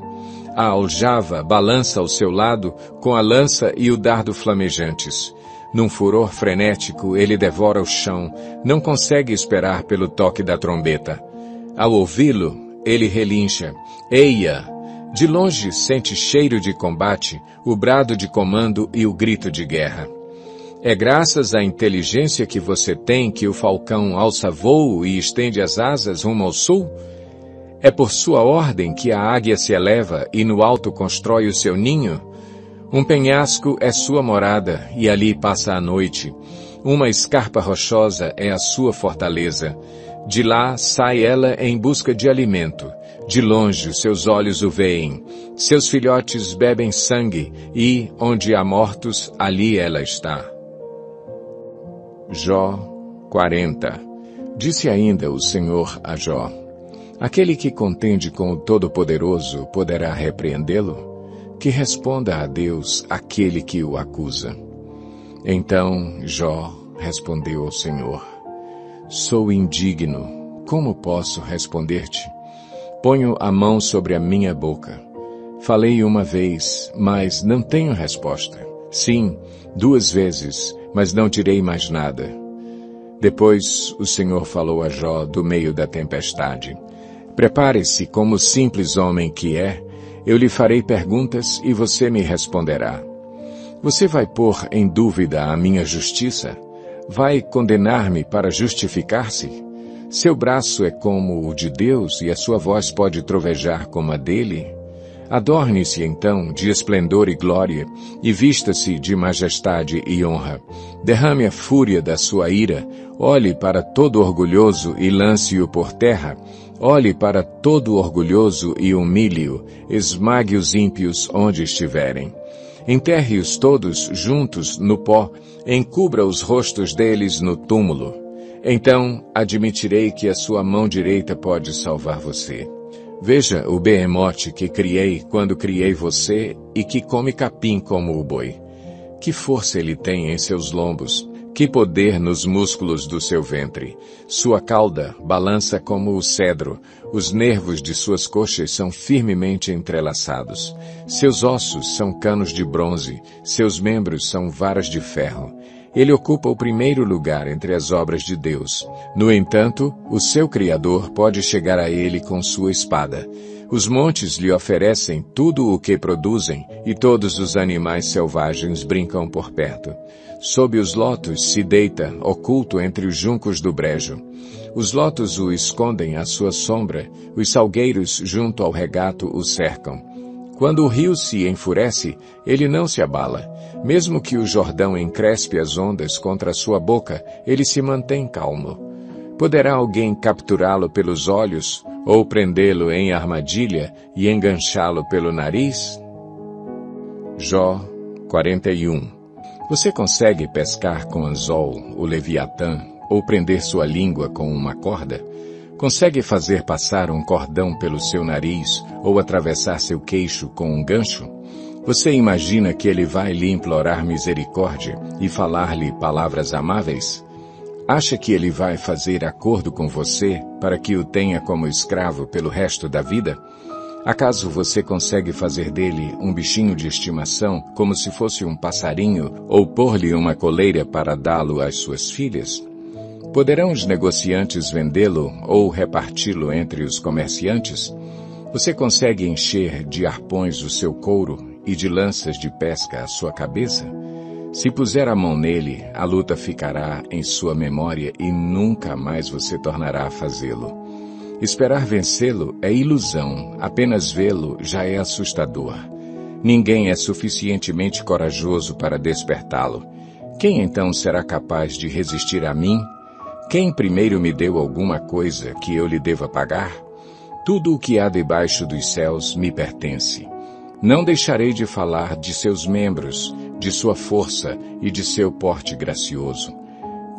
A aljava balança ao seu lado com a lança e o dardo flamejantes. Num furor frenético, ele devora o chão, não consegue esperar pelo toque da trombeta. Ao ouvi-lo, ele relincha. Eia! De longe sente cheiro de combate, o brado de comando e o grito de guerra. É graças à inteligência que você tem que o falcão alça voo e estende as asas rumo ao sul? É por sua ordem que a águia se eleva e no alto constrói o seu ninho? Um penhasco é sua morada e ali passa a noite. Uma escarpa rochosa é a sua fortaleza. De lá sai ela em busca de alimento. De longe seus olhos o veem. Seus filhotes bebem sangue e, onde há mortos, ali ela está. Jó 40. Disse ainda o Senhor a Jó: aquele que contende com o Todo-Poderoso poderá repreendê-lo? Que responda a Deus aquele que o acusa. Então Jó respondeu ao Senhor: sou indigno, como posso responder-te? Ponho a mão sobre a minha boca. Falei uma vez, mas não tenho resposta. Sim, 2 vezes, mas não tirei mais nada. Depois o Senhor falou a Jó do meio da tempestade: prepare-se como simples homem que é, eu lhe farei perguntas e você me responderá. Você vai pôr em dúvida a minha justiça? Vai condenar-me para justificar-se? Seu braço é como o de Deus e a sua voz pode trovejar como a dele? Adorne-se então de esplendor e glória e vista-se de majestade e honra. Derrame a fúria da sua ira, olhe para todo orgulhoso e lance-o por terra. Olhe para todo orgulhoso e humilhe-o, esmague os ímpios onde estiverem. Enterre-os todos juntos no pó, encubra os rostos deles no túmulo. Então admitirei que a sua mão direita pode salvar você. Veja o behemote que criei quando criei você e que come capim como o boi. Que força ele tem em seus lombos, que poder nos músculos do seu ventre. Sua cauda balança como o cedro, os nervos de suas coxas são firmemente entrelaçados. Seus ossos são canos de bronze, seus membros são varas de ferro. Ele ocupa o primeiro lugar entre as obras de Deus. No entanto, o seu Criador pode chegar a ele com sua espada. Os montes lhe oferecem tudo o que produzem, e todos os animais selvagens brincam por perto. Sob os lotos se deita, oculto entre os juncos do brejo. Os lotos o escondem à sua sombra, os salgueiros junto ao regato o cercam. Quando o rio se enfurece, ele não se abala. Mesmo que o Jordão encrespe as ondas contra a sua boca, ele se mantém calmo. Poderá alguém capturá-lo pelos olhos, ou prendê-lo em armadilha e enganchá-lo pelo nariz? Jó 41. Você consegue pescar com anzol o Leviatã, ou prender sua língua com uma corda? Consegue fazer passar um cordão pelo seu nariz, ou atravessar seu queixo com um gancho? Você imagina que ele vai lhe implorar misericórdia e falar-lhe palavras amáveis? Acha que ele vai fazer acordo com você para que o tenha como escravo pelo resto da vida? Acaso você consegue fazer dele um bichinho de estimação, como se fosse um passarinho, ou pôr-lhe uma coleira para dá-lo às suas filhas? Poderão os negociantes vendê-lo ou reparti-lo entre os comerciantes? Você consegue encher de arpões o seu couro e de lanças de pesca a sua cabeça? Se puser a mão nele, a luta ficará em sua memória e nunca mais você tornará a fazê-lo. Esperar vencê-lo é ilusão, apenas vê-lo já é assustador. Ninguém é suficientemente corajoso para despertá-lo. Quem então será capaz de resistir a mim? Quem primeiro me deu alguma coisa que eu lhe deva pagar? Tudo o que há debaixo dos céus me pertence. Não deixarei de falar de seus membros, de sua força e de seu porte gracioso.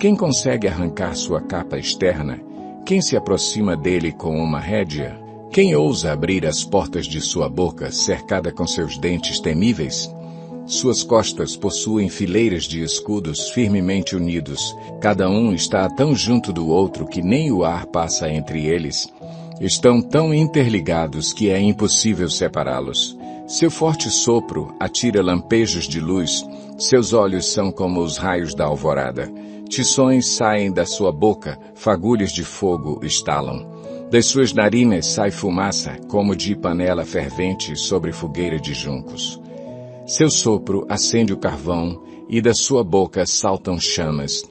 Quem consegue arrancar sua capa externa? Quem se aproxima dele com uma rédea? Quem ousa abrir as portas de sua boca, cercada com seus dentes temíveis? Suas costas possuem fileiras de escudos firmemente unidos. Cada um está tão junto do outro que nem o ar passa entre eles. Estão tão interligados que é impossível separá-los. Seu forte sopro atira lampejos de luz. Seus olhos são como os raios da alvorada. Tições saem da sua boca, fagulhas de fogo estalam. Das suas narinas sai fumaça, como de panela fervente sobre fogueira de juncos. Seu sopro acende o carvão, e da sua boca saltam chamas.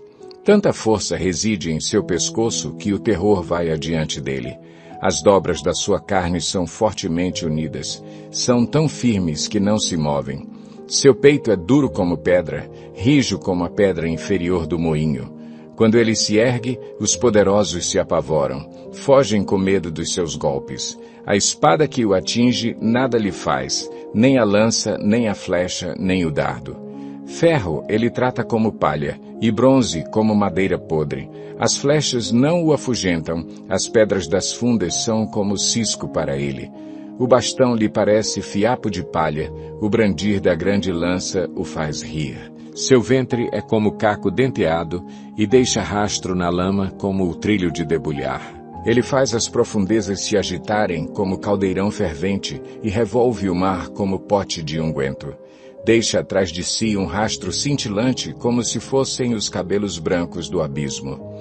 Tanta força reside em seu pescoço que o terror vai adiante dele. As dobras da sua carne são fortemente unidas. São tão firmes que não se movem. Seu peito é duro como pedra, rijo como a pedra inferior do moinho. Quando ele se ergue, os poderosos se apavoram, fogem com medo dos seus golpes. A espada que o atinge nada lhe faz, nem a lança, nem a flecha, nem o dardo. Ferro ele trata como palha, e bronze como madeira podre. As flechas não o afugentam, as pedras das fundas são como cisco para ele. O bastão lhe parece fiapo de palha, o brandir da grande lança o faz rir. Seu ventre é como caco denteado e deixa rastro na lama como o trilho de debulhar. Ele faz as profundezas se agitarem como caldeirão fervente e revolve o mar como pote de unguento. Deixa atrás de si um rastro cintilante como se fossem os cabelos brancos do abismo.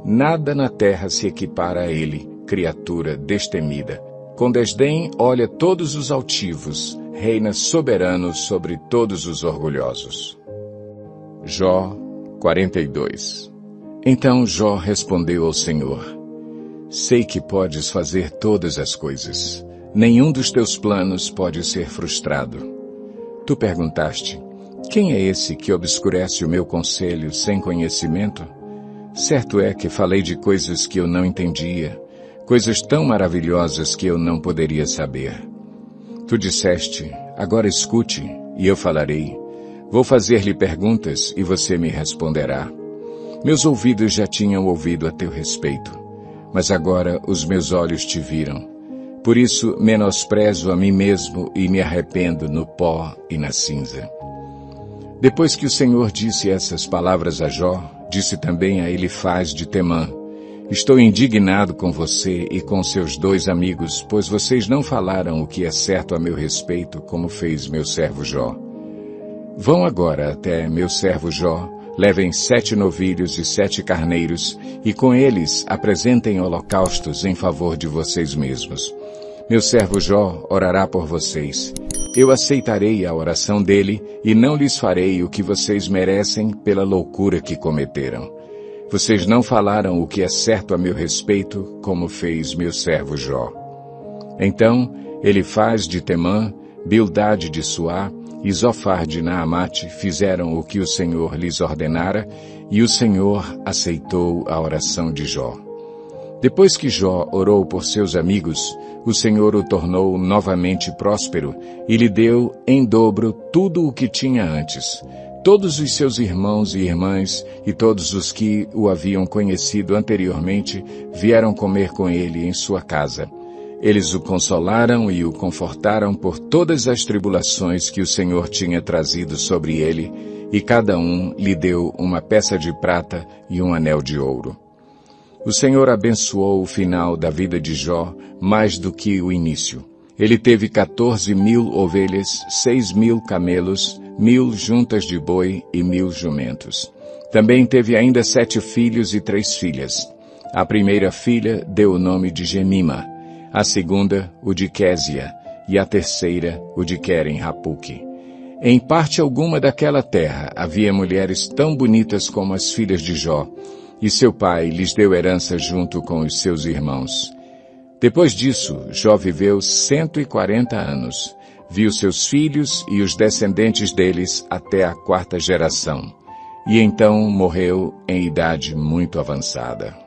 Nada na terra se equipara a ele, criatura destemida. Com desdém olha todos os altivos, reina soberano sobre todos os orgulhosos. Jó 42. Então Jó respondeu ao Senhor: Sei que podes fazer todas as coisas. Nenhum dos teus planos pode ser frustrado. Tu perguntaste: Quem é esse que obscurece o meu conselho sem conhecimento? Certo é que falei de coisas que eu não entendia, coisas tão maravilhosas que eu não poderia saber. Tu disseste: Agora escute, e eu falarei. Vou fazer-lhe perguntas, e você me responderá. Meus ouvidos já tinham ouvido a teu respeito, mas agora os meus olhos te viram. Por isso menosprezo a mim mesmo e me arrependo no pó e na cinza. Depois que o Senhor disse essas palavras a Jó, disse também a Elifaz de Temã: Estou indignado com você e com seus 2 amigos, pois vocês não falaram o que é certo a meu respeito, como fez meu servo Jó. Vão agora até meu servo Jó, levem 7 novilhos e 7 carneiros, e com eles apresentem holocaustos em favor de vocês mesmos. Meu servo Jó orará por vocês. Eu aceitarei a oração dele e não lhes farei o que vocês merecem pela loucura que cometeram. Vocês não falaram o que é certo a meu respeito, como fez meu servo Jó. Então Elifaz de Temã, Bildade de Suá e Zofar de Naamate fizeram o que o Senhor lhes ordenara, e o Senhor aceitou a oração de Jó. Depois que Jó orou por seus amigos, o Senhor o tornou novamente próspero e lhe deu em dobro tudo o que tinha antes. Todos os seus irmãos e irmãs e todos os que o haviam conhecido anteriormente vieram comer com ele em sua casa. Eles o consolaram e o confortaram por todas as tribulações que o Senhor tinha trazido sobre ele, e cada um lhe deu uma peça de prata e um anel de ouro. O Senhor abençoou o final da vida de Jó mais do que o início. Ele teve 14.000 ovelhas, 6.000 camelos, 1.000 juntas de boi e 1.000 jumentos. Também teve ainda 7 filhos e 3 filhas. A primeira filha deu o nome de Gemima, a segunda o de Késia, e a terceira o de Queren-Hapuque. Em parte alguma daquela terra havia mulheres tão bonitas como as filhas de Jó, e seu pai lhes deu herança junto com os seus irmãos. Depois disso, Jó viveu 140 anos. Viu seus filhos e os descendentes deles até a 4ª geração. E então morreu em idade muito avançada.